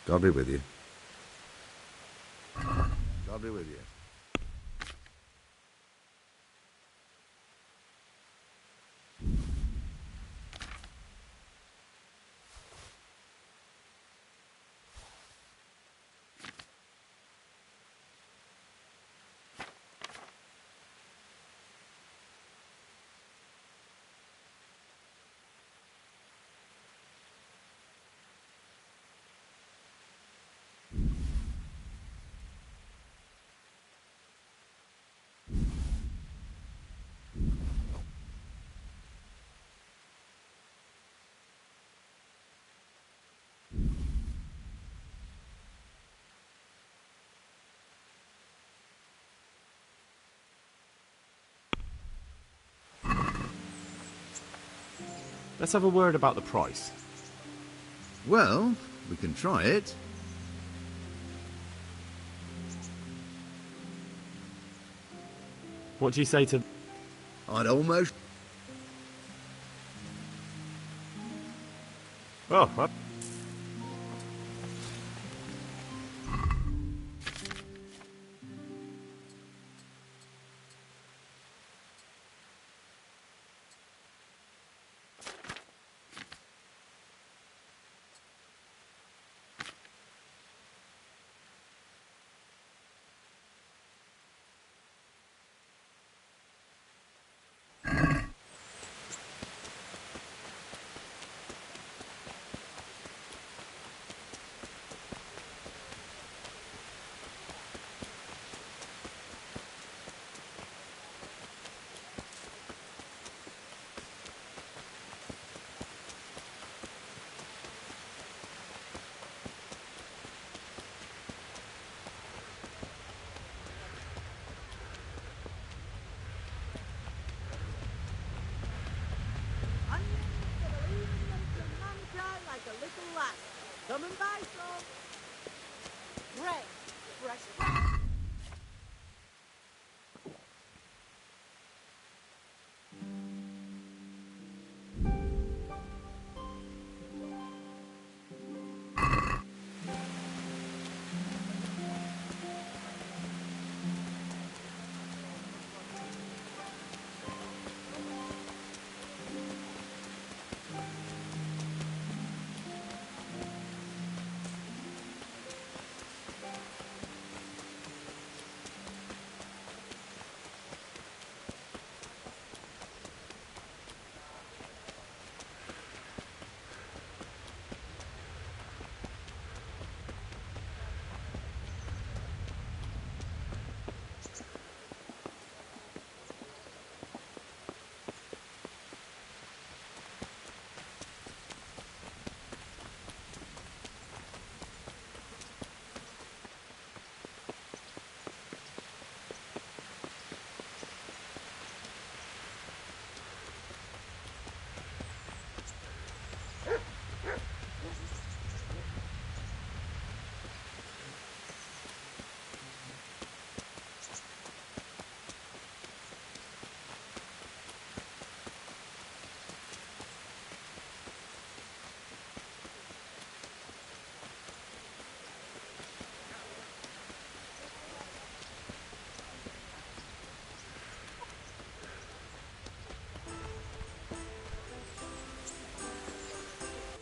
S15: God be with you. God be with you.
S17: Let's have a word about the price.
S15: Well, we can try it.
S17: What do you say to...
S15: I'd almost...
S17: Oh, well...
S9: Come and buy some. Bread. Fresh bread.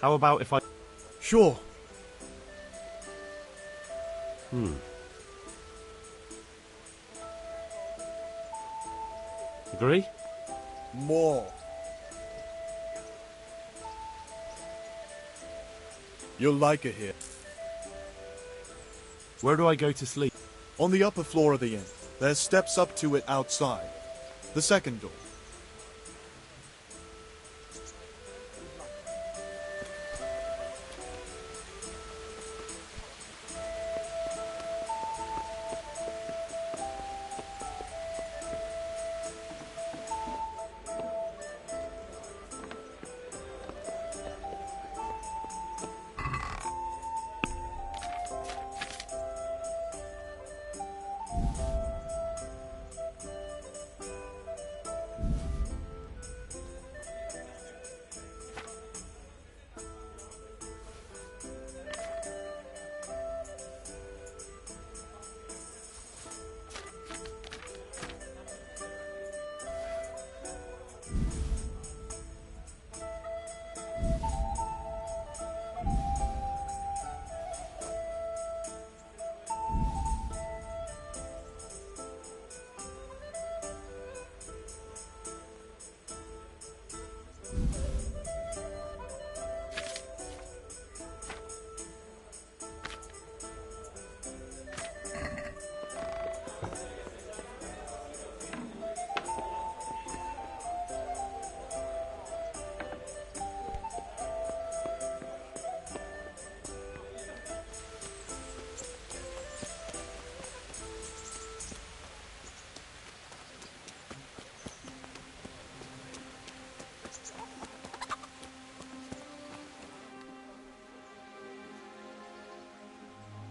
S1: How about if I...
S12: Sure.
S1: Agree?
S12: More. You'll like it here.
S1: Where do I go to sleep?
S12: On the upper floor of the inn. There's steps up to it outside. The second door.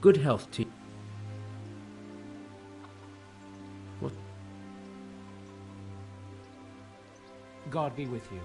S16: Good health to you. What? God be with you.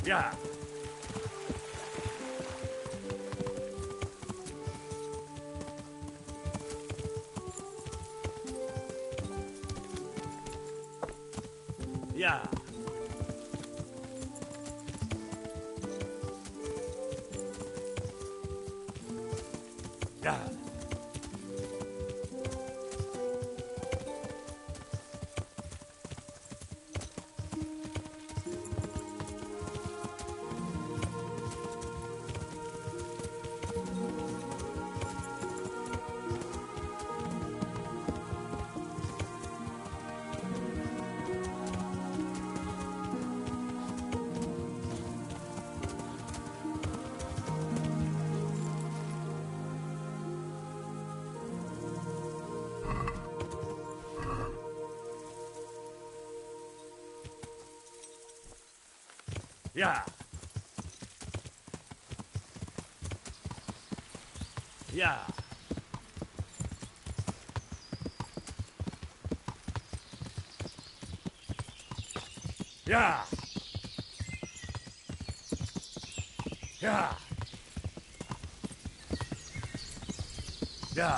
S27: Yeah. Yeah. Yeah. Yeah. Yeah. Yeah. Yeah. Yeah.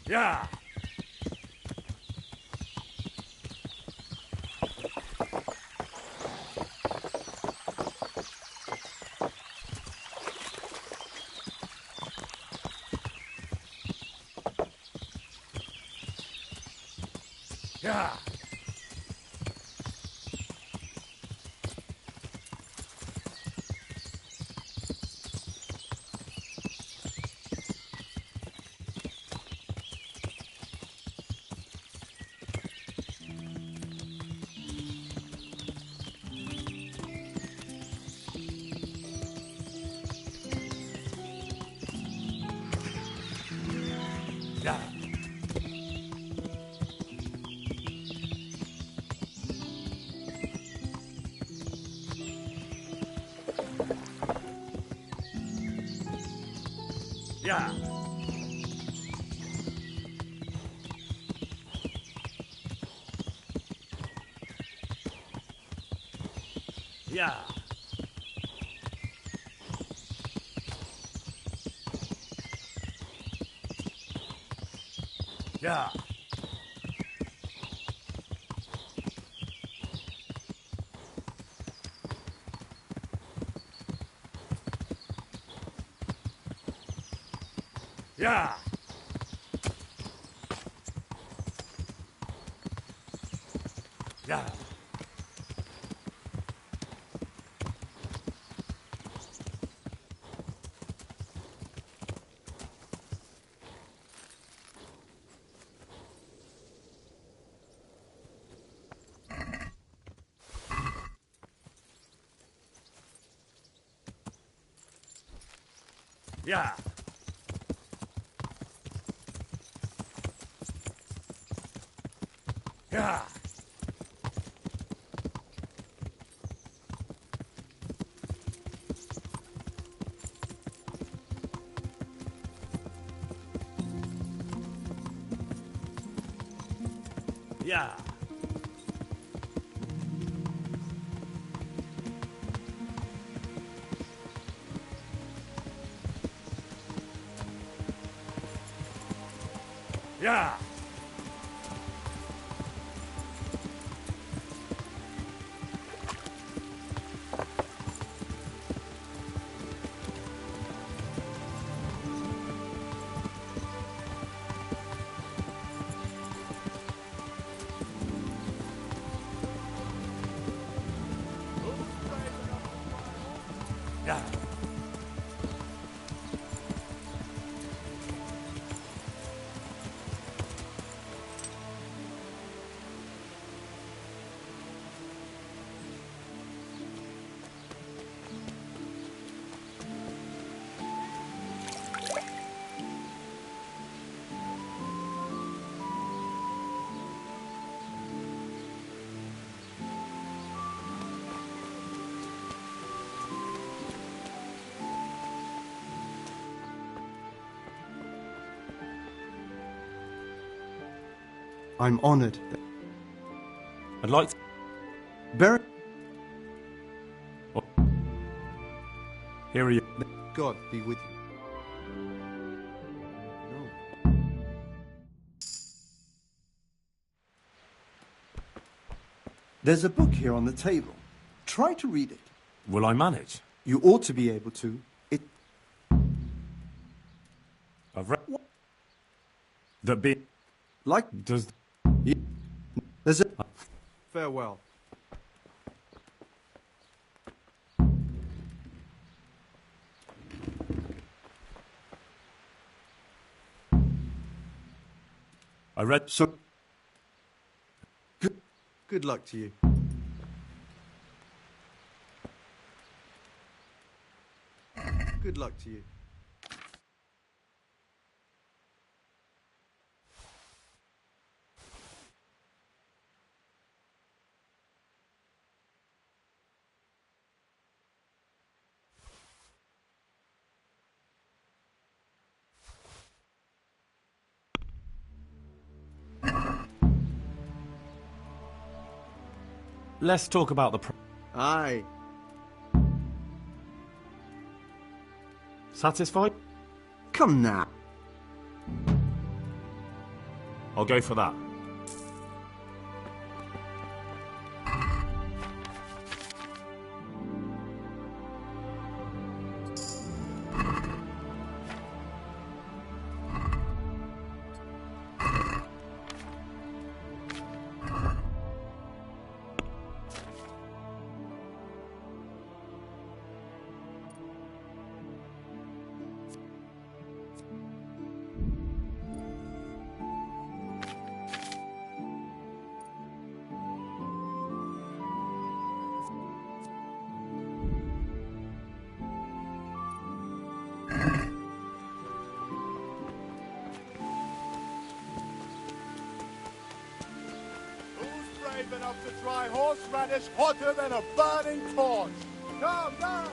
S27: Yeah. Yeah. Yeah. Yeah. Yeah. Yeah. Yeah. Yeah.
S17: Yeah. Yeah. Yeah. Yeah. Yeah.
S6: I'm honored.
S1: I'd like to...
S6: Very...
S1: Here are you.
S6: God be with you. No. There's a book here on the table. Try to read it.
S1: Will I manage?
S6: You ought to be able to. It...
S1: I've read... The bit...
S6: Like...
S1: Does...
S6: There's a... Farewell.
S1: I read...
S6: So... Good luck to you. Good luck to you.
S1: Let's talk about the...
S6: Aye.
S1: Satisfied?
S6: Come now.
S1: I'll go for that.
S12: Brave enough to try horseradish hotter than a burning torch. Come now!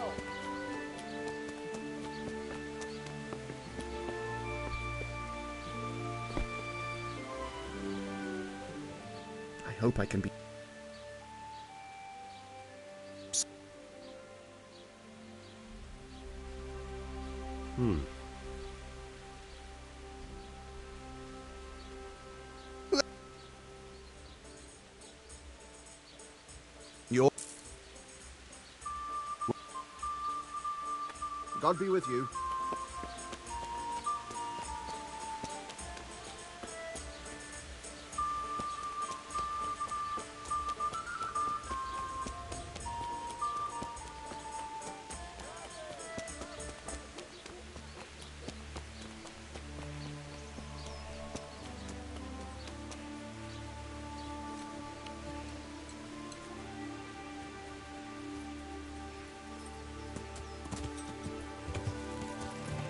S6: I hope I can be... Your... God be with you.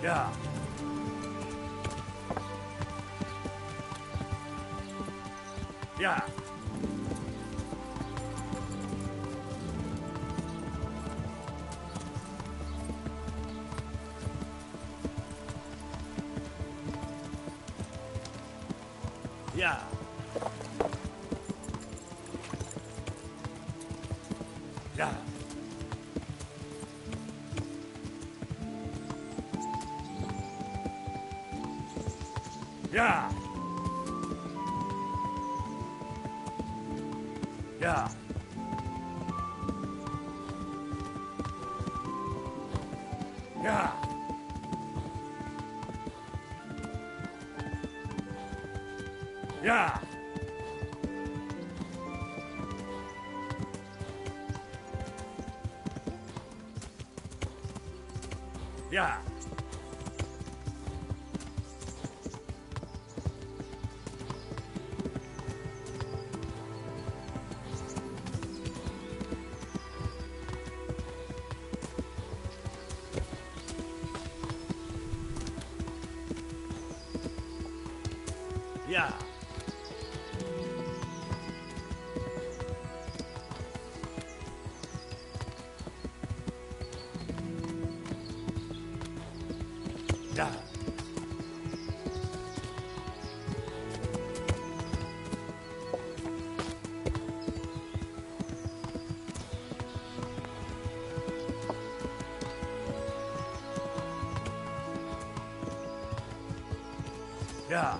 S12: Yeah. Yeah. Yeah. Yeah. Yeah. Yeah. Yeah. Yeah. Yeah. Yeah. Yeah. Yeah.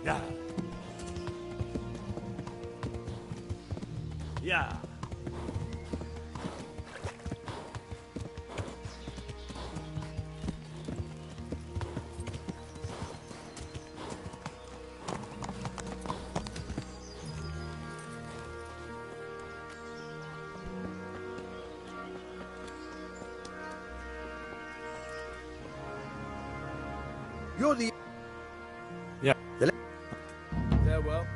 S12: Yeah. Yeah.
S3: You're the...
S1: Yeah.
S3: Farewell.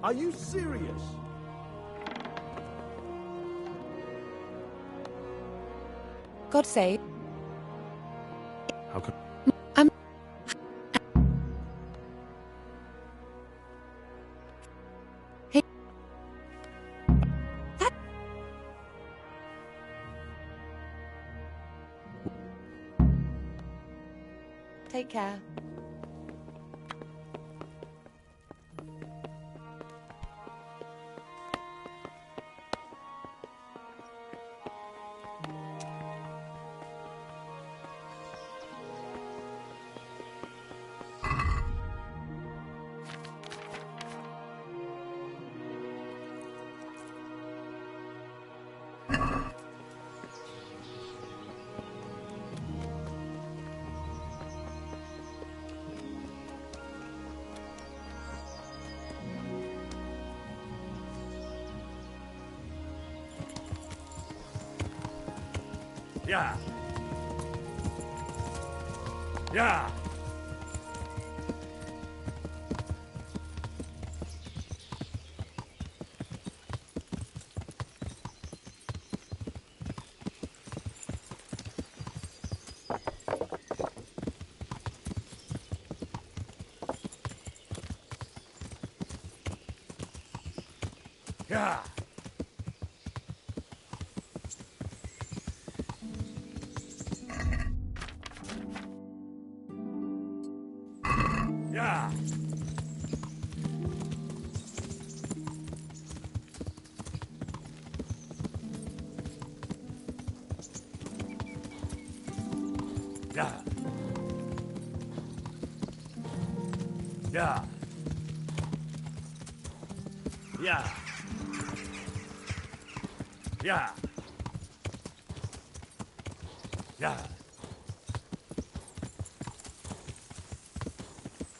S12: Are you serious?
S7: God save.
S1: How could...
S7: Hey. Take care.
S12: Yeah. Yeah. Yeah. Yeah. Yeah. Yeah. Yeah. Yeah. Yeah.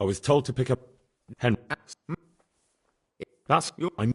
S2: I was told to pick up Henry. That's I'm.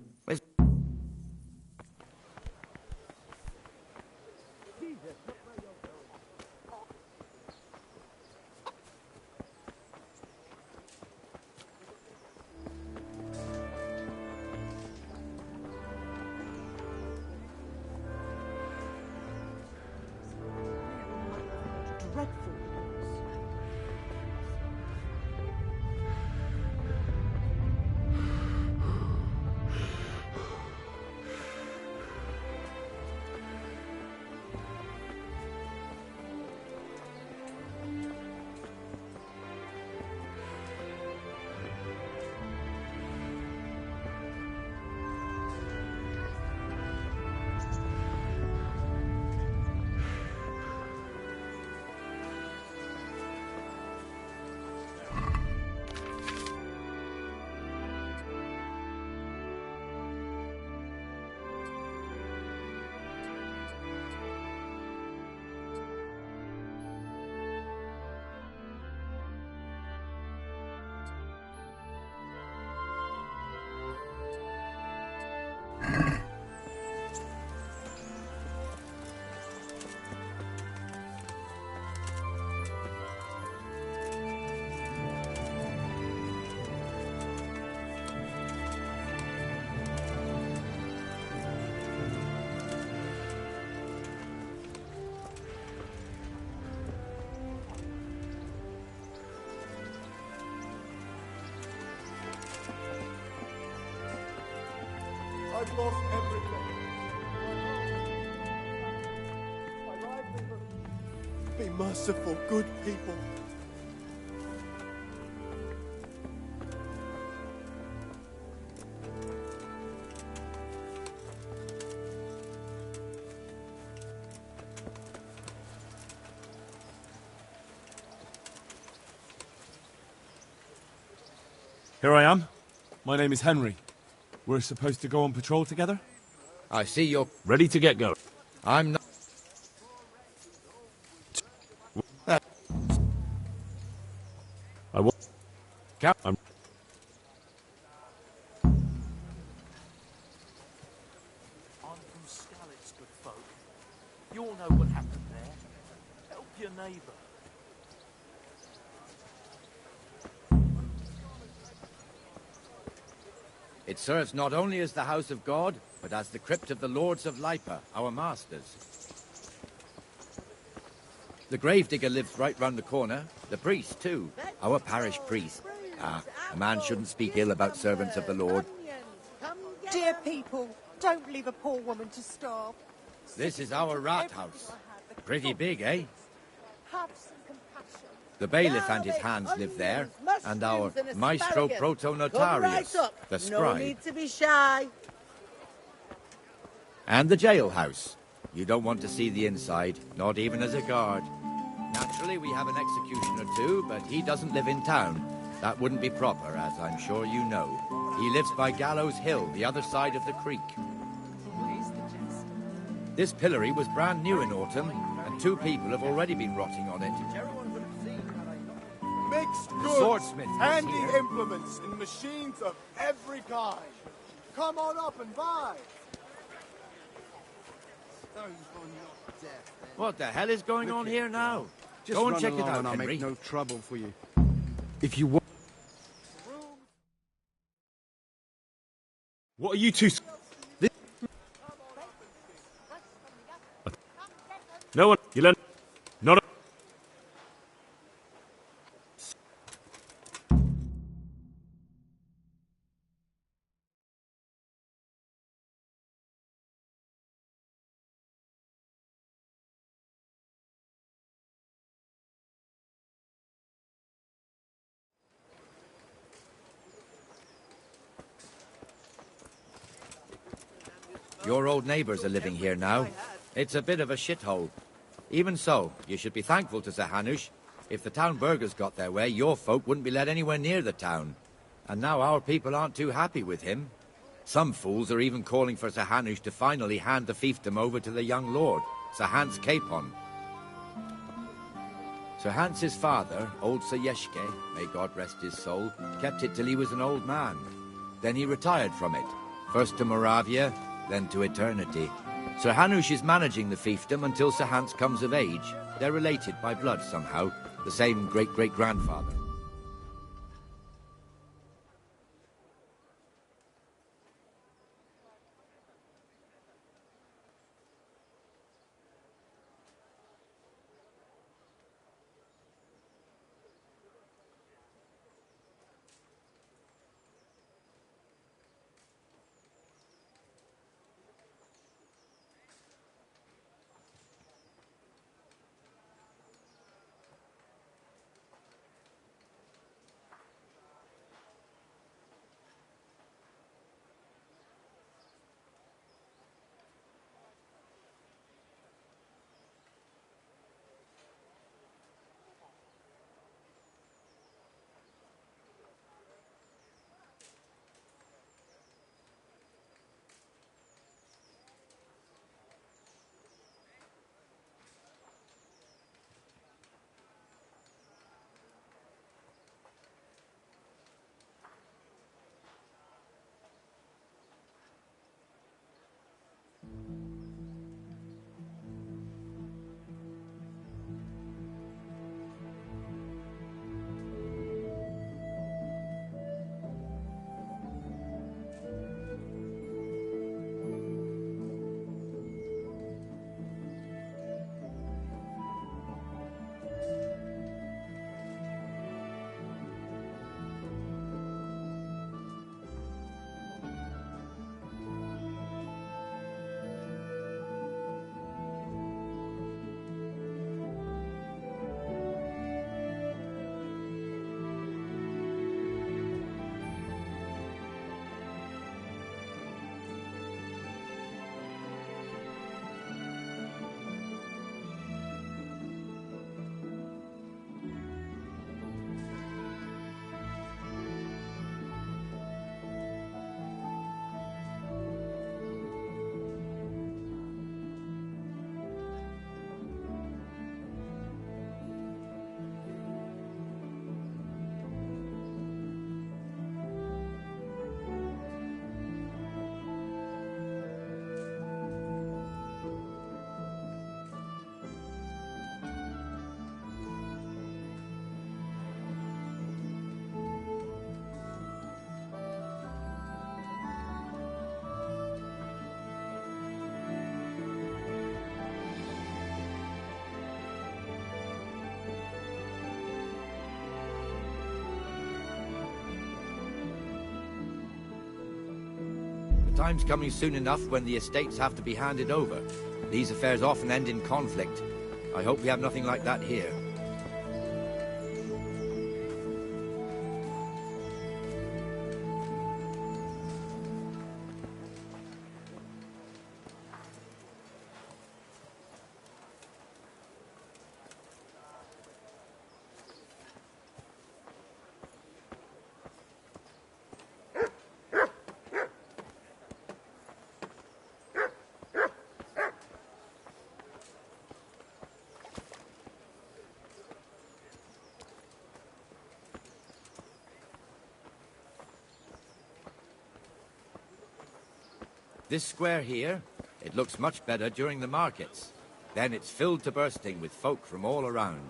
S12: I've lost everything. My livelihood. Be merciful, good people.
S2: Here I am. My name is Henry. We're supposed to go on patrol together?
S19: I see you're
S2: ready to get going.
S19: I'm not.
S2: I will. Cap. I'm.
S10: I'm from Skalitz, good folk. You all know what happened there. Help your neighbour.
S20: It serves not only as the house of God, but as the crypt of the lords of Lipa, our masters. The gravedigger lives right round the corner. The priest, too. Our parish priest. Ah, a man shouldn't speak ill about servants of the Lord.
S9: Dear people, don't leave a poor woman to starve.
S20: This is our rat house. Pretty big, eh?
S9: Have some compassion.
S20: The bailiff and his hands live there, and our maestro proto-notarius, the
S9: No
S20: scribe.
S9: need to be shy.
S20: And the jailhouse. You don't want to see the inside, not even as a guard. Naturally, we have an executioner too, but he doesn't live in town. That wouldn't be proper, as I'm sure you know. He lives by Gallows Hill, the other side of the creek. This pillory was brand new in autumn, and 2 people have already been rotting on it.
S12: Mixed
S20: The
S12: goods,
S20: swordsmith is
S12: handy
S20: here.
S12: implements, and machines of every kind. Come on up and buy.
S20: What the hell is going on here now?
S26: Just
S20: Go and
S26: run
S20: check it
S26: along
S20: out,
S26: and I'll
S20: Henry.
S26: make no trouble for you. If you want.
S2: What are you two? No one. You learn. Not.
S20: Your old neighbours are living here now. It's a bit of a shithole. Even so, you should be thankful to Sir Hanush. If the town burghers got their way, your folk wouldn't be let anywhere near the town. And now our people aren't too happy with him. Some fools are even calling for Sir Hanush to finally hand the fiefdom over to the young lord, Sir Hans Capon. Sir Hans's father, old Sir Yeshke, may God rest his soul, kept it till he was an old man. Then he retired from it, first to Moravia, then to eternity. Sir Hanush is managing the fiefdom until Sir Hans comes of age. They're related by blood somehow, the same great-great-grandfather. The time's coming soon enough when the estates have to be handed over. These affairs often end in conflict. I hope we have nothing like that here. This square here, it looks much better during the markets. Then it's filled to bursting with folk from all around.